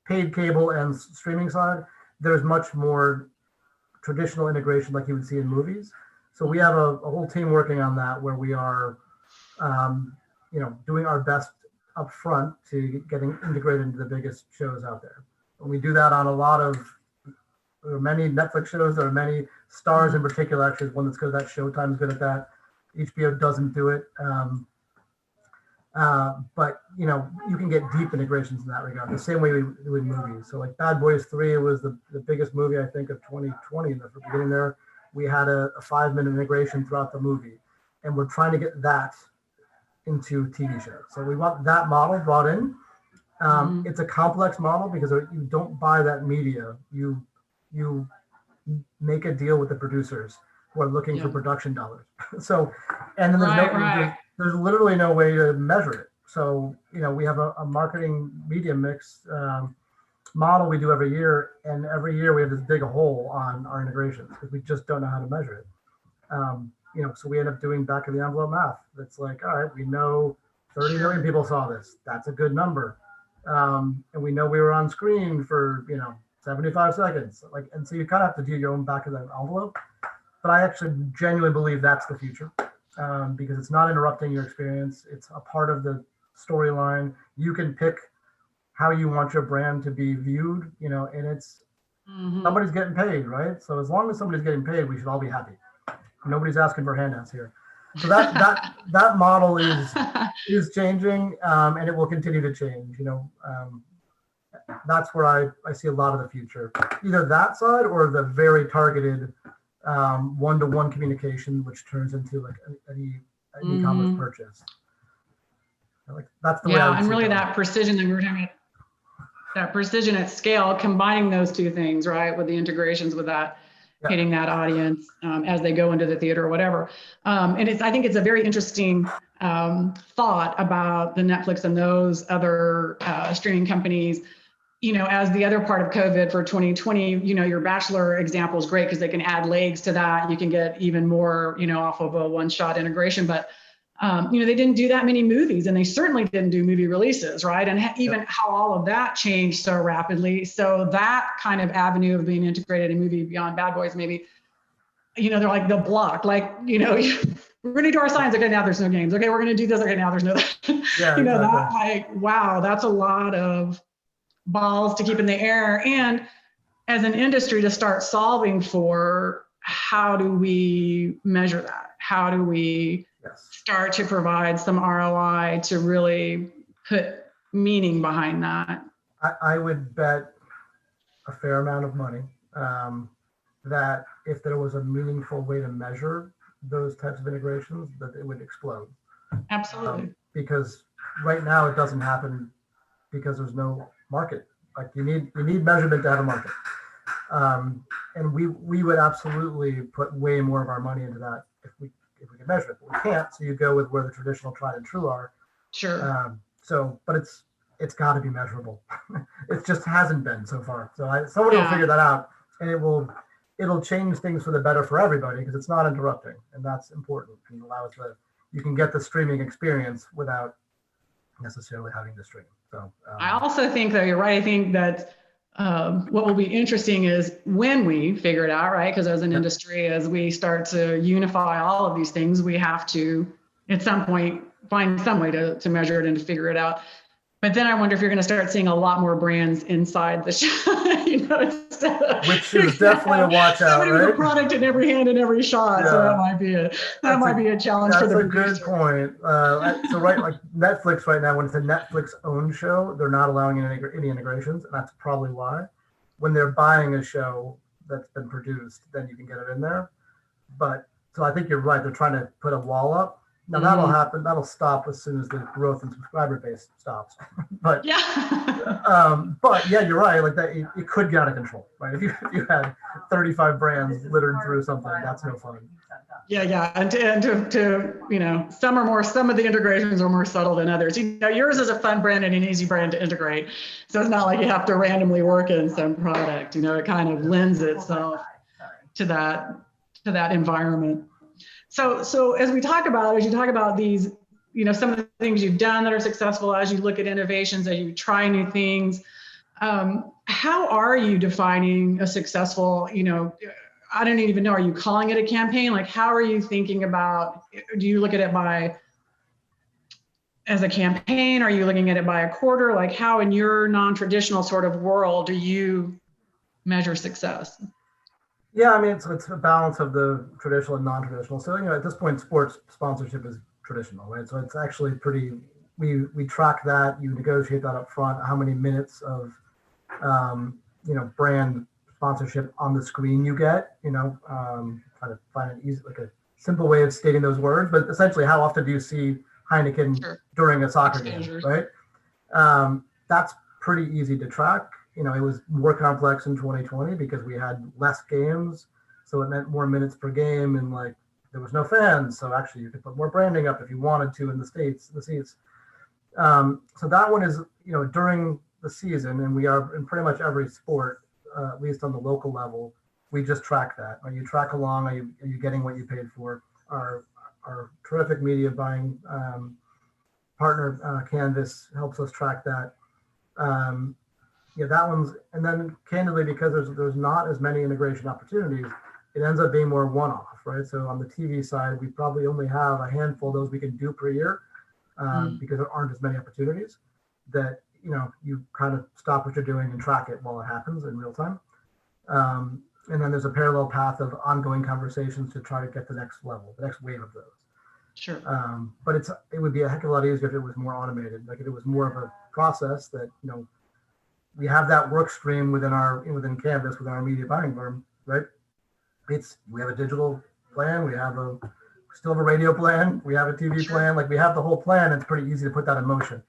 paid cable and streaming side, there's much more traditional integration like you would see in movies. So we have a whole team working on that where we are, doing our best up front to getting integrated into the biggest shows out there. And we do that on there are many Netflix shows, there are many stars in particular, actually one that's good at that, Showtime's good at that. HBO doesn't do it. But you can get deep integrations in that regard, the same way we do in movies. So like Bad Boys 3 was the biggest movie, I think, of 2020 in the beginning there. We had a 5-minute integration throughout the movie, and we're trying to get that into TV shows. So we want that model brought in. It's a complex model because you don't buy that media. You make a deal with the producers who are looking for production dollars. So, and then there's literally no way to measure it. So, we have a marketing media mix model we do every year, and every year we have this big hole on our integrations because we just don't know how to measure it. So we end up doing back of the envelope math. That's like, all right, we know 30 million people saw this. That's a good number. And we know we were on screen for, 75 seconds. And so you kind of have to do your own back of the envelope. But I actually genuinely believe that's the future because it's not interrupting your experience. It's a part of the storyline. You can pick how you want your brand to be viewed, and it's somebody's getting paid, right? So as long as somebody's getting paid, we should all be happy. Nobody's asking for handouts here. So that model is changing, and it will continue to change. That's where I see a lot of the future, either that side or the very targeted one-to-one communication, which turns into like an e-commerce purchase. That's the way I would and see really that. that precision that we were talking about, that precision at scale, combining those two things, right, with the integrations with that. Hitting that audience as they go into the theater or whatever. And I think it's a very interesting thought about the Netflix and those other streaming companies. As the other part of COVID for 2020, your Bachelor example is great because they can add legs to that. You can get even more, off of a one-shot integration. But they didn't do that many movies, and they certainly didn't do movie releases, right? And even how all of that changed so rapidly. So that kind of avenue of being integrated in movie beyond Bad Boys, maybe, they're like the block, like, we're going to do our signs. Okay, now there's no games. Okay, we're going to do this. Okay, now there's no, that like, wow, that's a lot of balls to keep in the air. And as an industry to start solving for how do we measure that? How do we start to provide some ROI to really put meaning behind that? I would bet a fair amount of money that if there was a meaningful way to measure those types of integrations, that it would explode. Absolutely. Because right now it doesn't happen because there's no market. Like you need measurement to have a market. And we would absolutely put way more of our money into that if we can measure it, but we can't. So you go with where the traditional tried and true are. Sure. So, but it's got to be measurable. It just hasn't been so far. So somebody will figure that out, and it'll change things for the better for everybody because it's not interrupting, and that's important. And allows you can get the streaming experience without necessarily having to stream. So I also think that you're right. I think that what will be interesting is when we figure it out, right? Because as an industry, as we start to unify all of these things, we have to, at some point, find some way to measure it and to figure it out. But then I wonder if you're going to start seeing a lot more brands inside the show, which is definitely a watch out, right? With a product in every hand and every shot. So that might be a challenge for the producer. That's a good point. So like Netflix right now, when it's a Netflix owned show, they're not allowing any integrations, and that's probably why. When they're buying a show that's been produced, then you can get it in there. But so I think you're right. They're trying to put a wall up. Now that'll happen. That'll stop as soon as the growth in subscriber base stops. But but yeah, you're right. Like that, it could get out of control, right? If you had 35 brands littered through something, that's no fun. Yeah, and to some of the integrations are more subtle than others. Yours is a fun brand and an easy brand to integrate, so it's not like you have to randomly work in some product. It kind of lends itself to that environment. So as you talk about these, some of the things you've done that are successful, as you look at innovations, as you try new things, how are you defining a successful, I don't even know, are you calling it a campaign? Like, how are you thinking about, do you look at it as a campaign? Are you looking at it by a quarter? Like, how in your non-traditional sort of world do you measure success? Yeah, I mean, it's a balance of the traditional and non-traditional. So, at this point, sports sponsorship is traditional, right? So it's actually pretty, we track that, you negotiate that up front, how many minutes of, brand sponsorship on the screen you get, try to find an easy, like a simple way of stating those words, but essentially how often do you see Heineken during a soccer game, right? That's pretty easy to track. It was more complex in 2020 because we had less games. So it meant more minutes per game and there was no fans. So actually you could put more branding up if you wanted to in the seats. So that one is, during the season, and we are in pretty much every sport, at least on the local level, we just track that. Are you track along? Are you getting what you paid for? Our terrific media buying partner, Canvas, helps us track that. That one's, and then candidly, because there's not as many integration opportunities, it ends up being more one-off, right? So on the TV side, we probably only have a handful of those we can do per year because there aren't as many opportunities that, you kind of stop what you're doing and track it while it happens in real time. And then there's a parallel path of ongoing conversations to try to get the next level, the next wave of those. Sure. But it would be a heck of a lot easier if it was more automated, like if it was more of a process that, we have that work stream within Canvas, within our media buying firm, right? We have a digital plan, we still have a radio plan, we have a TV plan, we have the whole plan. It's pretty easy to put that in motion.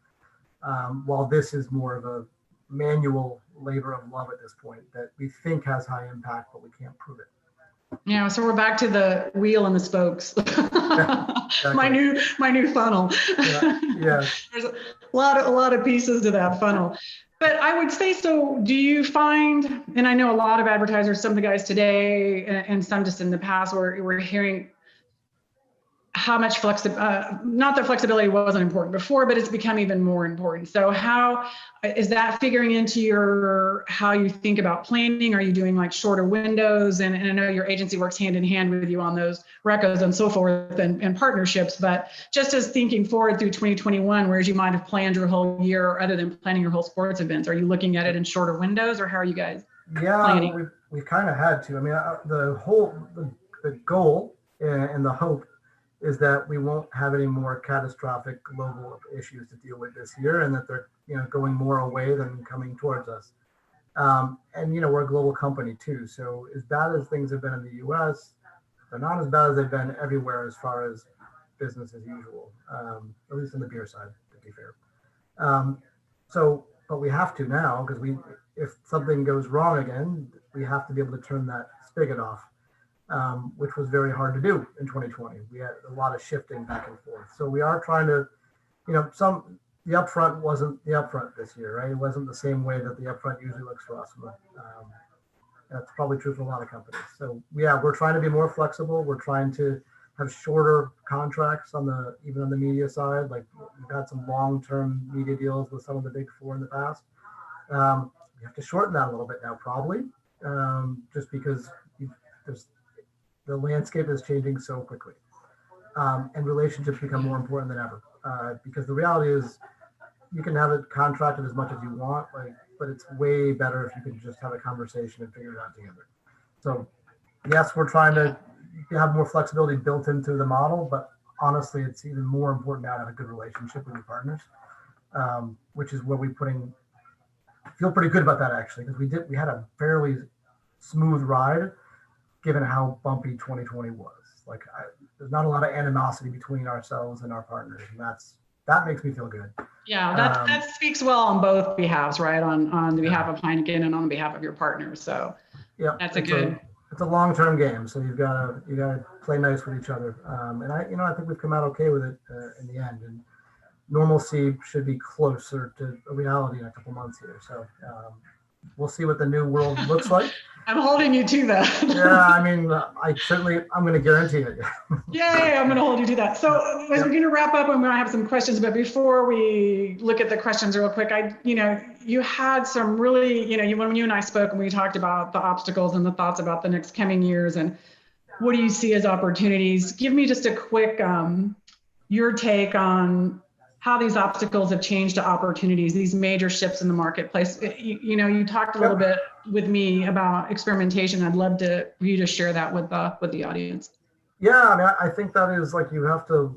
While this is more of a manual labor of love at this point that we think has high impact, but we can't prove it. Yeah, so we're back to the wheel and the spokes. Exactly. my new funnel. Yeah. There's a lot of pieces to that funnel. But I would say, so do you find, and I know a lot of advertisers, some of the guys today and some just in the past, we're hearing how much not that flexibility wasn't important before, but it's become even more important. So how is that figuring into how you think about planning? Are you doing shorter windows? And I know your agency works hand in hand with you on those recos and so forth and partnerships, but just as thinking forward through 2021, whereas you might have planned your whole year other than planning your whole sports events, are you looking at it in shorter windows or how are you guys planning? We've kind of had to. I mean, the goal and the hope is that we won't have any more catastrophic global issues to deal with this year, and that they're going more away than coming towards us. And we're a global company too, so as bad as things have been in the U.S., they're not as bad as they've been everywhere as far as business as usual, at least on the beer side, to be fair. But we have to now because if something goes wrong again, we have to be able to turn that spigot off. Which was very hard to do in 2020. We had a lot of shifting back and forth. So we are trying to, the upfront wasn't the upfront this year, right? It wasn't the same way that the upfront usually looks for us. That's probably true for a lot of companies. So yeah, we're trying to be more flexible. We're trying to have shorter contracts even on the media side. Like we've had some long-term media deals with some of the big four in the past. We have to shorten that a little bit now, probably, just because the landscape is changing so quickly, and relationships become more important than ever. Because the reality is, you can have it contracted as much as you want, but it's way better if you can just have a conversation and figure it out together. So yes, we're trying to have more flexibility built into the model, but honestly, it's even more important now to have a good relationship with your partners, which is where feel pretty good about that actually, because we had a fairly smooth ride given how bumpy 2020 was. Like there's not a lot of animosity between ourselves and our partners, and that makes me feel good. Yeah, that speaks well on both behalves, right? On the behalf of Heineken and on behalf of your partners. So yeah, that's it's a long-term game, so you gotta play nice with each other. And I think we've come out okay with it in the end. And normalcy should be closer to a reality in a couple months here. So we'll see what the new world looks like. I'm holding you to that. Yeah, I mean, I'm going to guarantee it. Yay, I'm going to hold you to that. So as we're going to wrap up, I'm going to have some questions, but before we look at the questions real quick, you had some really, when you and I spoke and we talked about the obstacles and the thoughts about the next coming years and what do you see as opportunities? Give me just a quick, your take on how these obstacles have changed to opportunities, these major shifts in the marketplace. You talked a little bit with me about experimentation. I'd love for you to share that with the audience. Yeah, I mean, I think that is like you have to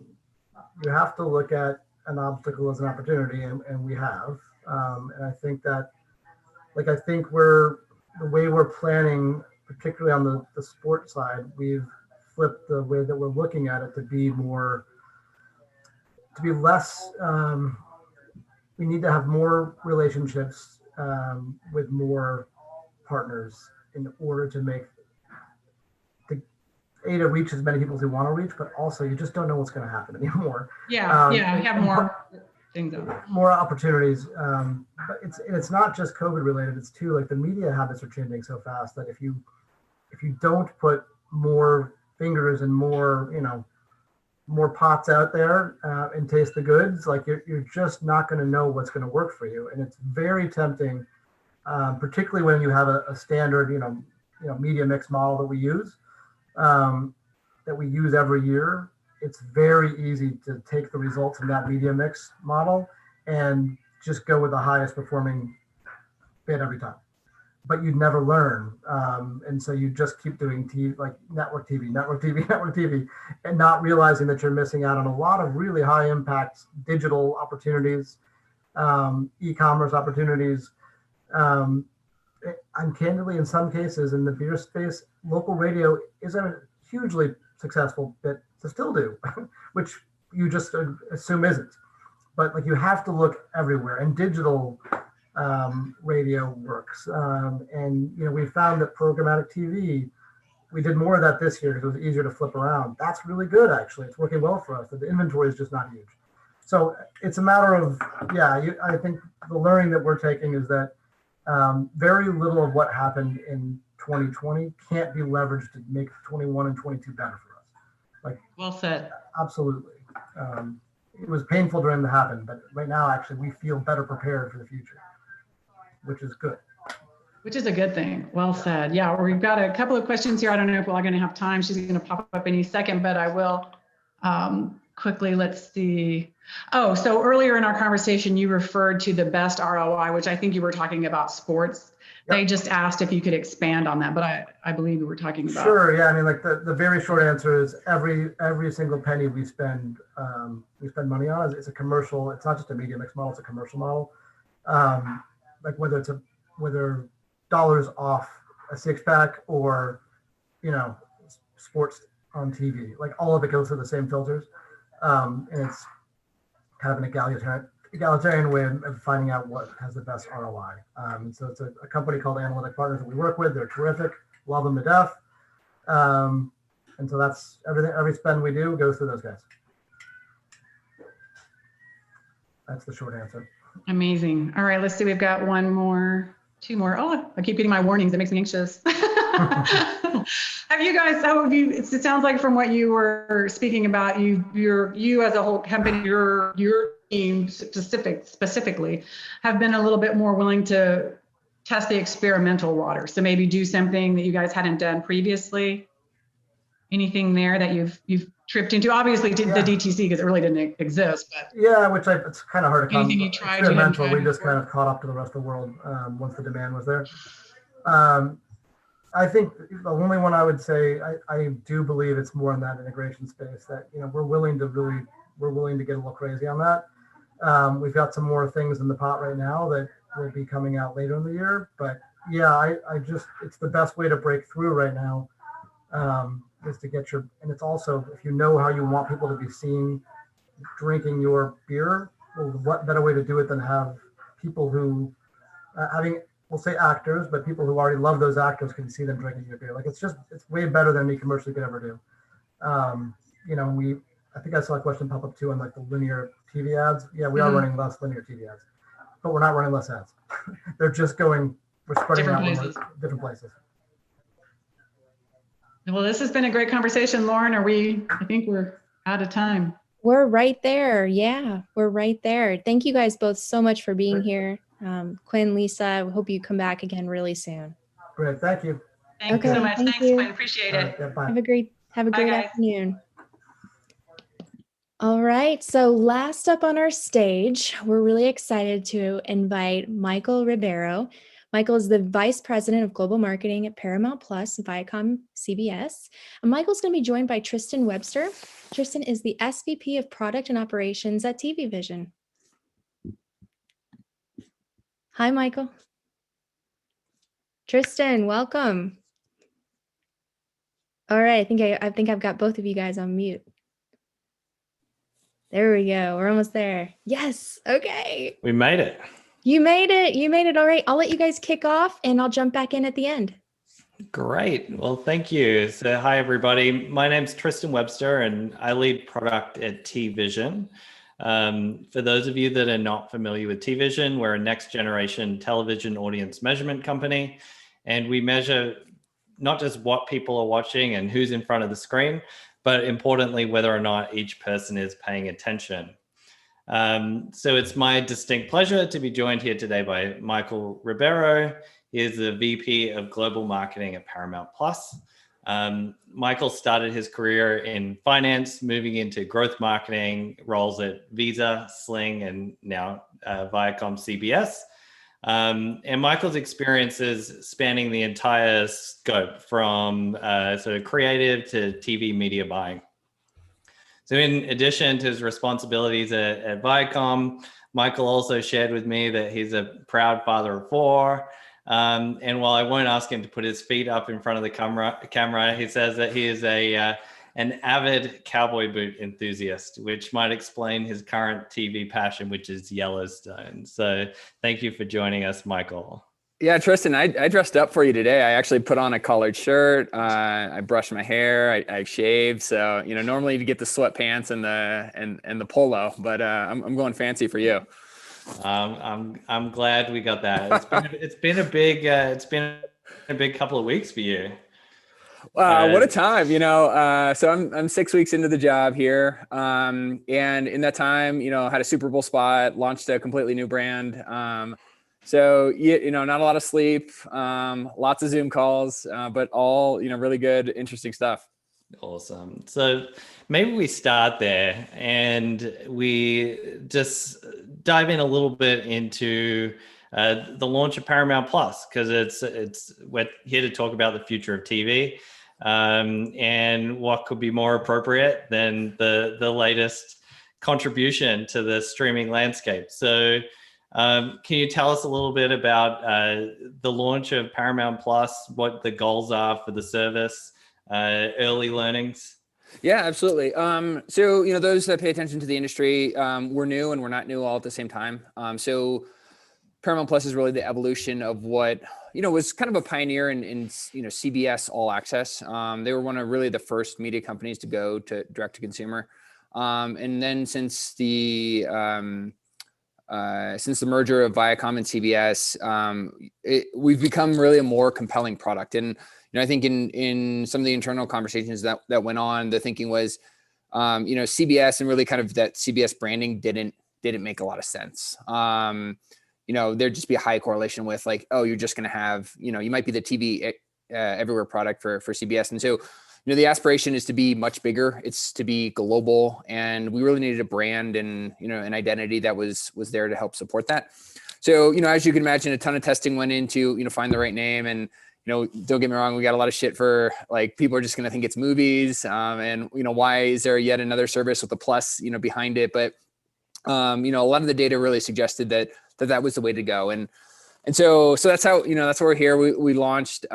look at an obstacle as an opportunity, and we have. And I think that, I think the way we're planning, particularly on the sports side, we've flipped the way that we're looking at it to be less, we need to have more relationships with more partners in order to reach as many people as we want to reach, but also you just don't know what's going to happen anymore. Yeah, have more things out. More opportunities. But it's not just COVID related, it's too, like the media habits are changing so fast that if you don't put more fingers and more pots out there and taste the goods, like you're just not going to know what's going to work for you. And it's very tempting, particularly when you have a standard, media mix model that we use every year. It's very easy to take the results from that media mix model and just go with the highest performing bid every time. But you'd never learn. And so you just keep doing TV, like network TV, and not realizing that you're missing out on a lot of really high impact digital opportunities, e-commerce opportunities. And candidly, in some cases in the beer space, local radio isn't a hugely successful bit to still do, which you just assume isn't. But like you have to look everywhere, and digital radio works. And we found that programmatic TV, we did more of that this year because it was easier to flip around. That's really good, actually. It's working well for us. The inventory is just not huge. So it's a matter of, I think the learning that we're taking is that very little of what happened in 2020 can't be leveraged to make 21 and 22 better for us. Like, well said. Absolutely. It was painful during the happen, but right now, actually, we feel better prepared for the future, which is good. Which is a good thing. Well said. Yeah, we've got a couple of questions here. I don't know if we're all going to have time. She's going to pop up any second, but I will quickly. Let's see. Oh, so earlier in our conversation, you referred to the best ROI, which I think you were talking about sports. Yep. They just asked if you could expand on that, but I believe we were talking about. Sure. Yeah. I mean, like the very short answer is every single penny we spend money on is a commercial. It's not just a media mix model; it's a commercial model. Like whether dollars off a six pack or sports on TV, like all of it goes through the same filters, and it's kind of an egalitarian way of finding out what has the best ROI. And so it's a company called Analytic Partners that we work with. They're terrific, love them to death. And so that's everything. Every spend we do goes through those guys. That's the short answer. Amazing. All right, let's see. We've got two more. Oh, I keep getting my warnings. That makes me anxious. Have you guys, it sounds like from what you were speaking about, you as a whole company, your team specifically have been a little bit more willing to test the experimental water. So maybe do something that you guys hadn't done previously. Anything there that you've tripped into? Obviously, the DTC, because it really didn't exist. But yeah, it's kind of hard to anything you tried. Experimental, we just kind of caught up to the rest of the world once the demand was there. I think the only one I would say, I do believe it's more in that integration space that, we're willing to get a little crazy on that. We've got some more things in the pot right now that will be coming out later in the year. But yeah, it's the best way to break through right now. Is to get and it's also, if you know how you want people to be seen drinking your beer, well, what better way to do it than have people who, we'll say actors, but people who already love those actors can see them drinking your beer. Like it's way better than any commercial could ever do. I think I saw a question pop up too on like the linear TV ads. Yeah, we are running less linear TV ads, but we're not running less ads. We're spreading different places. Well, this has been a great conversation, Lauren. I think we're out of time. We're right there. Yeah, we're right there. Thank you guys both so much for being here. Quinn, Lisa, we hope you come back again really soon. Great. Thank you. Thank you so much. Thanks, Quinn. Appreciate it. Have a great afternoon. All right. So last up on our stage, we're really excited to invite Michael Ribeiro. Michael is the Vice President of Global Marketing at Paramount Plus, Viacom CBS. And Michael's going to be joined by Tristan Webster. Tristan is the SVP of Product and Operations at TV Vision. Hi, Michael. Tristan, welcome. All right, I think I've got both of you guys on mute. There we go. We're almost there. Yes. Okay. We made it. You made it. You made it. All right. I'll let you guys kick off and I'll jump back in at the end. Great. Well, thank you. So hi, everybody. My name's Tristan Webster and I lead product at TVision. For those of you that are not familiar with TVision, we're a next generation television audience measurement company. And we measure not just what people are watching and who's in front of the screen, but importantly, whether or not each person is paying attention. So it's my distinct pleasure to be joined here today by Michael Ribeiro. He is the VP of Global Marketing at Paramount Plus. Michael started his career in finance, moving into growth marketing roles at Visa, Sling, and now Viacom CBS. And Michael's experiences spanning the entire scope from sort of creative to TV media buying. So in addition to his responsibilities at Viacom, Michael also shared with me that he's a proud father of four. And while I won't ask him to put his feet up in front of the camera, he says that he is an avid cowboy boot enthusiast, which might explain his current TV passion, which is Yellowstone. So thank you for joining us, Michael. Yeah, Tristan, I dressed up for you today. I actually put on a collared shirt. I brushed my hair. I shaved. So, normally you get the sweatpants and the polo, but I'm going fancy for you. I'm glad we got that. It's been a big couple of weeks for you. What a time, so I'm 6 weeks into the job here. And in that time, had a Super Bowl spot, launched a completely new brand. So, not a lot of sleep, lots of Zoom calls, but all, really good, interesting stuff. Awesome. So maybe we start there and we just dive in a little bit into the launch of Paramount Plus, because we're here to talk about the future of TV. And what could be more appropriate than the latest contribution to the streaming landscape. So can you tell us a little bit about the launch of Paramount Plus, what the goals are for the service, early learnings? Yeah, absolutely. So, those that pay attention to the industry, we're new and we're not new all at the same time. So Paramount Plus is really the evolution of what, was kind of a pioneer in CBS All Access. They were one of really the first media companies to go to direct to consumer. And then since the since the merger of Viacom and CBS, we've become really a more compelling product. And I think in some of the internal conversations that went on, the thinking was, CBS and really kind of that CBS branding didn't make a lot of sense. There'd just be a high correlation with like, oh, you're just going to have, you might be the TV everywhere product for CBS. And so, the aspiration is to be much bigger. It's to be global, and we really needed a brand and, an identity that was there to help support that. So, as you can imagine, a ton of testing went into, find the right name. And, don't get me wrong, we got a lot of shit for like, people are just going to think it's movies. And, why is there yet another service with a plus, behind it? But, a lot of the data really suggested that was the way to go. And so that's how, that's why we're here. We launched,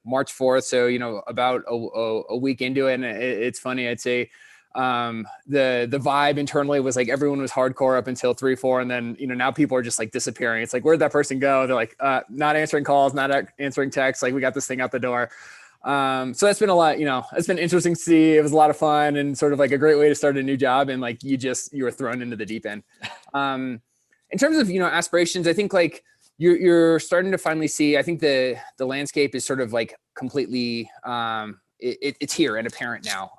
March 4th. So, about a week into it. And it's funny, I'd say, the vibe internally was like, everyone was hardcore up until 3-4. And then, now people are just like disappearing. It's like, where'd that person go? They're like, not answering calls, not answering texts. Like, we got this thing out the door. So that's been a lot, it's been interesting to see. It was a lot of fun and sort of like a great way to start a new job. And like, you were thrown into the deep end. In terms of, aspirations, I think like, you're starting to finally see, I think the landscape is sort of like completely, it's here and apparent now.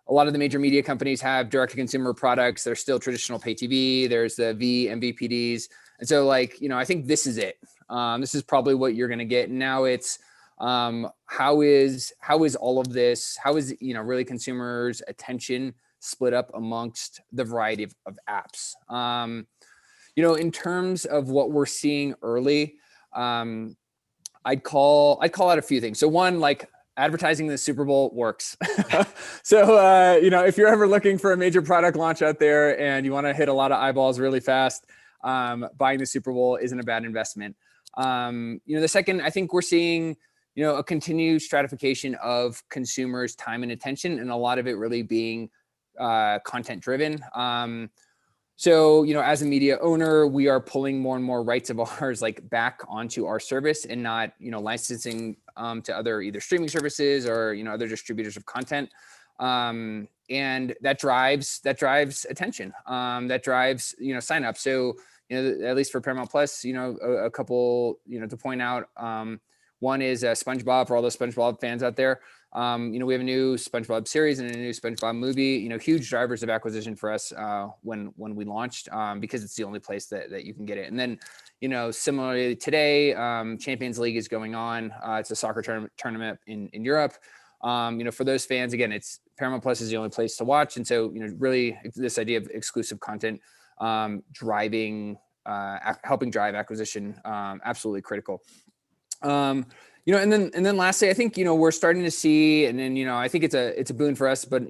A lot of the major media companies have direct to consumer products. There's still traditional pay TV. There's the MVPDs. And so like, I think this is it. This is probably what you're going to get. And now it's, how is all of this, how is, really consumers' attention split up amongst the variety of apps? In terms of what we're seeing early, I'd call out a few things. So one, like advertising the Super Bowl works. So, if you're ever looking for a major product launch out there and you want to hit a lot of eyeballs really fast, buying the Super Bowl isn't a bad investment. The second, I think we're seeing, a continued stratification of consumers' time and attention, and a lot of it really being content driven. So, as a media owner, we are pulling more and more rights of ours like back onto our service and not, licensing to other either streaming services or, other distributors of content. And that drives attention. That drives, sign up. So, at least for Paramount Plus, a couple, to point out, one is SpongeBob for all those SpongeBob fans out there. We have a new SpongeBob series and a new SpongeBob movie, huge drivers of acquisition for us when we launched, because it's the only place that you can get it. And then, similarly today, Champions League is going on. It's a soccer tournament in Europe. For those fans, again, it's Paramount Plus is the only place to watch. And so, really this idea of exclusive content helping drive acquisition, absolutely critical. And then lastly, I think, we're starting to see, and then, I think it's a boon for us, but,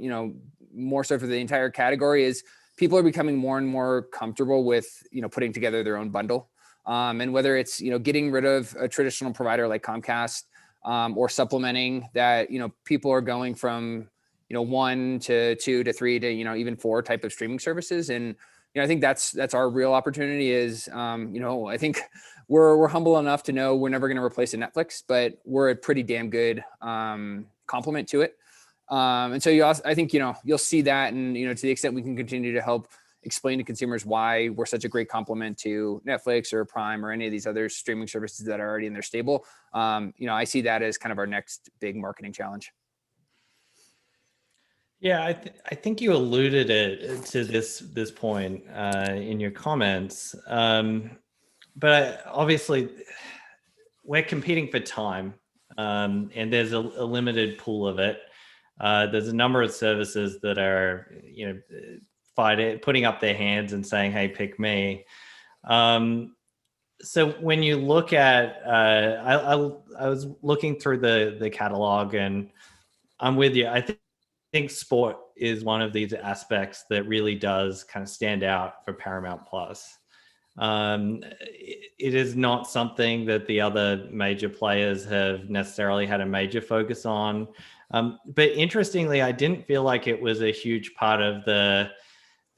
more so for the entire category is people are becoming more and more comfortable with, putting together their own bundle. And whether it's, getting rid of a traditional provider like Comcast, or supplementing that, people are going from, 1 to 2 to 3 to, even 4 type of streaming services. And, I think that's our real opportunity is, I think we're humble enough to know we're never going to replace a Netflix, but we're a pretty damn good complement to it. And so I think, you'll see that. And, to the extent we can continue to help explain to consumers why we're such a great complement to Netflix or Prime or any of these other streaming services that are already in their stable. I see that as kind of our next big marketing challenge. Yeah, I think you alluded to this point in your comments, but obviously we're competing for time, and there's a limited pool of it. There's a number of services that are putting up their hands and saying, "Hey, pick me." So when you look at, I was looking through the catalog, and I'm with you. I think sport is one of these aspects that really does kind of stand out for Paramount Plus. It is not something that the other major players have necessarily had a major focus on. But interestingly, I didn't feel like it was a huge part of the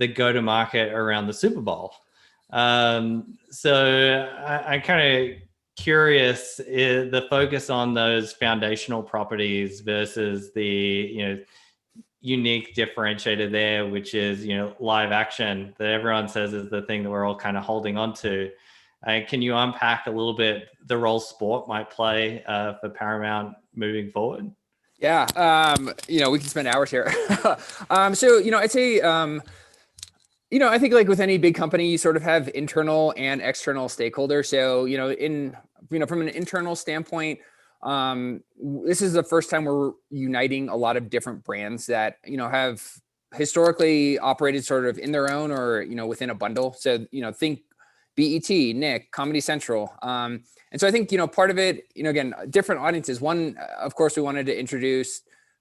go-to-market around the Super Bowl. So I'm kind of curious, the focus on those foundational properties versus the, unique differentiator there, which is, live action that everyone says is the thing that we're all kind of holding on to. Can you unpack a little bit the role sport might play for Paramount moving forward? Yeah, we can spend hours here. I'd say, I think like with any big company, you sort of have internal and external stakeholders. So, from an internal standpoint, this is the first time we're uniting a lot of different brands that, have historically operated sort of in their own or, within a bundle. So, think BET, Nick, Comedy Central. And so I think, part of it, again, different audiences. One, of course, we wanted to introduce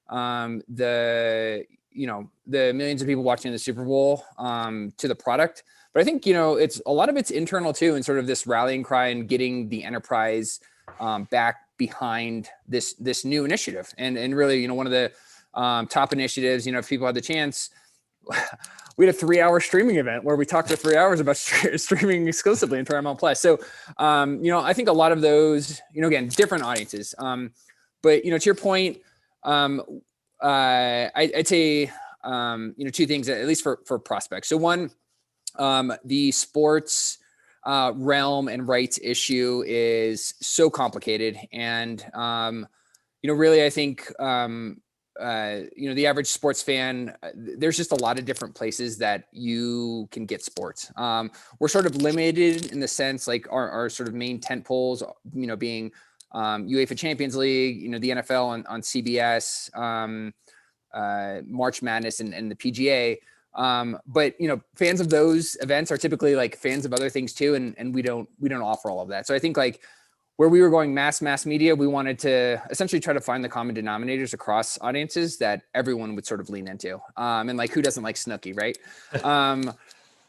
the millions of people watching the Super Bowl to the product. But I think, it's a lot of it's internal too, and sort of this rallying cry and getting the enterprise back behind this new initiative. And really, one of the top initiatives, if people had the chance, we had a 3-hour streaming event where we talked for 3 hours about streaming exclusively in Paramount Plus. So, I think a lot of those, again, different audiences. But, to your point, I'd say, two things, at least for prospects. So one, the sports realm and rights issue is so complicated. And, really, I think, the average sports fan, there's just a lot of different places that you can get sports. We're sort of limited in the sense, like our sort of main tent poles, being UEFA Champions League, the NFL on CBS, March Madness and the PGA. But fans of those events are typically like fans of other things too, and we don't offer all of that. So I think like where we were going mass media, we wanted to essentially try to find the common denominators across audiences that everyone would sort of lean into. And like, who doesn't like Snooki, right?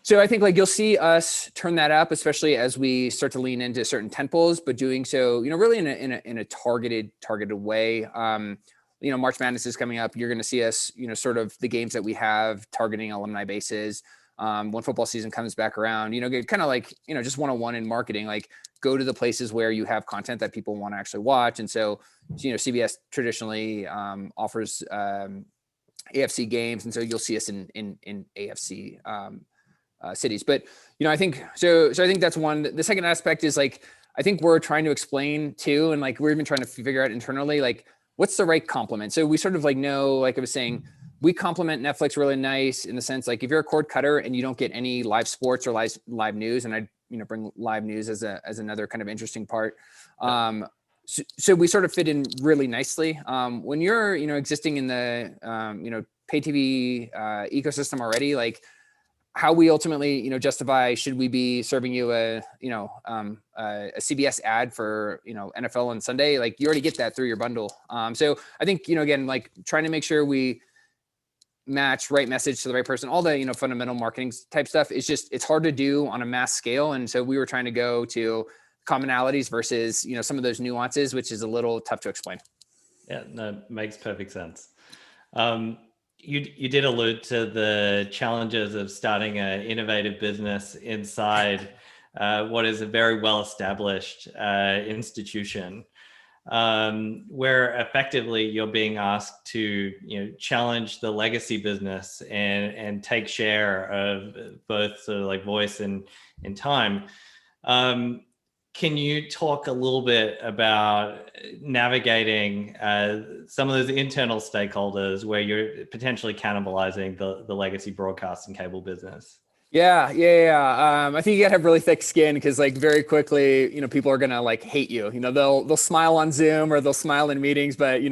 So I think like you'll see us turn that up, especially as we start to lean into certain tentpoles, but doing so, really in a targeted way. March Madness is coming up. You're going to see us, sort of the games that we have targeting alumni bases. When football season comes back around, kind of like, just 101 in marketing, like go to the places where you have content that people want to actually watch. And so, CBS traditionally offers AFC games. And so you'll see us in AFC cities. But, I think, so I think that's one. The second aspect is like, I think we're trying to explain too, and like, we're even trying to figure out internally, like, what's the right complement? So we sort of like know, like I was saying, we complement Netflix really nice in the sense, like if you're a cord cutter and you don't get any live sports or live news, and I bring live news as another kind of interesting part. So we sort of fit in really nicely. When you're, existing in the, pay TV ecosystem already, like how we ultimately, justify, should we be serving you a CBS ad for, NFL on Sunday? Like you already get that through your bundle. So I think, again, like trying to make sure we match right message to the right person, all the, fundamental marketing type stuff is just, it's hard to do on a mass scale. And so we were trying to go to commonalities versus, some of those nuances, which is a little tough to explain. Yeah, no, makes perfect sense. You did allude to the challenges of starting an innovative business inside what is a very well-established institution, where effectively you're being asked to challenge the legacy business and take share of both sort of like voice and time. Can you talk a little bit about navigating some of those internal stakeholders where you're potentially cannibalizing the legacy broadcast and cable business? Yeah. I think you gotta have really thick skin because like very quickly, people are gonna like hate you. They'll smile on Zoom or they'll smile in meetings, but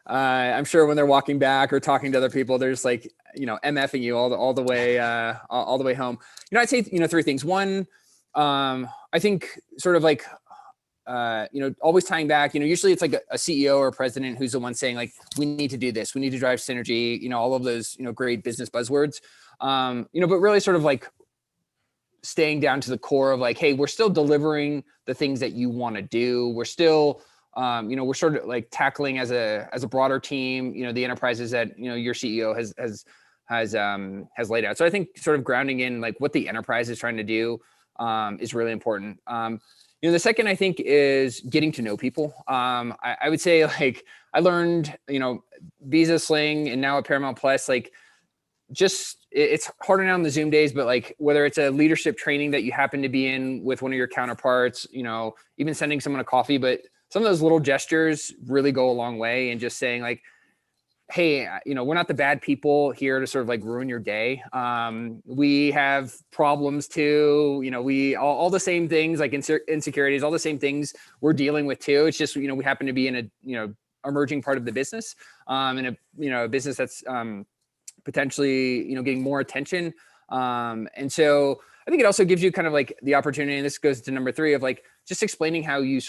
I'm sure when they're walking back or talking to other people, they're just like MFing you all the way home. I'd say three things. One, I think sort of like, always tying back, usually it's like a CEO or a president who's the one saying like, we need to do this, we need to drive synergy, all of those, great business buzzwords, but really sort of like staying down to the core of like, hey, we're still delivering the things that you want to do. We're still, we're sort of like tackling as a broader team, the enterprises that, your CEO has laid out. So I think sort of grounding in like what the enterprise is trying to do, is really important. The second I think is getting to know people. I would say like I learned, Visa, Sling, and now at Paramount Plus, like it's harder now in the Zoom days, but like whether it's a leadership training that you happen to be in with one of your counterparts, even sending someone a coffee, but some of those little gestures really go a long way. And just saying like, hey, we're not the bad people here to sort of like ruin your day. We have problems too. We all the same things, like insecurities, all the same things we're dealing with too. It's just, we happen to be in a, emerging part of the business, and a business that's potentially, getting more attention. And so I think it also gives you kind of like the opportunity, and this goes to number 3 of like, just explaining how you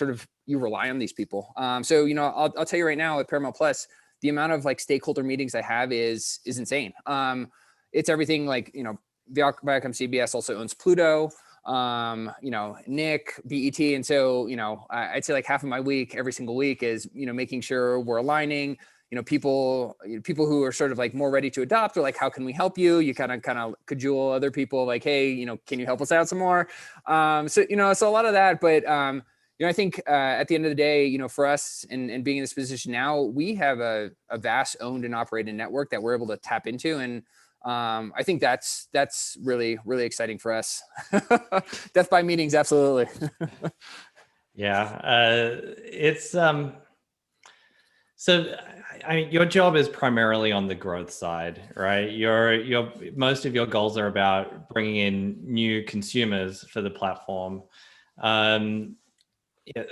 rely on these people. So, I'll tell you right now at Paramount Plus, the amount of like stakeholder meetings I have is insane. It's everything like, Viacom CBS also owns Pluto, Nick, BET. And so, I'd say like half of my week, every single week is, making sure we're aligning, people who are sort of like more ready to adopt, or like, how can we help you? You kind of cajole other people like, hey, can you help us out some more? So a lot of that, but, I think at the end of the day, for us and being in this position now, we have a vast owned and operated network that we're able to tap into. And I think that's really, really exciting for us. Death by meetings. Absolutely. Yeah. It's so I mean, your job is primarily on the growth side, right? Most of your goals are about bringing in new consumers for the platform.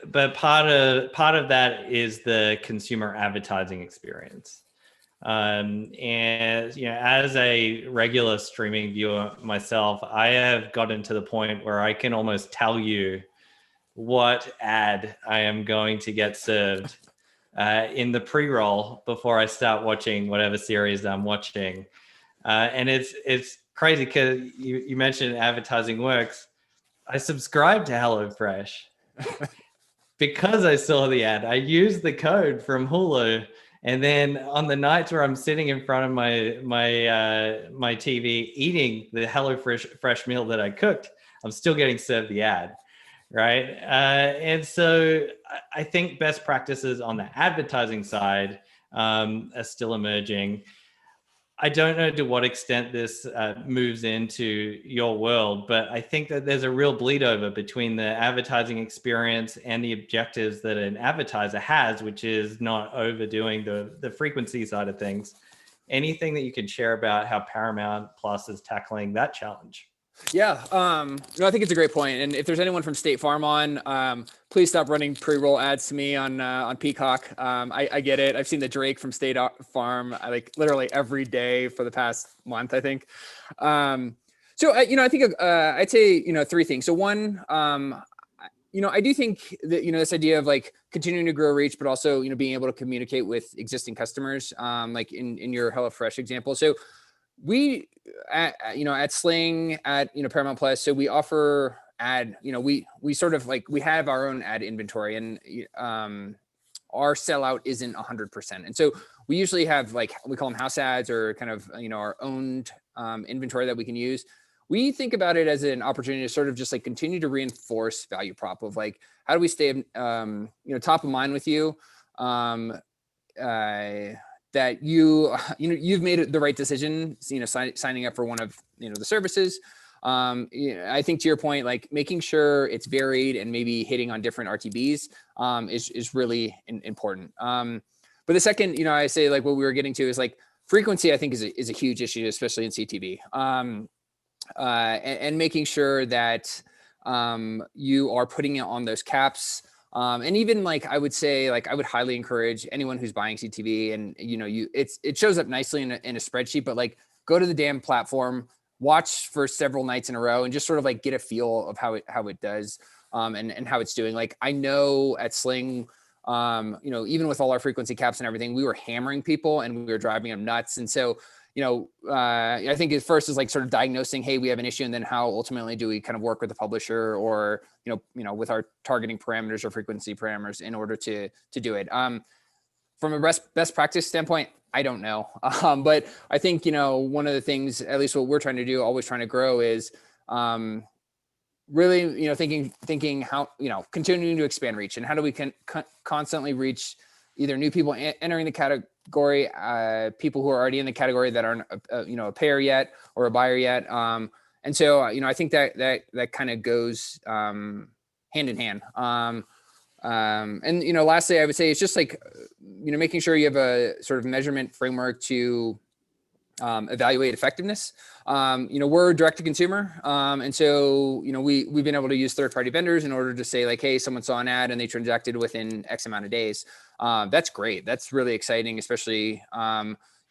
But part of that is the consumer advertising experience. And as a regular streaming viewer myself, I have gotten to the point where I can almost tell you what ad I am going to get served in the pre-roll before I start watching whatever series I'm watching. And it's crazy because you mentioned advertising works. I subscribed to HelloFresh. Because I saw the ad, I used the code from Hulu, and then on the nights where I'm sitting in front of my TV eating the HelloFresh meal that I cooked, I'm still getting served the ad, right? And so I think best practices on the advertising side are still emerging. I don't know to what extent this moves into your world, but I think that there's a real bleed over between the advertising experience and the objectives that an advertiser has, which is not overdoing the frequency side of things. Anything that you can share about how Paramount Plus is tackling that challenge? Yeah, I think it's a great point. And if there's anyone from State Farm on, please stop running pre-roll ads to me on Peacock. I get it. I've seen the Drake from State Farm like literally every day for the past month, I think. So I think I'd say 3 things. So one, I do think that this idea of like continuing to grow reach, but also being able to communicate with existing customers, like in your HelloFresh example. So we at Sling, at Paramount Plus, so we offer ad, we sort of like, we have our own ad inventory, and our sellout isn't 100%. And so we usually have, like, we call them house ads, or kind of our owned inventory that we can use. We think about it as an opportunity to sort of just like continue to reinforce value prop of like, how do we stay top of mind with you, that you've made the right decision, signing up for one of the services. I think to your point, like making sure it's varied and maybe hitting on different RTBs is really important. But the second, I say, like, what we were getting to is like frequency, I think is a huge issue, especially in CTV. And making sure that you are putting it on those caps. And even like, I would say, like, I would highly encourage anyone who's buying CTV, and it shows up nicely in a spreadsheet, but like, go to the damn platform, watch for several nights in a row, and just sort of like get a feel of how it does, and how it's doing. Like, I know at Sling, even with all our frequency caps and everything, we were hammering people and we were driving them nuts. And so, I think at first is like sort of diagnosing, hey, we have an issue, and then how ultimately do we kind of work with the publisher, or with our targeting parameters or frequency parameters in order to do it. From a best practice standpoint, I don't know, but I think one of the things, at least what we're trying to do, always trying to grow, is really, thinking how, continuing to expand reach, and how do we constantly reach either new people entering the category, people who are already in the category that aren't, a payer yet or a buyer yet. And so, I think that kind of goes hand in hand. And, lastly, I would say it's just like, making sure you have a sort of measurement framework to evaluate effectiveness. We're direct to consumer. And so, we've been able to use third-party vendors in order to say like, hey, someone saw an ad and they transacted within X amount of days. That's great. That's really exciting, especially,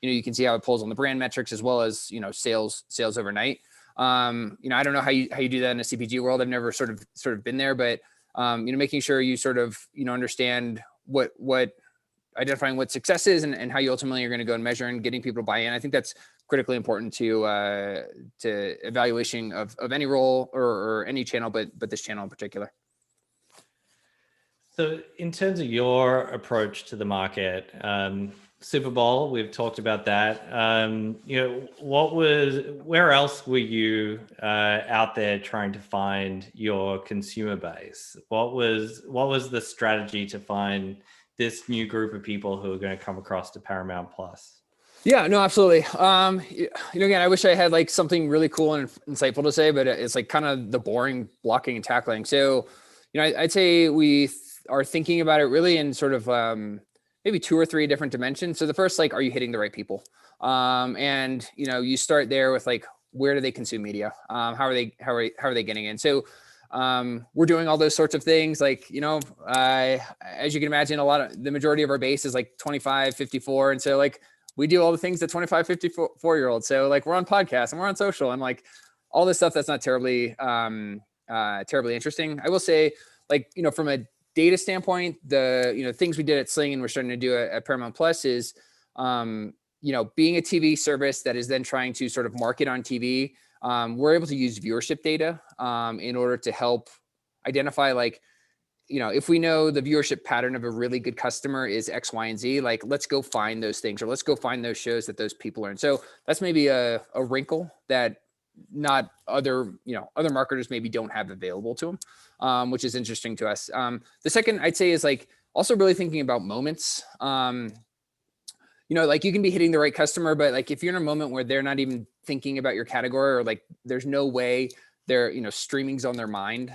you can see how it pulls on the brand metrics as well as, sales overnight. I don't know how you do that in a CPG world. I've never sort of been there, but, making sure you sort of, understand what identifying what success is and how you ultimately are going to go and measure and getting people to buy in. I think that's critically important to evaluation of any role or any channel, but this channel in particular. So in terms of your approach to the market, Super Bowl, we've talked about that. Where else were you out there trying to find your consumer base? What was the strategy to find this new group of people who are going to come across to Paramount Plus? Yeah, no, absolutely. Again, I wish I had like something really cool and insightful to say, but it's like kind of the boring blocking and tackling. So, I'd say we are thinking about it really in sort of maybe 2 or 3 different dimensions. So the first, like, are you hitting the right people? And you start there with like, where do they consume media? How are they getting in? So we're doing all those sorts of things. Like, as you can imagine, the majority of our base is like 25, 54. And so like, we do all the things that 25, 54 year olds. So like, we're on podcasts and we're on social and like all this stuff that's not terribly interesting. I will say, like, from a data standpoint, the, things we did at Sling and we're starting to do at Paramount Plus is, being a TV service that is then trying to sort of market on TV. We're able to use viewership data in order to help identify, like, if we know the viewership pattern of a really good customer is X, Y, and Z, like, let's go find those things, or let's go find those shows that those people are in. So that's maybe a wrinkle that not other marketers maybe don't have available to them, which is interesting to us. The second I'd say is like also really thinking about moments. Like, you can be hitting the right customer, but like, if you're in a moment where they're not even thinking about your category, or like, there's no way they're, streaming's on their mind.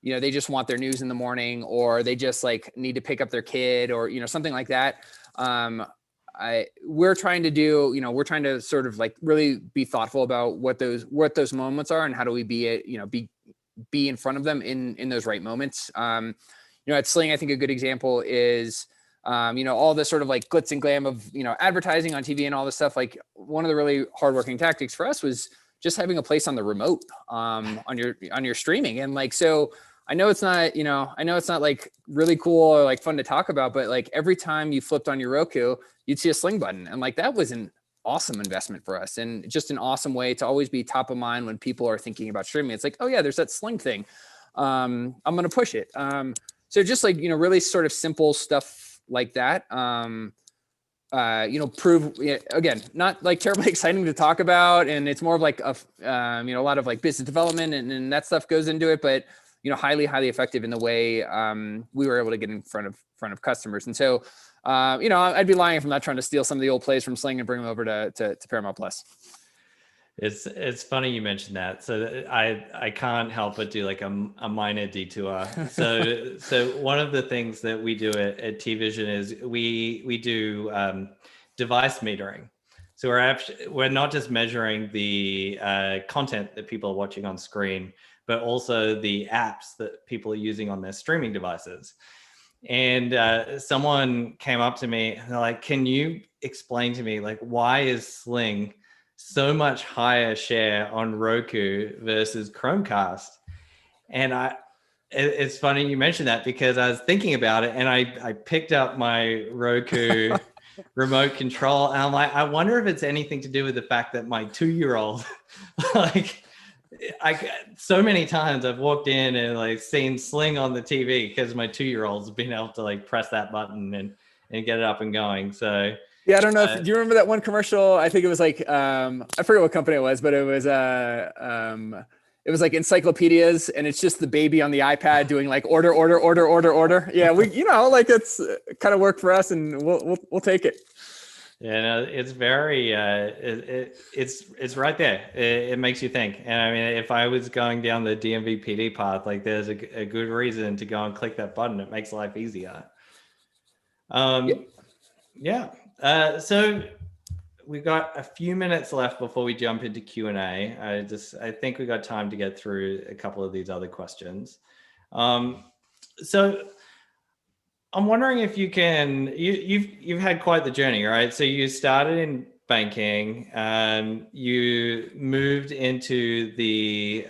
They just want their news in the morning, or they just like need to pick up their kid, or, something like that. We're trying to sort of like really be thoughtful about what those moments are and how do we be in front of them in those right moments. At Sling, I think a good example is, all this sort of like glitz and glam of, advertising on TV and all this stuff. Like, one of the really hardworking tactics for us was just having a place on the remote, on your streaming. And like, so I know it's not like really cool or like fun to talk about, but like, every time you flipped on your Roku, you'd see a Sling button. And like, that was an awesome investment for us, and just an awesome way to always be top of mind when people are thinking about streaming. It's like, oh yeah, there's that Sling thing. I'm going to push it. So just like, really sort of simple stuff like that. Again, not like terribly exciting to talk about. And it's more of like a lot of like business development and that stuff goes into it, but, highly, highly effective in the way we were able to get in front of customers. And so, I'd be lying if I'm not trying to steal some of the old plays from Sling and bring them over to Paramount Plus. It's funny you mentioned that. So I can't help but do like a minor detour. So one of the things that we do at TVision is we do device metering. So we're not just measuring the content that people are watching on screen, but also the apps that people are using on their streaming devices. And someone came up to me and they're like, "Can you explain to me, like, why is Sling so much higher share on Roku versus Chromecast?" And it's funny you mentioned that, because I was thinking about it and I picked up my Roku remote control and I'm like, I wonder if it's anything to do with the fact that my 2-year-old, like, so many times I've walked in and like seen Sling on the TV because my 2-year-old's been able to like press that button and get it up and going. So yeah, I don't know. Do you remember that one commercial? I think it was like, I forget what company it was, but it was it was like encyclopedias, and it's just the baby on the iPad doing like order. Yeah, we, like it's kind of worked for us, and we'll take it. Yeah, no, it's very, it's right there. It makes you think. And I mean, if I was going down the DMVPD path, like there's a good reason to go and click that button. It makes life easier. Yeah. So we've got a few minutes left before we jump into Q&A. I think we got time to get through a couple of these other questions. So I'm wondering if you can, you've had quite the journey, right? So you started in banking, you moved into the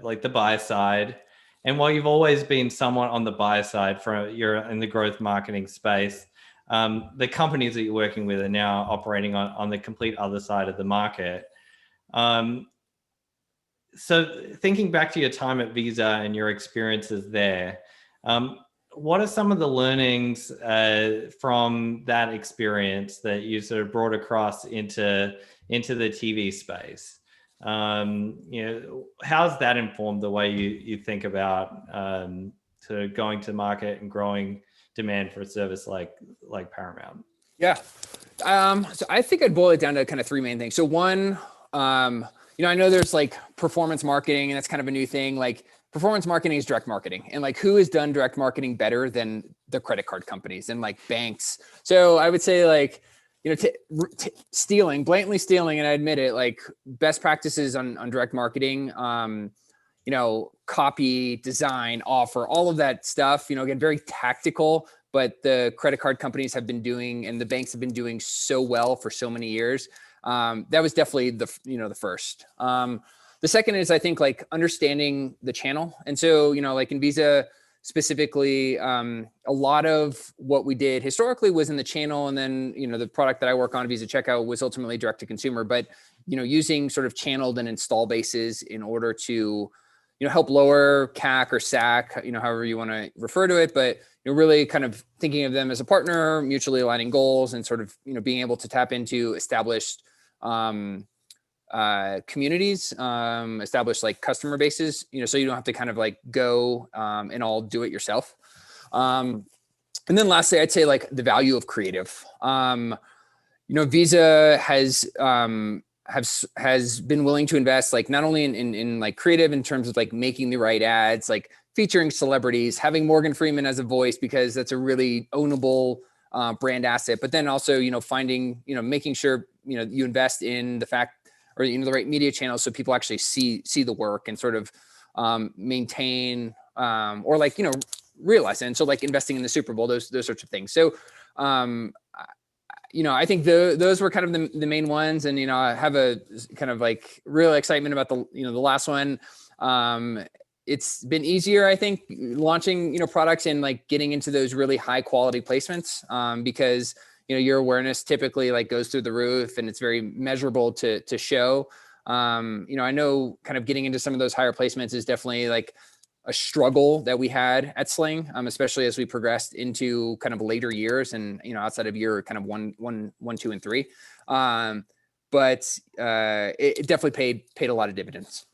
like the buy side. And while you've always been somewhat on the buy side, you're in the growth marketing space, the companies that you're working with are now operating on the complete other side of the market. So thinking back to your time at Visa and your experiences there, what are some of the learnings from that experience that you sort of brought across into the TV space? How's that informed the way you think about sort of going to market and growing demand for a service like Paramount? Yeah. So I think I'd boil it down to kind of three main things. So one, I know there's like performance marketing, and that's kind of a new thing. Like performance marketing is direct marketing, and like who has done direct marketing better than the credit card companies and like banks? So I would say like, blatantly stealing, and I admit it, like best practices on direct marketing, copy, design, offer, all of that stuff, again, very tactical, but the credit card companies have been doing, and the banks have been doing so well for so many years. That was definitely the first. The second is, I think, like understanding the channel. And so, like in Visa specifically, a lot of what we did historically was in the channel. And then, the product that I work on, Visa Checkout, was ultimately direct to consumer, but, using sort of channeled and install bases in order to, help lower CAC or SAC, however you want to refer to it, but really kind of thinking of them as a partner, mutually aligning goals, and sort of, being able to tap into established communities, established like customer bases, so you don't have to kind of like go and all do it yourself. And then lastly, I'd say like the value of creative. Visa has been willing to invest like not only in like creative in terms of like making the right ads, like featuring celebrities, having Morgan Freeman as a voice, because that's a really ownable brand asset, but then also, finding, making sure, you invest in the fact, or, the right media channels so people actually see the work and sort of maintain or like, realize it. And so like investing in the Super Bowl, those sorts of things. So, I think those were kind of the main ones. And, I have a kind of like real excitement about the last one. It's been easier, I think, launching, products and like getting into those really high quality placements because, your awareness typically like goes through the roof, and it's very measurable to show. I know kind of getting into some of those higher placements is definitely like a struggle that we had at Sling, especially as we progressed into kind of later years and, outside of year kind of one, 2, and 3. But it definitely paid a lot of dividends.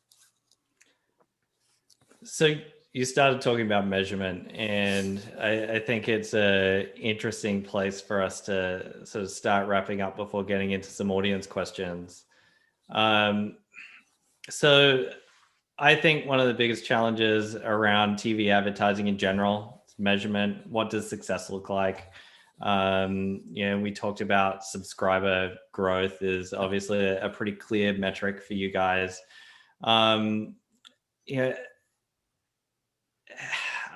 So you started talking about measurement, and I think it's an interesting place for us to sort of start wrapping up before getting into some audience questions. So I think one of the biggest challenges around TV advertising in general is measurement. What does success look like? We talked about subscriber growth is obviously a pretty clear metric for you guys.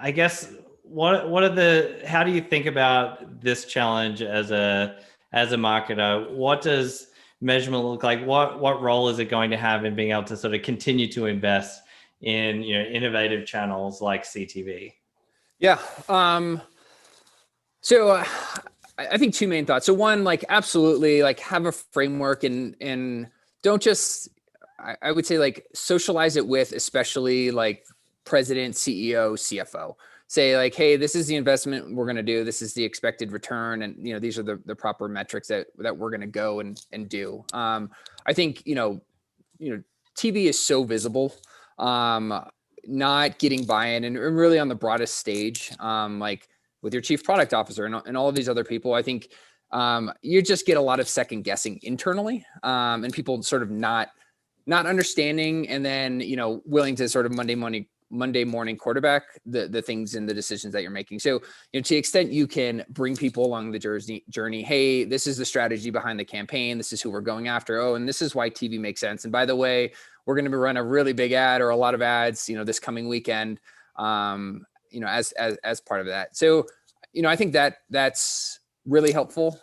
I guess how do you think about this challenge as a marketer? What does measurement look like? What role is it going to have in being able to sort of continue to invest in innovative channels like CTV? Yeah. So I think two main thoughts. So one, like absolutely like have a framework and don't just, I would say like socialize it with especially like president, CEO, CFO. Say like, hey, this is the investment we're going to do. This is the expected return. And, these are the proper metrics that we're going to go and do. I think, TV is so visible. not getting buy-in, and really on the broadest stage, like with your chief product officer and all of these other people, I think you just get a lot of second guessing internally, and people sort of not understanding, and then, you know, willing to sort of Monday morning quarterback the things and the decisions that you're making. So, you know, to the extent you can bring people along the journey, hey, this is the strategy behind the campaign. This is who we're going after. Oh, and this is why TV makes sense. And by the way, we're going to run a really big ad or a lot of ads, you know, this coming weekend, you know, as part of that. So, you know, I think that's really helpful.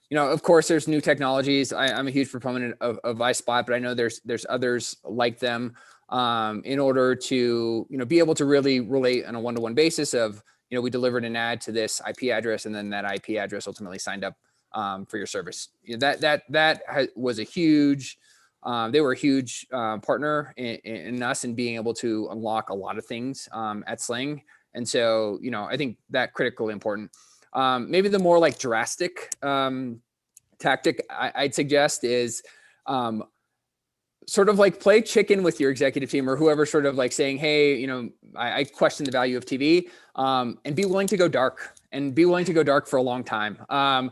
You know, of course, there's new technologies. I'm a huge proponent of iSpot, but I know there's others like them, in order to, you know, be able to really relate on a one-to-one basis of, you know, we delivered an ad to this IP address, and then that IP address ultimately signed up for your service. You know, that was a huge, they were a huge partner in us in being able to unlock a lot of things at Sling. And so, you know, I think that critically important. Maybe the more like drastic tactic I'd suggest is sort of like play chicken with your executive team or whoever, sort of like saying, hey, you know, I question the value of TV, and be willing to go dark, and be willing to go dark for a long time.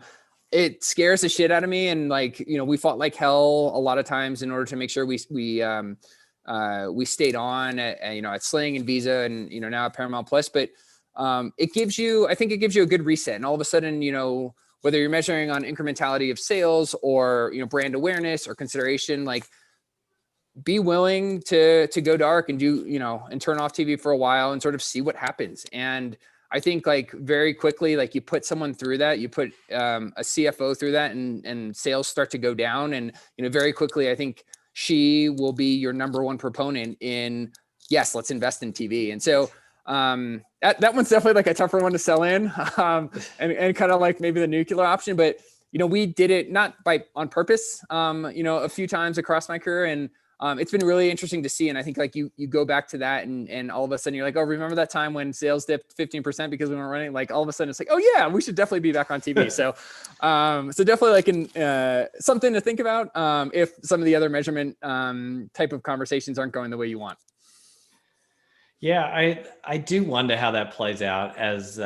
It scares the shit out of me. And like, you know, we fought like hell a lot of times in order to make sure we stayed on at, you know, at Sling and Visa and, you know, now at Paramount Plus, but it gives you, I think it gives you a good reset. And all of a sudden, you know, whether you're measuring on incrementality of sales or, you know, brand awareness or consideration, like be willing to go dark and do, you know, and turn off TV for a while and sort of see what happens. And I think like very quickly, like you put someone through that, you put a CFO through that, and sales start to go down. And, you know, very quickly, I think she will be your number one proponent in, yes, let's invest in TV. And so that one's definitely like a tougher one to sell in, and kind of like maybe the nuclear option. But, you know, we did it not on purpose, you know, a few times across my career. And it's been really interesting to see. And I think like you go back to that and all of a sudden you're like, oh, remember that time when sales dipped 15% because we weren't running? Like all of a sudden it's like, oh yeah, we should definitely be back on TV. So, so definitely like something to think about if some of the other measurement type of conversations aren't going the way you want. Yeah, I do wonder how that plays out as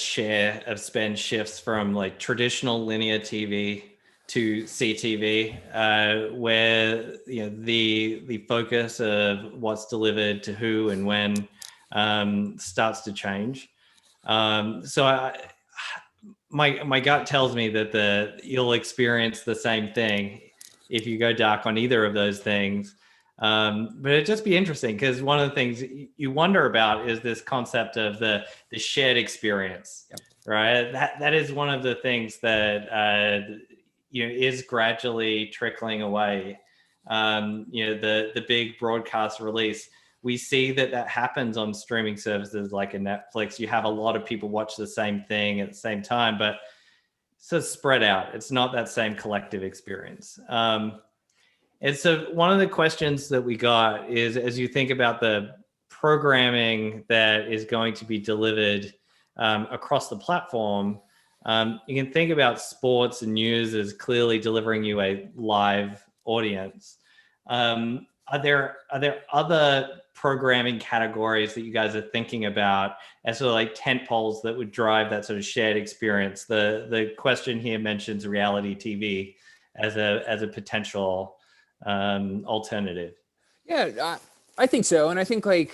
share of spend shifts from like traditional linear TV to CTV, where, you know, the focus of what's delivered to who and when starts to change. So my gut tells me that you'll experience the same thing if you go dark on either of those things. But it'd just be interesting because one of the things you wonder about is this concept of the shared experience, yep. Right? That is one of the things that you know, is gradually trickling away. You know, the big broadcast release, we see that happens on streaming services like a Netflix. You have a lot of people watch the same thing at the same time, but it's so spread out. It's not that same collective experience. And so one of the questions that we got is, as you think about the programming that is going to be delivered across the platform, you can think about sports and news as clearly delivering you a live audience. Are there other programming categories that you guys are thinking about as sort of like tent poles that would drive that sort of shared experience? The question here mentions reality TV as a potential alternative. Yeah, I think so. And I think like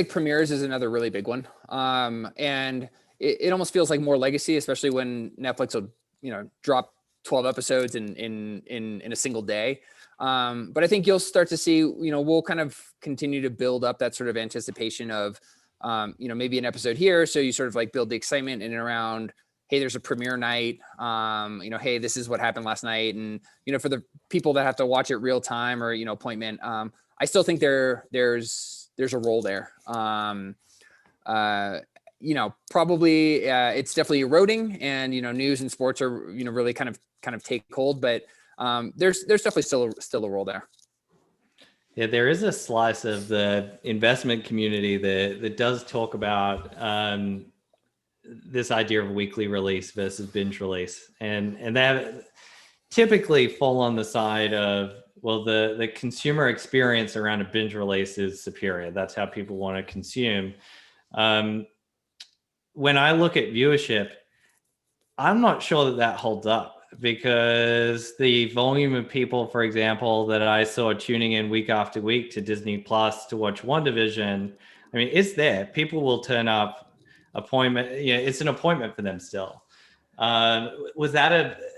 premieres is another really big one. And it almost feels like more legacy, especially when Netflix will, you know, drop 12 episodes in a single day. But I think you'll start to see, you know, we'll kind of continue to build up that sort of anticipation of, you know, maybe an episode here. So you sort of like build the excitement in and around, hey, there's a premiere night, you know, hey, this is what happened last night. And, you know, for the people that have to watch it real time or, you know, appointment, I still think there's a role there. You know, probably it's definitely eroding, and, you know, news and sports are, you know, really kind of take hold, but there's definitely still a role there. Yeah, there is a slice of the investment community that does talk about this idea of weekly release versus binge release, and that typically fall on the side of well, the consumer experience around a binge release is superior. That's how people want to consume. When I look at viewership, I'm not sure that holds up, because the volume of people, for example, that I saw tuning in week after week to Disney Plus to watch WandaVision, I mean, it's there. People will turn up, appointment. It's an appointment for them still. Was that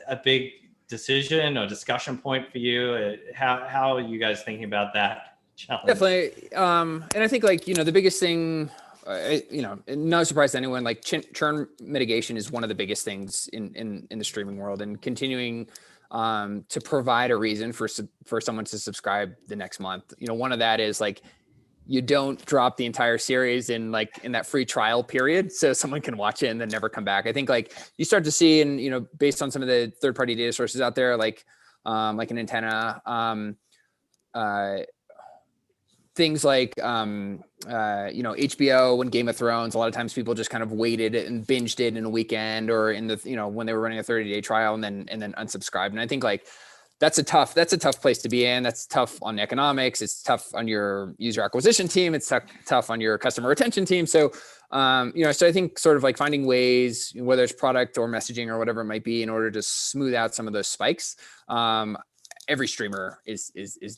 a big decision or discussion point for you? How are you guys thinking about that challenge? Definitely. And I think the biggest thing, no surprise to anyone, like churn mitigation is one of the biggest things in the streaming world, and continuing to provide a reason for someone to subscribe the next month. One of that is like, you don't drop the entire series in that free trial period, so someone can watch it and then never come back. I think you start to see, and based on some of the third-party data sources out there, like an Antenna, things like HBO and Game of Thrones. A lot of times people just kind of waited and binged it in a weekend, or in the when they were running a 30-day trial, and then unsubscribed. And I think that's a tough place to be in. That's tough on economics. It's tough on your user acquisition team. It's tough on your customer retention team. So, so I think sort of finding ways, whether it's product or messaging or whatever it might be, in order to smooth out some of those spikes, every streamer is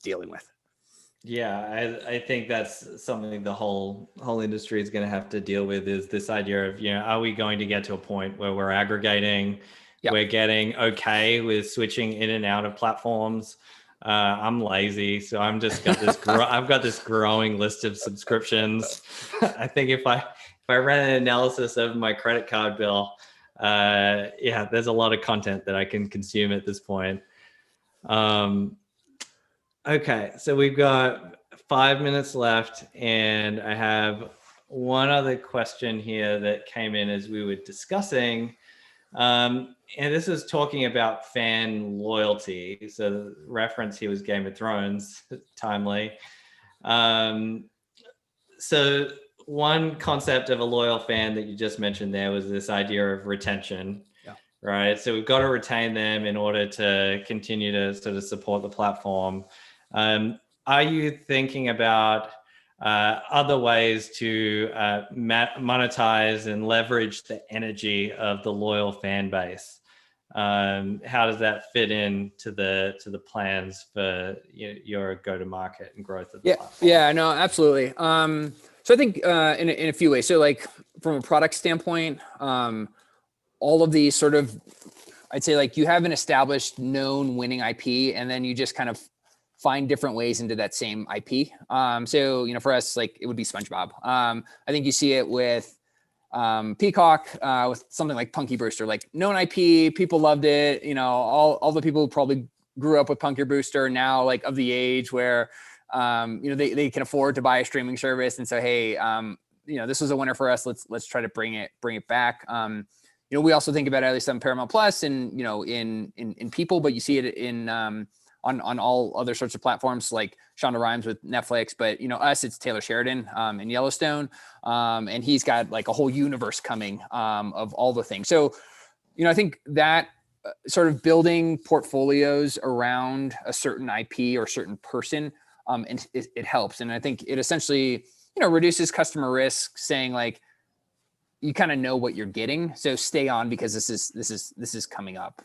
dealing with. Yeah, I think that's something the whole industry is going to have to deal with, is this idea of, are we going to get to a point where we're aggregating? Yep. We're getting okay with switching in and out of platforms. I'm lazy, so I'm just got this. I've got this growing list of subscriptions. I think if I ran an analysis of my credit card bill, there's a lot of content that I can consume at this point. Okay, so we've got 5 minutes left, and I have one other question here that came in as we were discussing. And this is talking about fan loyalty. So the reference here was Game of Thrones, timely. So one concept of a loyal fan that you just mentioned there was this idea of retention, right? So we've got to retain them in order to continue to sort of support the platform. Are you thinking about other ways to monetize and leverage the energy of the loyal fan base? How does that fit into the plans for your go-to-market and growth of the platform? Yeah, no, absolutely. So I think in a few ways. So from a product standpoint, all of these sort of, I'd say you have an established known winning IP, and then you just kind of find different ways into that same IP. So, for us, it would be SpongeBob. I think you see it with Peacock, with something like Punky Brewster, known IP, people loved it. All the people who probably grew up with Punky Brewster now, of the age where, they can afford to buy a streaming service and say, hey, this was a winner for us. Let's try to bring it back. We also think about it, at least on Paramount Plus and, in people, but you see it in, on all other sorts of platforms like Shonda Rhimes with Netflix, but us, it's Taylor Sheridan in Yellowstone, and he's got a whole universe coming of all the things. So, I think that sort of building portfolios around a certain IP or certain person, and it helps, and I think it essentially reduces customer risk, saying you kind of know what you're getting, so stay on because this is coming up.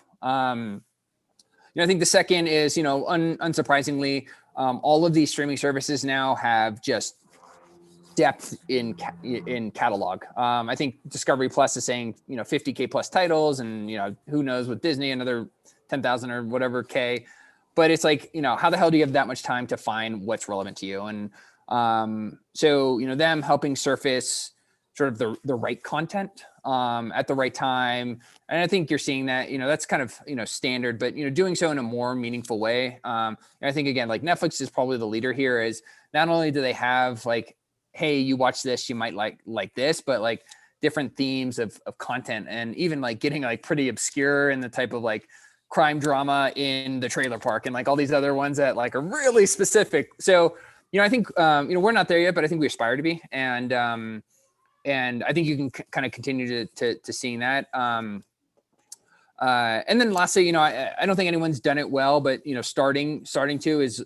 I think the second is, unsurprisingly, all of these streaming services now have just depth in catalog. I think Discovery Plus is saying, 50K plus titles, and, who knows with Disney, another 10,000 or whatever K. But it's how the hell do you have that much time to find what's relevant to you? And so, them helping surface sort of the right content at the right time. And I think you're seeing that, that's kind of, standard, but, doing so in a more meaningful way. And I think, again, Netflix is probably the leader here, is not only do they have hey, you watch this, you might like this, but different themes of content, and even getting pretty obscure in the type of crime drama in the trailer park, and all these other ones that are really specific. So, I think, we're not there yet, but I think we aspire to be. And I think you can kind of continue to seeing that. And then lastly, I don't think anyone's done it well, but starting to is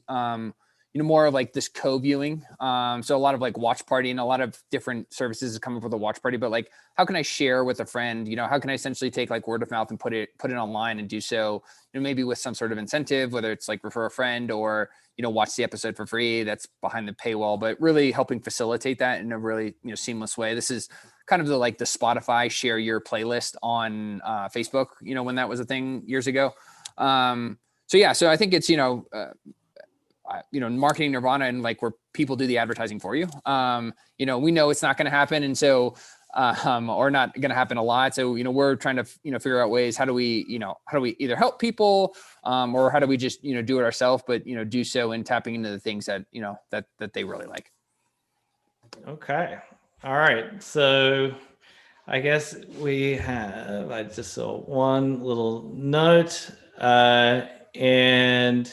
more of like this co-viewing. So a lot of like watch party, and a lot of different services come up with a watch party, but like, how can I share with a friend? How can I essentially take like word of mouth and put it online and do so, maybe with some sort of incentive, whether it's like refer a friend or, watch the episode for free that's behind the paywall, but really helping facilitate that in a really, seamless way. This is kind of the Spotify share your playlist on Facebook, when that was a thing years ago. So I think it's, marketing nirvana, and like where people do the advertising for you. We know it's not going to happen. And so, or not going to happen a lot. So, we're trying to, figure out ways, how do we either help people, or how do we just, do it ourselves, but, do so in tapping into the things that, that they really like. Okay. All right. So I guess I just saw one little note, and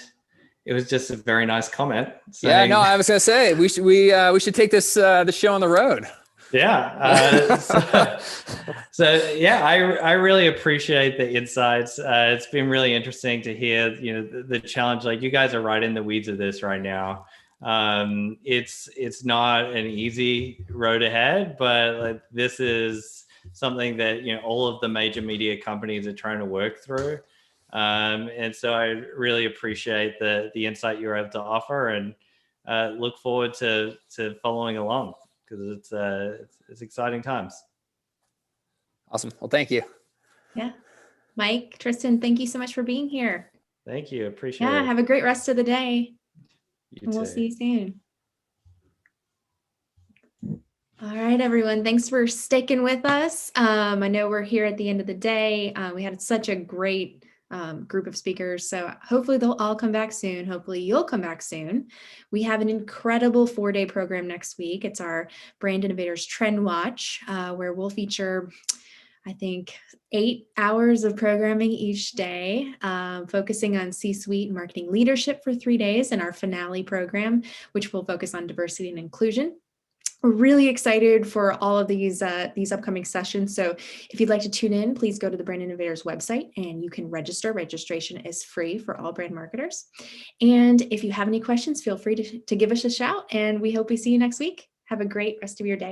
it was just a very nice comment. Yeah, no, I was going to say, we should take this, the show on the road. Yeah. So yeah, I really appreciate the insights. It's been really interesting to hear, the challenge, like you guys are right in the weeds of this right now. It's not an easy road ahead, but like, this is something that, all of the major media companies are trying to work through. And so I really appreciate the insight you were able to offer, and look forward to following along, because it's exciting times. Awesome. Well, thank you. Yeah. Mike, Tristan, thank you so much for being here. Thank you. Appreciate it. Yeah. Have a great rest of the day. You and we'll too. see you soon. All right, everyone. Thanks for sticking with us. I know we're here at the end of the day. We had such a great group of speakers. So hopefully they'll all come back soon. Hopefully you'll come back soon. We have an incredible 4-day program next week. It's our Brand Innovators Trend Watch, where we'll feature, I think, 8 hours of programming each day, focusing on C-suite and marketing leadership for 3 days, and our finale program, which will focus on diversity and inclusion. We're really excited for all of these upcoming sessions. So if you'd like to tune in, please go to the Brand Innovators website and you can register. Registration is free for all brand marketers. And if you have any questions, feel free to give us a shout, and we hope we see you next week. Have a great rest of your day.